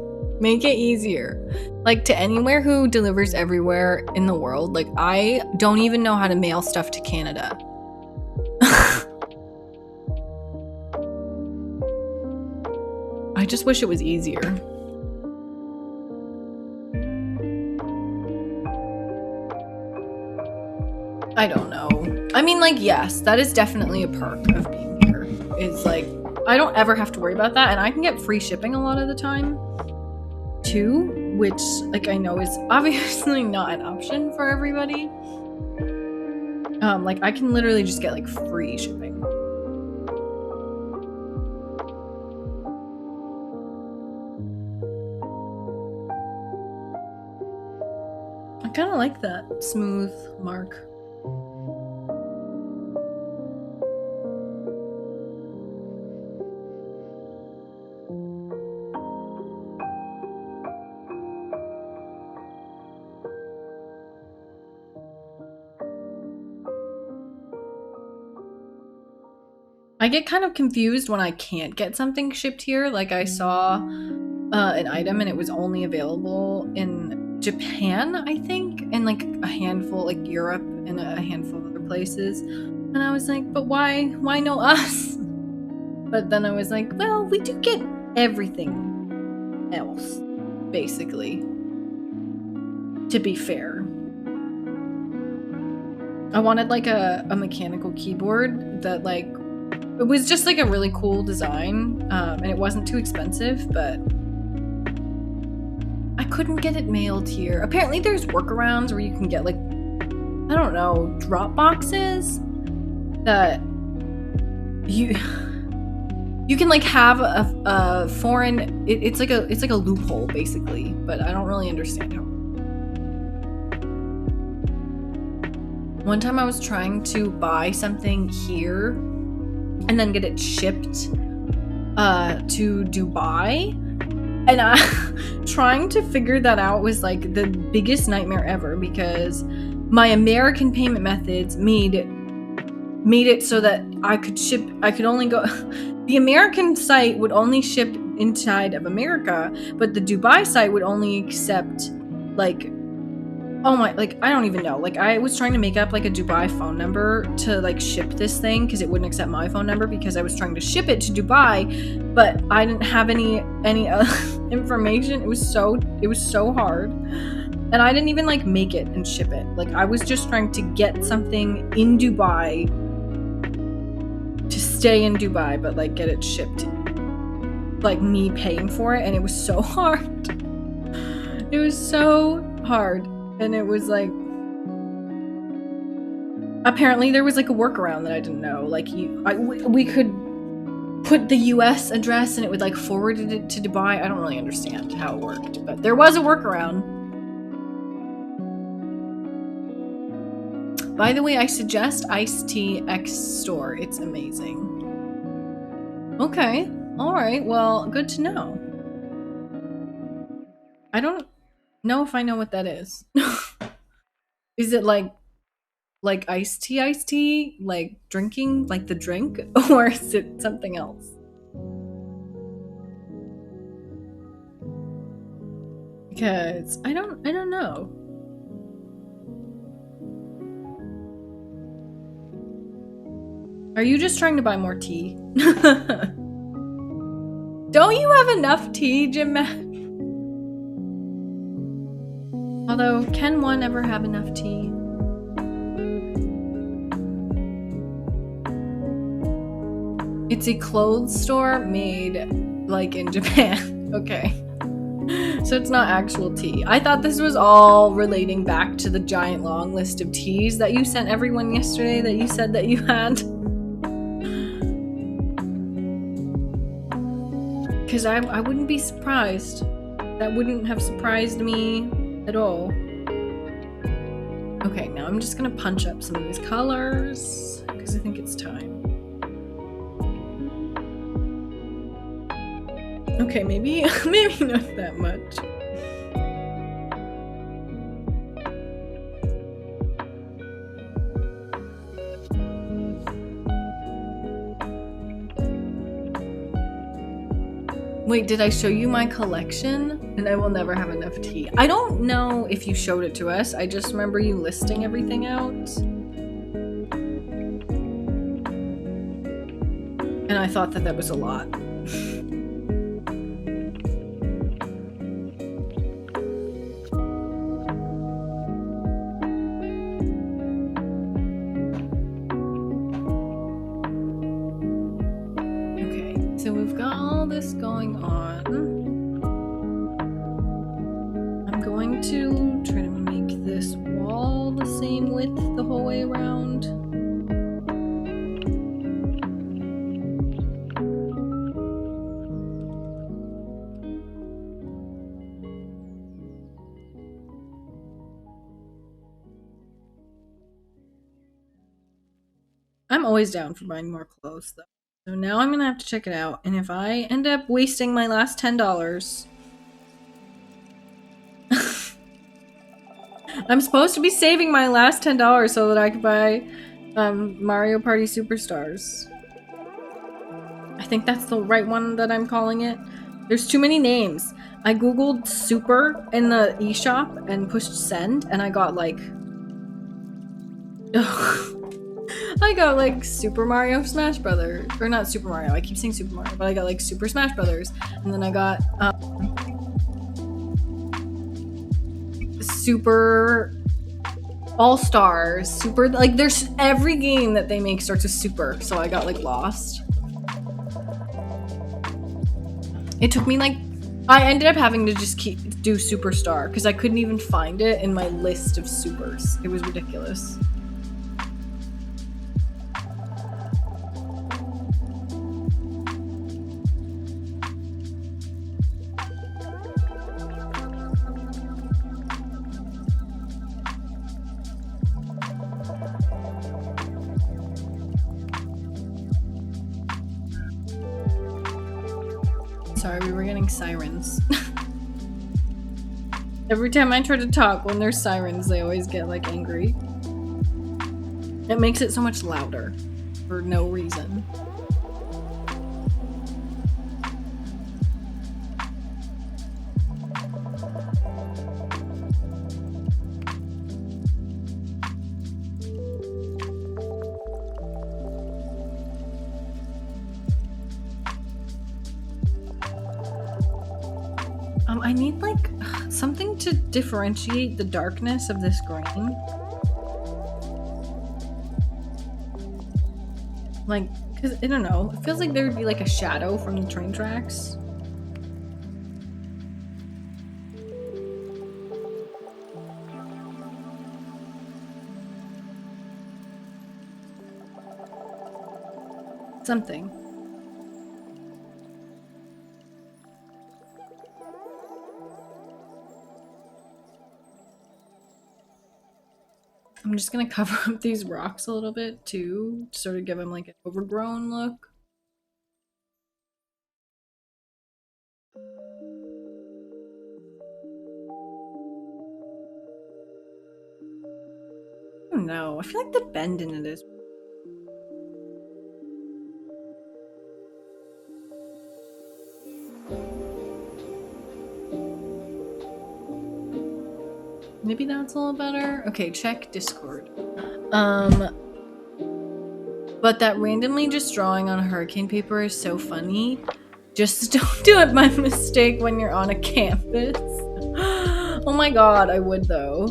Make it easier. Like, to anywhere who delivers everywhere in the world, like, I don't even know how to mail stuff to Canada. I just wish it was easier. I don't know. I mean, like, yes, that is definitely a perk of being here. It's like, I don't ever have to worry about that, and I can get free shipping a lot of the time too, which, like, I know is obviously not an option for everybody. Like, I can literally just get, like, free shipping. I kind of like that smooth mark. I get kind of confused when I can't get something shipped here. Like, I saw an item and it was only available in Japan, I think, and like a handful, like Europe and a handful of other places. And I was like, but why no us? But then I was like, well, we do get everything else, basically, to be fair. I wanted like a mechanical keyboard that, like, it was just like a really cool design, and it wasn't too expensive, but I couldn't get it mailed here. Apparently there's workarounds where you can get, like, I don't know, drop boxes that you can, like, have a foreign, it's like a loophole, basically, but I don't really understand how. One time I was trying to buy something here and then get it shipped to Dubai, and trying to figure that out was like the biggest nightmare ever, because my American payment methods made it so that I could only go the American site would only ship inside of America, but the Dubai site would only accept, like, oh my, like, I don't even know. Like, I was trying to make up, like, a Dubai phone number to, like, ship this thing, because it wouldn't accept my phone number, because I was trying to ship it to Dubai, but I didn't have any information. It was so hard. And I didn't even, like, make it and ship it. Like, I was just trying to get something in Dubai to stay in Dubai, but, like, get it shipped. Like, me paying for it, and it was so hard. It was so hard. And it was like, apparently there was like a workaround that I didn't know. Like, we could put the US address and it would, like, forward it to Dubai. I don't really understand how it worked, but there was a workaround. By the way, I suggest Iced Tea X store. It's amazing. Okay. All right. Well, good to know. I don't know if I know what that is. Is it like iced tea, like drinking, like the drink, or is it something else? Because I don't know. Are you just trying to buy more tea? Don't you have enough tea, Jim? Although, can one ever have enough tea? It's a clothes store made like in Japan. Okay. So it's not actual tea. I thought this was all relating back to the giant long list of teas that you sent everyone yesterday that you said that you had. Because I wouldn't be surprised. That wouldn't have surprised me at all. Okay, now I'm just gonna punch up some of these colors because I think it's time. Okay, maybe not that much. Wait, did I show you my collection? And I will never have enough tea. I don't know if you showed it to us. I just remember you listing everything out. And I thought that was a lot. So we've got all this going on. I'm going to try to make this wall the same width the whole way around. I'm always down for buying more clothes though. So now I'm gonna have to check it out, and if I end up wasting my last $10, I'm supposed to be saving my last $10 so that I could buy Mario Party Superstars. I think that's the right one that I'm calling it. There's too many names. I googled super in the eShop and pushed send, and I got like I got like Super Mario Smash Brothers, or not Super Mario, I keep saying Super Mario, but I got like Super Smash Brothers, and then I got Super All-Stars, Super, like there's every game that they make starts with Super, so I got like lost. It took me like, I ended up having to just do Superstar, because I couldn't even find it in my list of supers. It was ridiculous. Sorry, we were getting sirens. Every time I try to talk, when there's sirens, they always get like angry. It makes it so much louder for no reason. I need like something to differentiate the darkness of this green. Like, cause I don't know, it feels like there would be like a shadow from the train tracks. Something. I'm just gonna cover up these rocks a little bit too, to sort of give them like an overgrown look. I don't know, I feel like the bend in it is. Maybe that's a little better. Okay, check Discord. But that randomly just drawing on hurricane paper is so funny. Just don't do it by mistake when you're on a campus. Oh my god, I would though.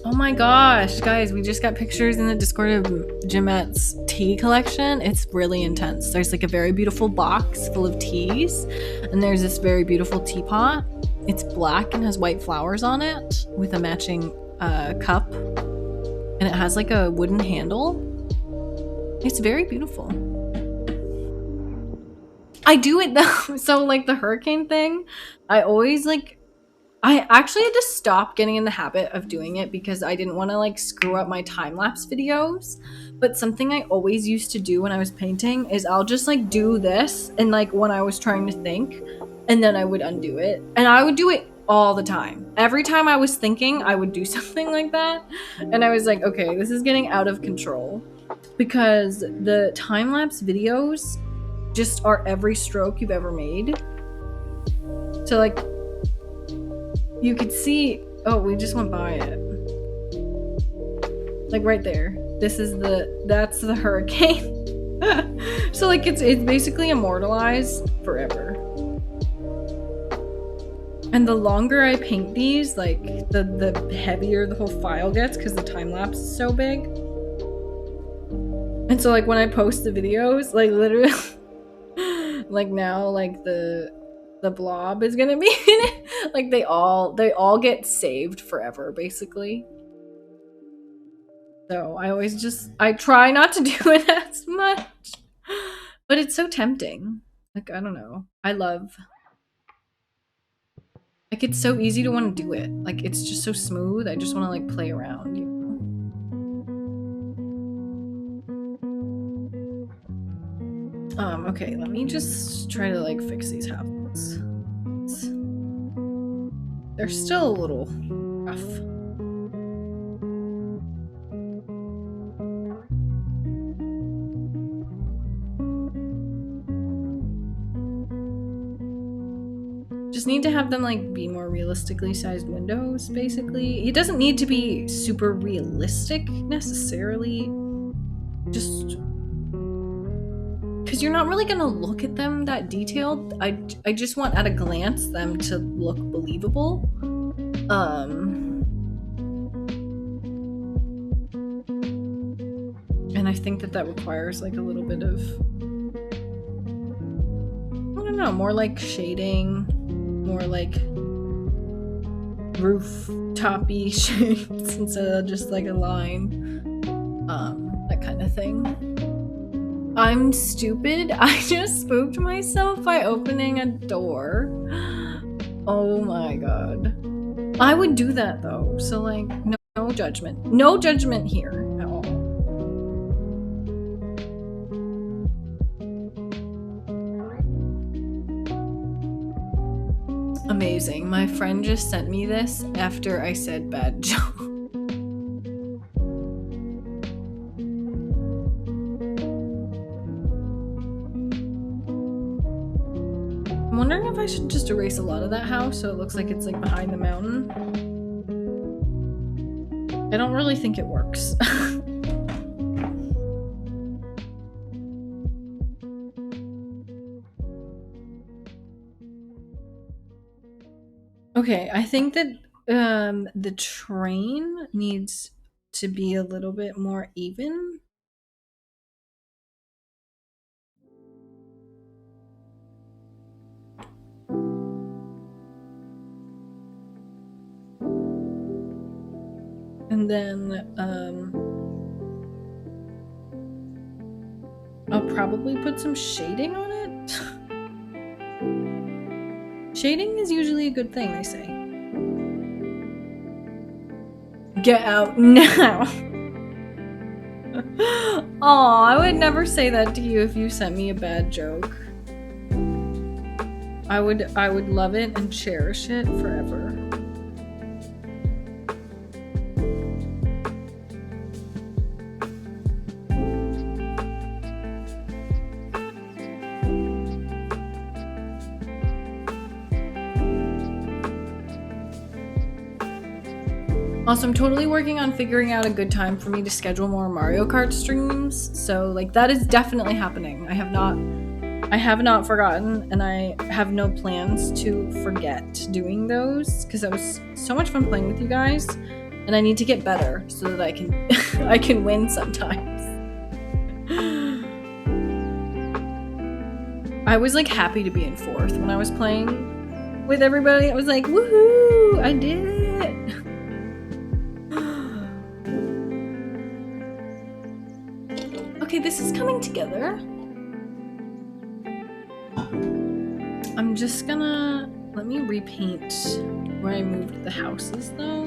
Oh my gosh, guys, we just got pictures in the Discord of Jemette's tea collection. It's really intense. There's like a very beautiful box full of teas, and there's this very beautiful teapot. It's black and has white flowers on it with a matching cup, and it has like a wooden handle. It's very beautiful. I do it though. So like the hurricane thing, I always like, I actually had to stop getting in the habit of doing it because I didn't want to like screw up my time-lapse videos. But something I always used to do when I was painting is I'll just like do this and like when I was trying to think, and then I would undo it. And I would do it all the time. Every time I was thinking, I would do something like that. And I was like, okay, this is getting out of control. Because the time-lapse videos just are every stroke you've ever made. So like, you could see, oh, we just went by it. Like right there. That's the hurricane. So like it's basically immortalized forever. And the longer I paint these, like the heavier the whole file gets because the time lapse is so big. And so like when I post the videos, like literally like now like the blob is gonna be in it. Like they all get saved forever basically. So I try not to do it as much, but it's so tempting. Like, I don't know. Like, it's so easy to want to do it. Like, it's just so smooth. I just want to, like, play around, you know? Okay, let me just try to, like, fix these houses. They're still a little rough. Just need to have them like be more realistically sized windows, basically. It doesn't need to be super realistic necessarily, just because you're not really gonna look at them that detailed. I just want at a glance them to look believable. And I think that requires like a little bit of, I don't know, more like shading, more like roof-toppy shapes instead of just like a line, that kind of thing. I'm stupid. I just spooked myself by opening a door. Oh my god. I would do that though, so like no judgment. No judgment here at all. Amazing. My friend just sent me this after I said bad joke. I'm wondering if I should just erase a lot of that house so it looks like it's like behind the mountain. I don't really think it works. Okay, I think that the train needs to be a little bit more even. And then I'll probably put some shading on it. Shading is usually a good thing, they say. Get out now. Aw, I would never say that to you if you sent me a bad joke. I would love it and cherish it forever. Also, I'm totally working on figuring out a good time for me to schedule more Mario Kart streams. So, like, that is definitely happening. I have not forgotten, and I have no plans to forget doing those because it was so much fun playing with you guys, and I need to get better so that I can I can win sometimes. I was like happy to be in 4th when I was playing with everybody. I was like, woohoo, I did it. Okay, this is coming together. I'm just gonna, let me repaint where I moved the houses though.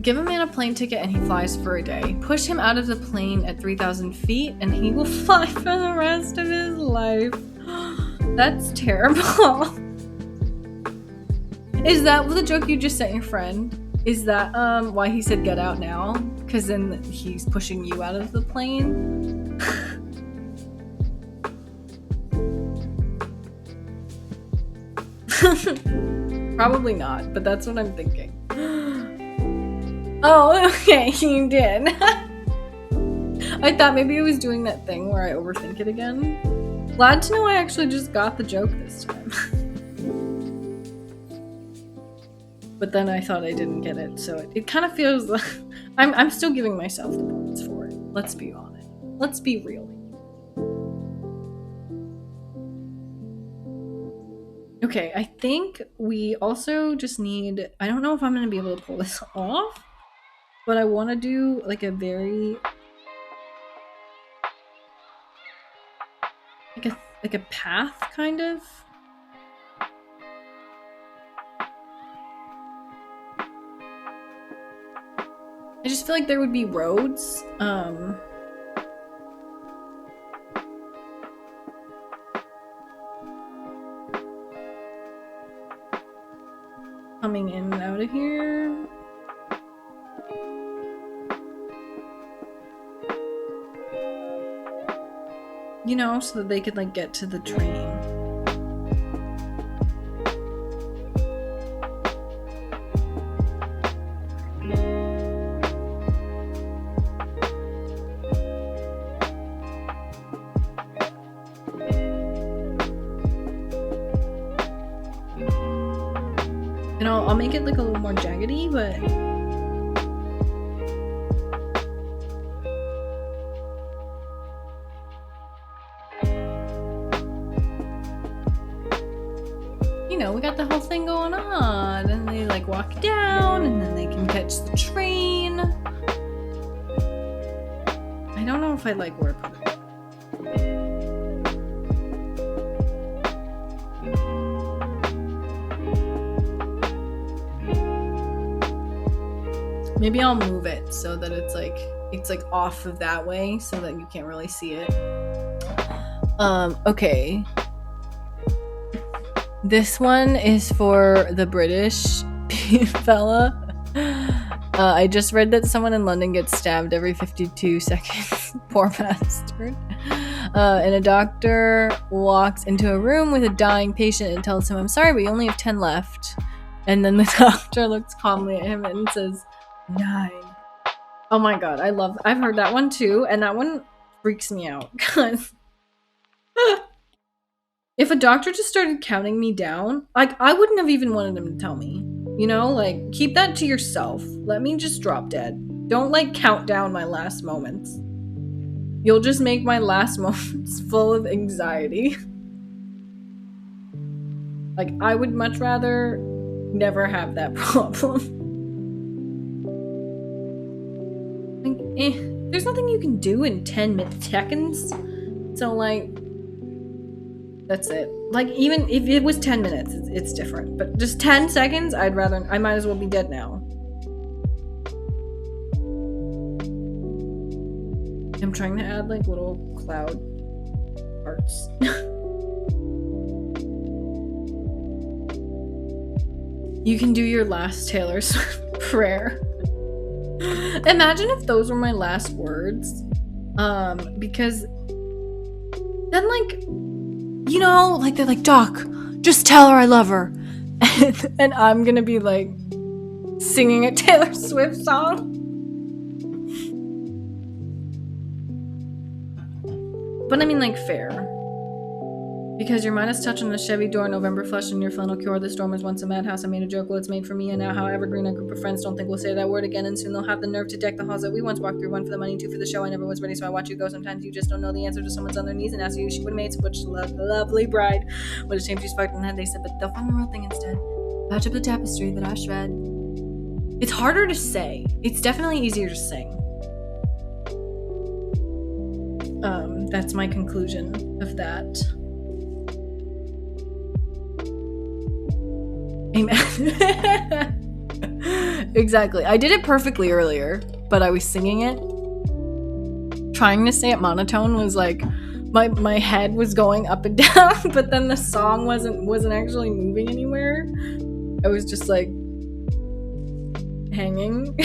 Give a man a plane ticket and he flies for a day. Push him out of the plane at 3,000 feet and he will fly for the rest of his life. That's terrible. Is that the joke you just sent your friend? Is that why he said get out now? Because then he's pushing you out of the plane? Probably not, but that's what I'm thinking. Oh, okay, you did. I thought maybe I was doing that thing where I overthink it again. Glad to know I actually just got the joke this time. But then I thought I didn't get it, so it kind of feels like I'm still giving myself the points for it. Let's be honest. Let's be real. Okay, I think we also just need, I don't know if I'm going to be able to pull this off, but I want to do like a very, like a path kind of. I just feel like there would be roads, coming in and out of here. You know, so that they could like get to the train. And I'll make it like a little more jaggedy, but you know, we got the whole thing going on, and they like walk down and then they can catch the train. I don't know if I like where I put it. Maybe I'll move it so that it's like off of that way so that you can't really see it. Okay. This one is for the British fella. I just read that someone in London gets stabbed every 52 seconds. Poor bastard. And a doctor walks into a room with a dying patient and tells him, "I'm sorry, we only have 10 left." And then the doctor looks calmly at him and says, 9. Oh my god, I've heard that one too, and that one freaks me out because if a doctor just started counting me down, like I wouldn't have even wanted him to tell me. You know, like keep that to yourself. Let me just drop dead. Don't like count down my last moments. You'll just make my last moments full of anxiety. Like I would much rather never have that problem. There's nothing you can do in 10 seconds. So like, that's it. Like even if it was 10 minutes, it's different. But just 10 seconds, I might as well be dead now. I'm trying to add like little cloud parts. You can do your last Taylor Swift prayer. Imagine if those were my last words. Because then like, you know, like they're like, "Doc, just tell her I love her." And I'm gonna be like singing a Taylor Swift song. But I mean like fair. Because your Midas touch on the Chevy door, November flush in your flannel cure. The storm was once a madhouse. I made a joke, well, it's made for me, and now how evergreen a group of friends don't think we'll say that word again, and soon they'll have the nerve to deck the halls that we once walked through. One for the money, two for the show. I never was ready, so I watch you go. Sometimes you just don't know the answer to someone's on their knees and ask you if she would have made such a lovely bride. What a shame she's fucked in the head, they said, but they'll find the real thing instead. Patch up the tapestry that I shred. It's harder to say. It's definitely easier to sing. That's my conclusion of that. Amen. Exactly. I did it perfectly earlier, but I was singing it. Trying to say it monotone was like my head was going up and down, but then the song wasn't actually moving anywhere. I was just like hanging.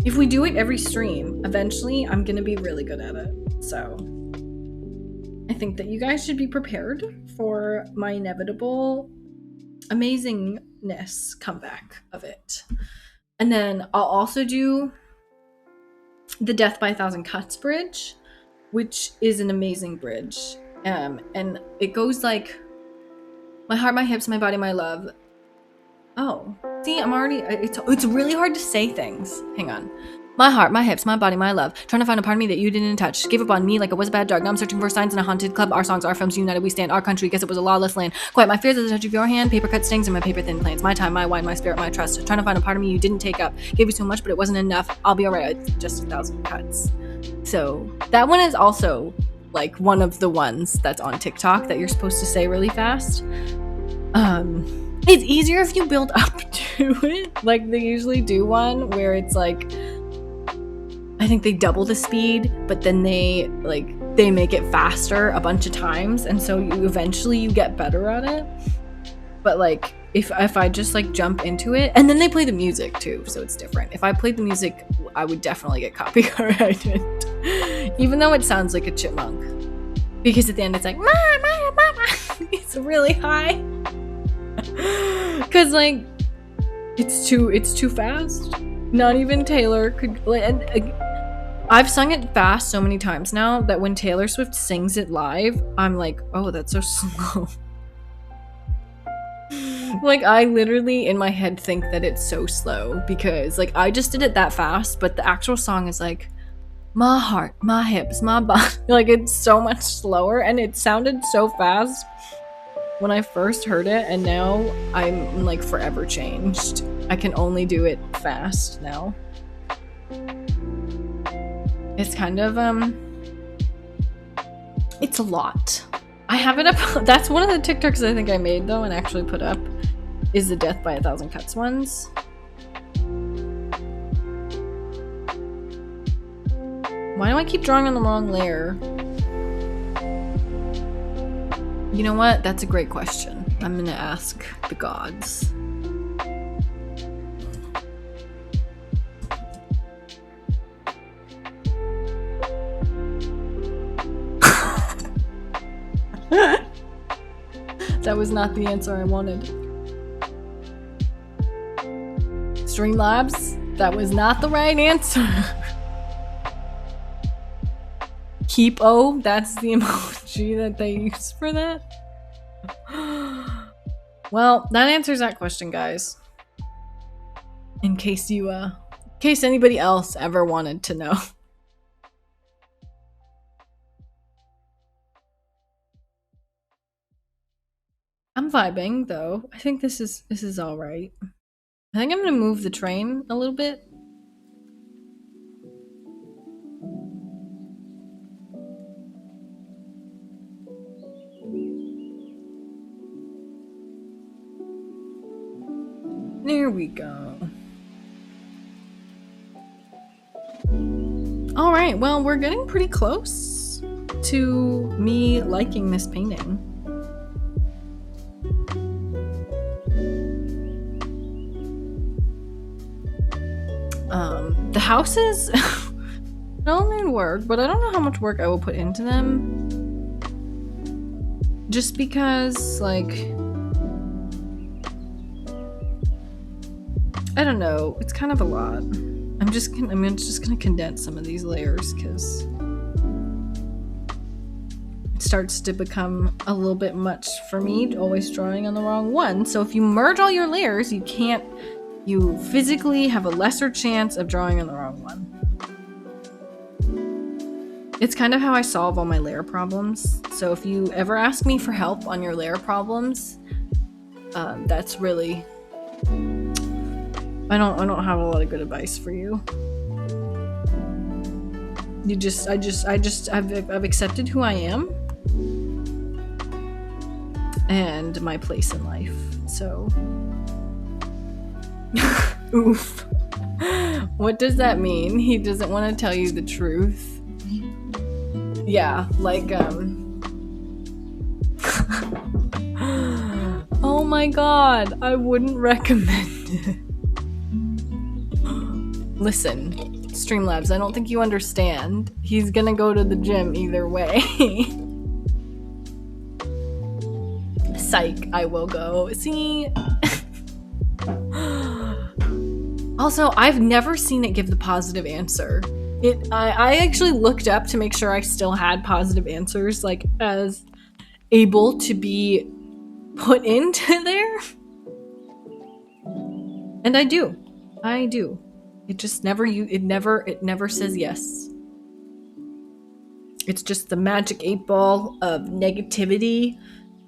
If we do it every stream, eventually I'm gonna be really good at it. So I think that you guys should be prepared for my inevitable amazingness comeback of it. And then I'll also do the Death by a Thousand Cuts bridge, which is an amazing bridge. And it goes like, my heart, my hips, my body, my love. Oh, see, I'm already, it's really hard to say things. Hang on. My heart, my hips, my body, my love. Trying to find a part of me that you didn't touch. Gave up on me like it was a bad drug. Now I'm searching for signs in a haunted club. Our songs, our films, united we stand. Our country, guess it was a lawless land. Quiet my fears at the touch of your hand. Paper cut stings and my paper thin plans. My time, my wine, my spirit, my trust. Trying to find a part of me you didn't take up. Gave you so much, but it wasn't enough. I'll be alright. It's just 1,000 cuts. So that one is also like one of the ones that's on TikTok that you're supposed to say really fast. It's easier if you build up to it. Like they usually do one where it's like, I think they double the speed, but then they make it faster a bunch of times, and so you eventually get better at it. But like if I just like jump into it, and then they play the music too, so it's different. If I played the music, I would definitely get copyrighted, even though it sounds like a chipmunk, because at the end it's like mama, it's really high, because like it's too fast. Not even Taylor could. I've sung it fast so many times now that when Taylor Swift sings it live, I'm like, oh, that's so slow. Like, I literally in my head think that it's so slow because, like, I just did it that fast, but the actual song is like, my heart, my hips, my body. Like, it's so much slower, and it sounded so fast when I first heard it, and now I'm, like, forever changed. I can only do it fast now. It's kind of, it's a lot. I have it up. That's one of the TikToks I think I made, though, and actually put up, is the Death by a Thousand Cuts ones. Why do I keep drawing on the wrong layer? You know what? That's a great question. I'm gonna ask the gods. That was not the answer I wanted. Streamlabs, that was not the right answer. Keep-o, that's the emoji that they use for that. Well, that answers that question, guys. In case anybody else ever wanted to know. I'm vibing, though. I think this is all right. I think I'm gonna move the train a little bit. There we go. All right, well, we're getting pretty close to me liking this painting. The houses don't need work, but I don't know how much work I will put into them. Just because, like, I don't know, it's kind of a lot. I'm just gonna condense some of these layers because it's starts to become a little bit much for me, always drawing on the wrong one. So if you merge all your layers, you physically have a lesser chance of drawing on the wrong one. It's kind of how I solve all my layer problems. So if you ever ask me for help on your layer problems, that's really, I don't have a lot of good advice for you. I've accepted who I am and my place in life. So, oof. What does that mean? He doesn't want to tell you the truth. Yeah, like, oh my god, I wouldn't recommend it. Listen, Streamlabs, I don't think you understand. He's gonna go to the gym either way. Psych, I will go. See? Also, I've never seen it give the positive answer. I actually looked up to make sure I still had positive answers, like, as able to be put into there. And I do. It just never says yes. It's just the magic 8-ball of negativity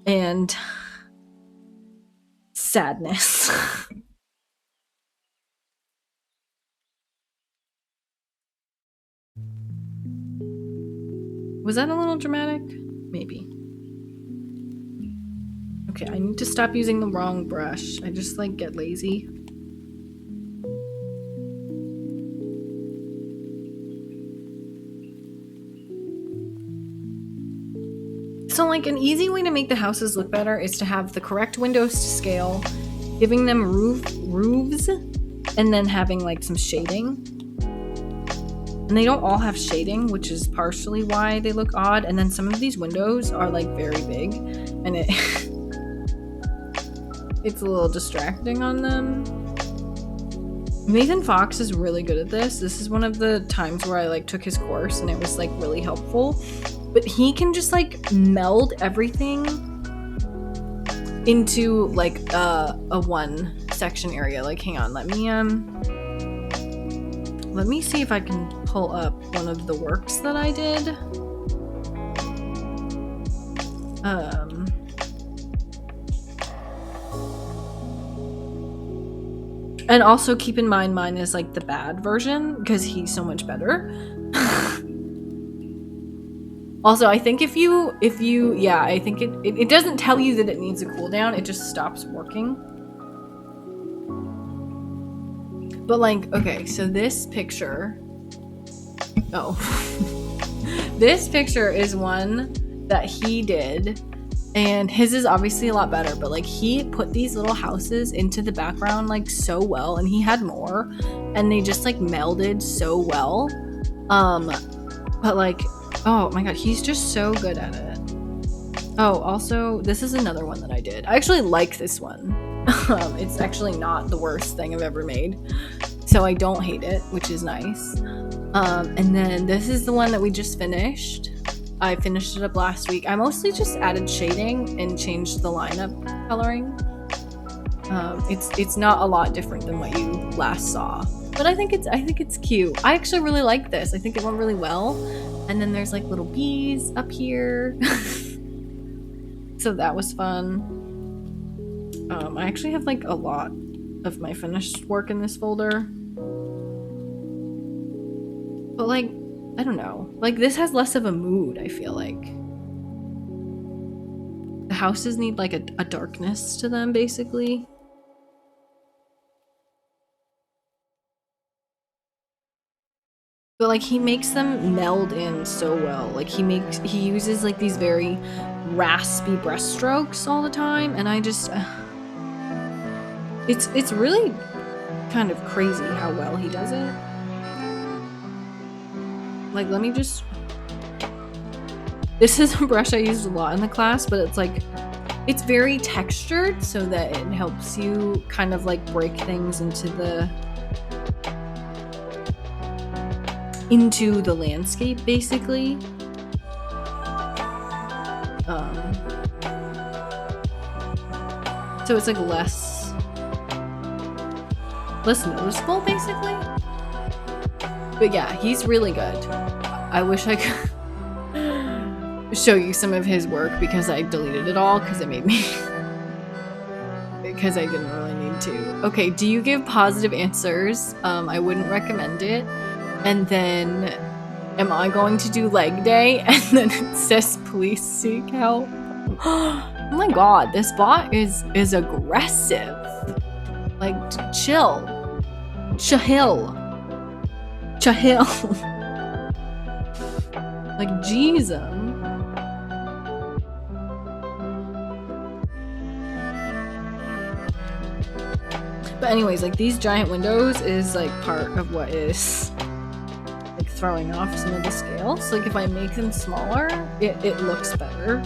and sadness. Was that a little dramatic? Maybe. Okay, I need to stop using the wrong brush. I just, like, get lazy. So, like, an easy way to make the houses look better is to have the correct windows to scale, giving them roofs, and then having, like, some shading. And they don't all have shading, which is partially why they look odd. And then some of these windows are, like, very big, and it's a little distracting on them. Nathan Fox is really good at this. This is one of the times where I, like, took his course, and it was, like, really helpful. But he can just, like, meld everything into, like, a one section area. Like, hang on, let me see if I can pull up one of the works that I did. And also keep in mind mine is, like, the bad version because he's so much better. Also, I think if you I think it doesn't tell you that it needs a cooldown, it just stops working. But, like, okay, so this picture, this picture is one that he did, and his is obviously a lot better, but, like, he put these little houses into the background, like, so well, and he had more, and they just, like, melded so well. But, like, oh my god, he's just so good at it. Oh, also, this is another one that I did. I actually like this one. It's actually not the worst thing I've ever made, so I don't hate it, which is nice. And then this is the one that we just finished. I finished it up last week. I mostly just added shading and changed the lineup coloring. It's not a lot different than what you last saw, but I think it's cute. I actually really like this. I think it went really well. And then there's, like, little bees up here. So that was fun. I actually have, like, a lot of my finished work in this folder. But, like, I don't know. Like, this has less of a mood, I feel like. The houses need, like, a darkness to them, basically. But, like, he makes them meld in so well. Like, he uses, like, these very raspy brush strokes all the time, and I just it's really kind of crazy how well he does it. Like, let me just, this is a brush I used a lot in the class, but it's, like, it's very textured so that it helps you kind of, like, break things into the landscape, basically. So it's like less noticeable, basically. But yeah, he's really good. I wish I could show you some of his work because I deleted it all because it made me because I didn't really need to. Okay, do you give positive answers? I wouldn't recommend it. And then am I going to do leg day? And then it says please seek help. Oh my god, this bot is aggressive. Like, chill. Chill. Like, jeez. But anyways, like, these giant windows is like part of what is like throwing off some of the scale. So like if I make them smaller, it looks better.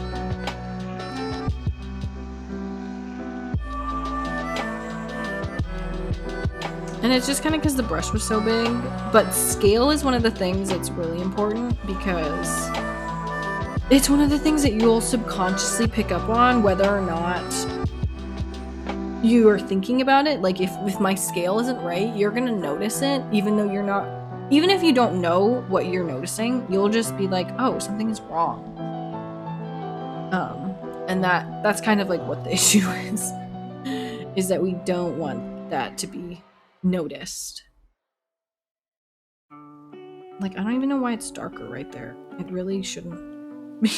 And it's just kind of because the brush was so big. But scale is one of the things that's really important because it's one of the things that you'll subconsciously pick up on whether or not you are thinking about it. Like if my scale isn't right, you're gonna notice it even though you're not, even if you don't know what you're noticing, you'll just be like, oh, something is wrong. And that's kind of like what the issue is that we don't want that to be noticed. Like, I don't even know why it's darker right there. It really shouldn't be.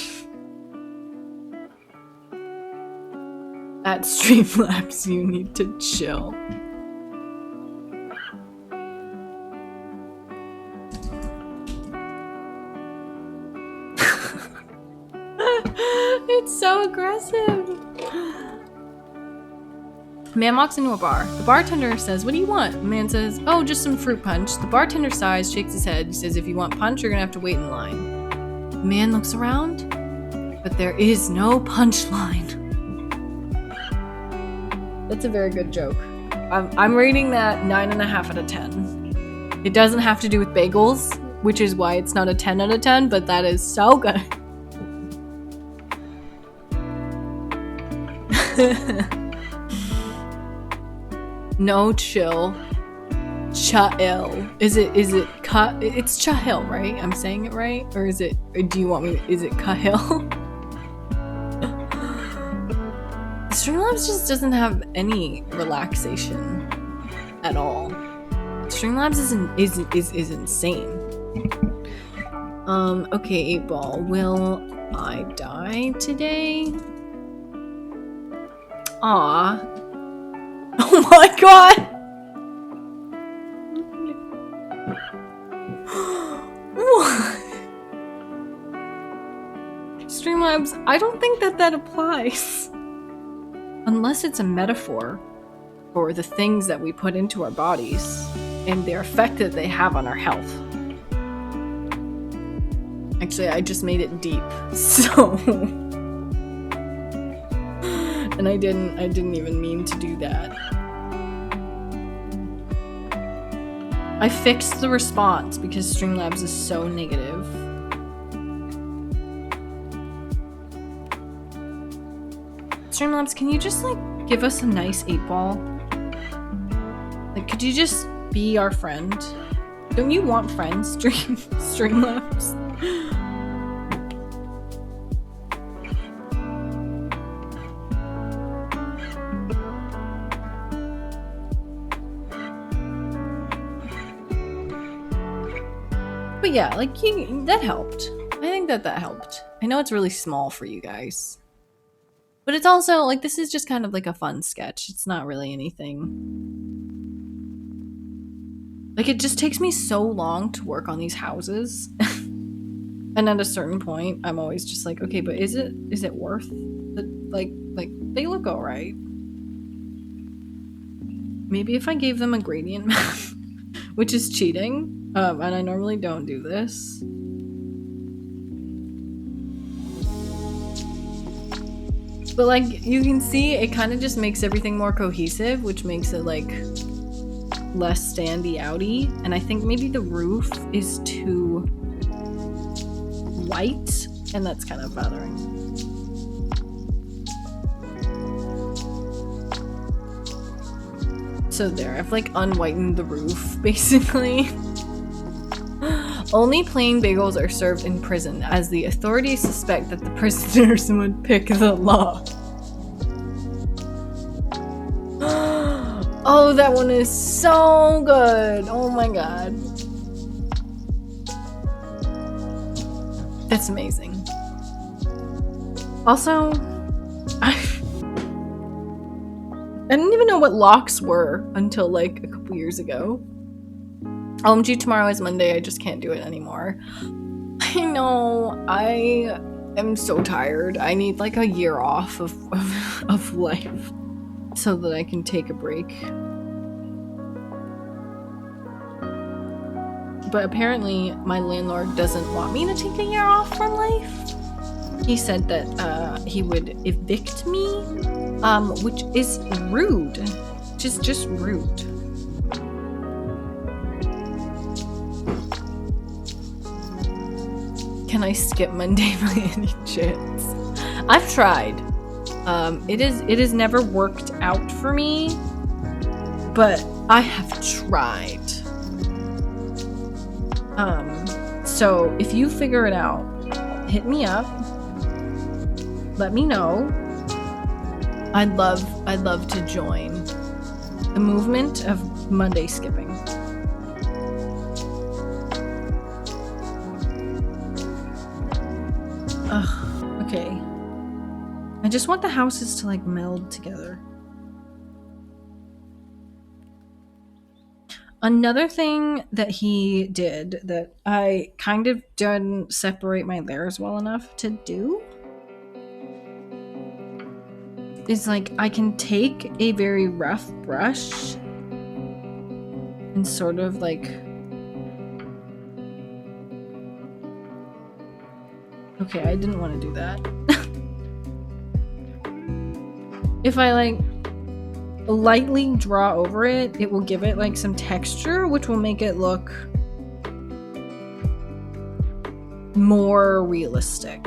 At Streamlabs, you need to chill. It's so aggressive. Man walks into a bar. The bartender says, what do you want? The man says, oh, just some fruit punch. The bartender sighs, shakes his head. He says, if you want punch, you're gonna have to wait in line. The man looks around, but there is no punchline. That's a very good joke. I'm rating that 9.5 out of 10. It doesn't have to do with bagels, which is why it's not a 10 out of 10, but that is so good. No, chill. Cha-il. Is it cut? It's Cha-il, right? I'm saying it right? Or is it, or do you want me, is it Ka-il? Streamlabs just doesn't have any relaxation at all. Streamlabs is insane. Okay, 8-ball. Will I die today? Aw. Oh my god! What? Streamlabs, I don't think that applies. Unless it's a metaphor for the things that we put into our bodies and their effect that they have on our health. Actually, I just made it deep, so... And I didn't even mean to do that. I fixed the response because Streamlabs is so negative. Streamlabs, can you just like give us a nice 8-ball? Like, could you just be our friend? Don't you want friends, Streamlabs? But yeah, like, that helped. I think that helped. I know it's really small for you guys. But it's also, like, this is just kind of like a fun sketch. It's not really anything. Like, it just takes me so long to work on these houses. And at a certain point, I'm always just like, okay, but is it worth the, like, they look alright. Maybe if I gave them a gradient map, which is cheating. And I normally don't do this. But like, you can see it kind of just makes everything more cohesive, which makes it like less standy outy. And I think maybe the roof is too white, and that's kind of bothering. So there, I've like unwhitened the roof, basically. Only plain bagels are served in prison, as the authorities suspect that the prisoners would pick the lock. Oh, that one is so good. Oh my god. That's amazing. Also, I didn't even know what locks were until like a couple years ago. OMG, tomorrow is Monday. I just can't do it anymore. I know. I am so tired. I need like a year off of life so that I can take a break. But apparently my landlord doesn't want me to take a year off from life. He said that he would evict me, which is rude. Just rude. Can I skip Monday by any chance? I've tried. It has never worked out for me, but I have tried. So if you figure it out, hit me up. Let me know. I'd love to join the movement of Monday skipping. Ugh, okay. I just want the houses to like meld together. Another thing that he did that I kind of didn't separate my layers well enough to do is like I can take a very rough brush and sort of like, okay, I didn't want to do that. If I like lightly draw over it, it will give it like some texture, which will make it look more realistic.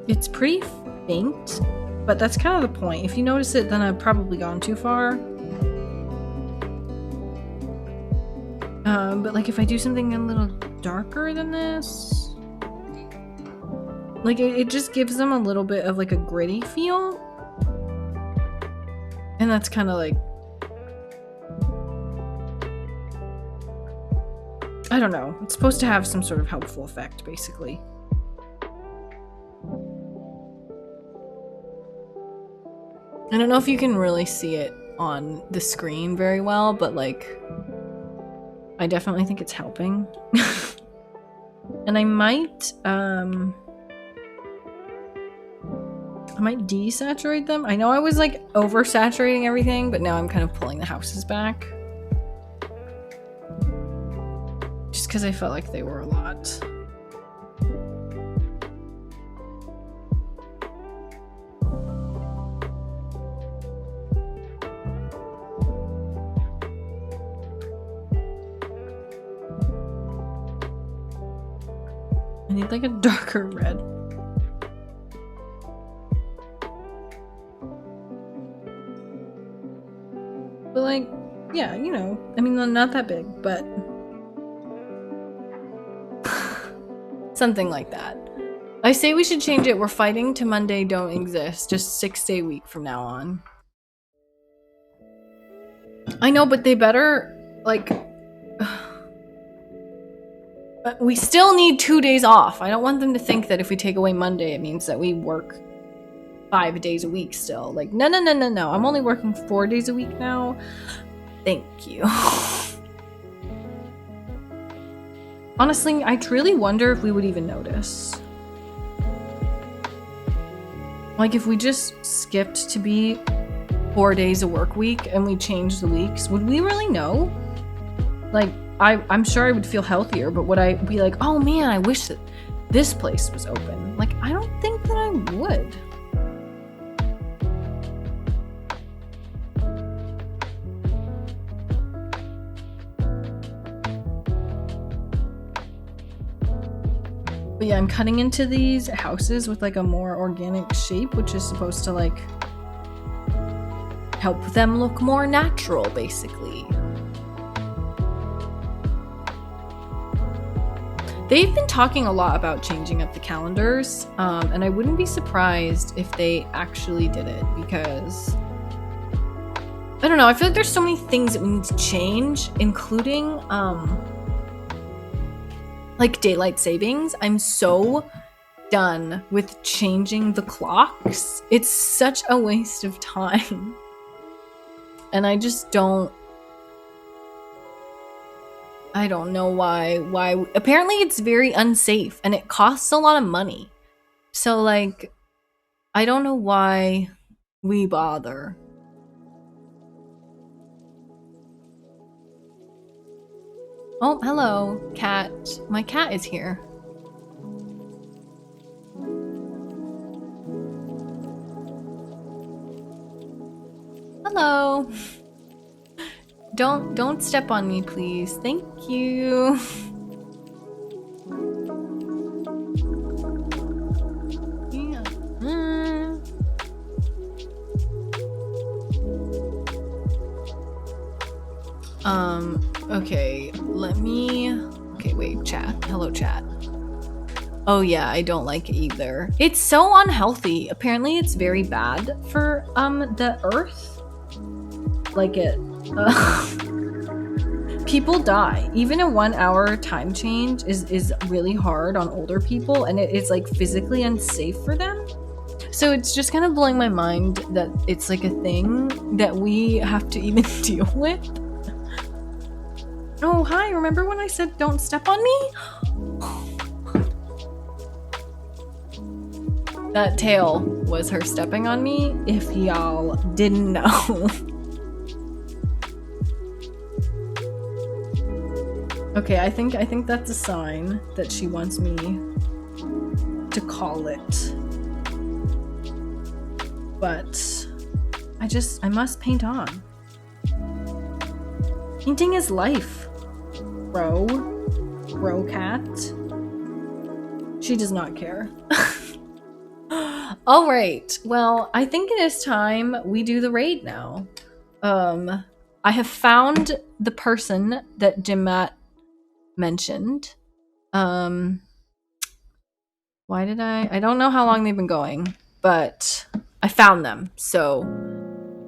It's pretty faint, but that's kind of the point. If you notice it, then I've probably gone too far. But like if I do something a little darker than this, like it just gives them a little bit of like a gritty feel. And that's kind of like, I don't know. It's supposed to have some sort of helpful effect, basically. I don't know if you can really see it on the screen very well, but like, I definitely think it's helping. And I might desaturate them. I know I was like oversaturating everything, but now I'm kind of pulling the houses back. Just because I felt like they were a lot. I need like a darker red. But like, yeah, you know, I mean, not that big, but something like that. I say we should change it. We're fighting to Monday don't exist. Just 6-day week from now on. I know, but they better, like... we still need 2 days off. I don't want them to think that if we take away Monday, it means that we work 5 days a week still. Like, no. I'm only working 4 days a week now. Thank you. Honestly, I truly wonder if we would even notice. Like, if we just skipped to be 4 days a work week and we changed the weeks, would we really know? Like, I'm sure I would feel healthier, but would I be like, oh man, I wish that this place was open? Like, I don't think that I would. But yeah, I'm cutting into these houses with like a more organic shape, which is supposed to like help them look more natural, basically. They've been talking a lot about changing up the calendars, and I wouldn't be surprised if they actually did it, because I don't know, I feel like there's so many things that we need to change, including like daylight savings. I'm so done with changing the clocks. It's such a waste of time. And I just don't know why. Apparently it's very unsafe and it costs a lot of money. So like, I don't know why we bother. Oh, hello, cat. My cat is here. Hello. Don't step on me, please. Thank you. Yeah. Okay, okay, wait, chat. Hello, chat. Oh yeah, I don't like it either. It's so unhealthy. Apparently it's very bad for, the earth. Like it, people die. Even a 1 hour time change is really hard on older people, and it's like physically unsafe for them. So it's just kind of blowing my mind that it's like a thing that we have to even deal with. Oh, hi, remember when I said don't step on me? That tail was her stepping on me, if y'all didn't know. Okay, I think that's a sign that she wants me to call it. But I must paint on. Painting is life, bro cat. She does not care. All right, well, I think it is time we do the raid now. I have found the person that Jimmat mentioned. Why did I don't know how long they've been going, but I found them, so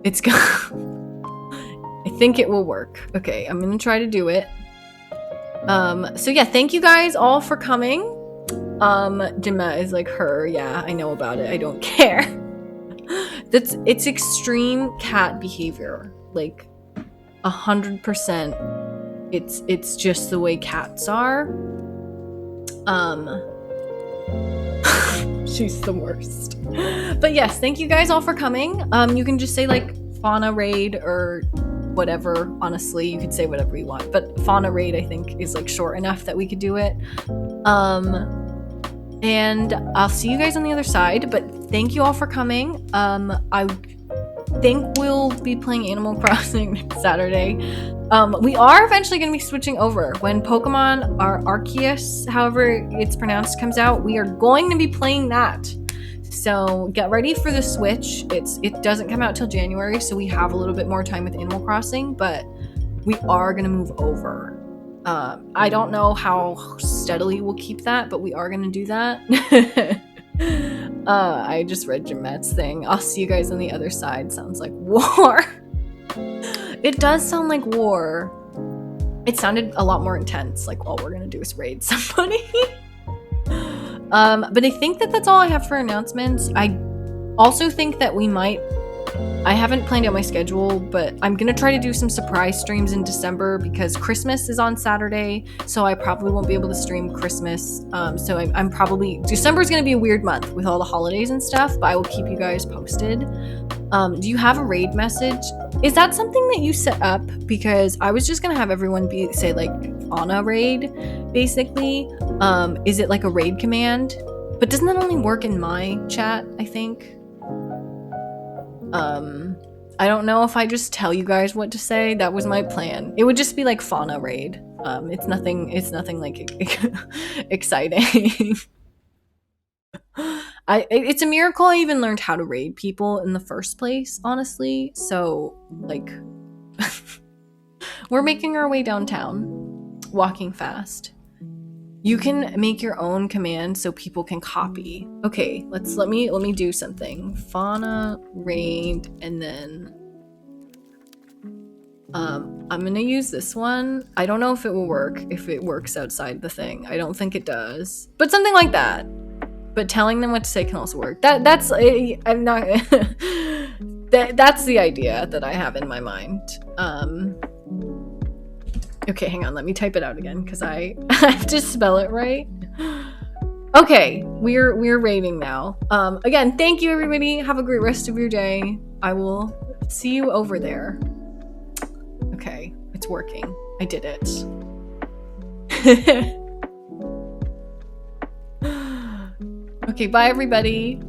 it's I think it will work. Okay, I'm gonna try to do it. So yeah, thank you guys all for coming. Jimma is like her. Yeah, I know about it. I don't care. It's extreme cat behavior. Like 100%. It's just the way cats are. She's the worst. But yes, thank you guys all for coming. You can just say like fauna raid or whatever. Honestly, you could say whatever you want, but fauna raid I think is like short enough that we could do it. And I'll see you guys on the other side, but thank you all for coming. I think we'll be playing Animal Crossing next Saturday. We are eventually going to be switching over. When Pokemon Arceus, however it's pronounced, comes out, we are going to be playing that. So get ready for the switch. It doesn't come out till January, so we have a little bit more time with Animal Crossing, but we are going to move over. I don't know how steadily we'll keep that, but we are going to do that. I just read Jamet's thing. I'll see you guys on the other side. Sounds like war. It does sound like war. It sounded a lot more intense, like all we're going to do is raid somebody. But I think that's all I have for announcements. I also think that I haven't planned out my schedule, but I'm going to try to do some surprise streams in December because Christmas is on Saturday, so I probably won't be able to stream Christmas. So I'm probably... December is going to be a weird month with all the holidays and stuff, but I will keep you guys posted. Do you have a raid message? Is that something that you set up? Because I was just going to have everyone say like fauna raid, basically. Is it like a raid command? But doesn't that only work in my chat, I think? I don't know if I just tell you guys what to say. That was my plan. It would just be like fauna raid. It's nothing like exciting. It's a miracle I even learned how to raid people in the first place, honestly. So, like, we're making our way downtown, walking fast. You can make your own command so people can copy. Okay, let me do something. Fauna raid, and then I'm gonna use this one. I don't know if it will work, if it works outside the thing. I don't think it does, but something like that. But telling them what to say can also work. That's I'm not. That's the idea that I have in my mind. Okay, hang on. Let me type it out again because I have to spell it right. Okay, we're rating now. Again, thank you everybody. Have a great rest of your day. I will see you over there. Okay, it's working. I did it. Okay, bye everybody.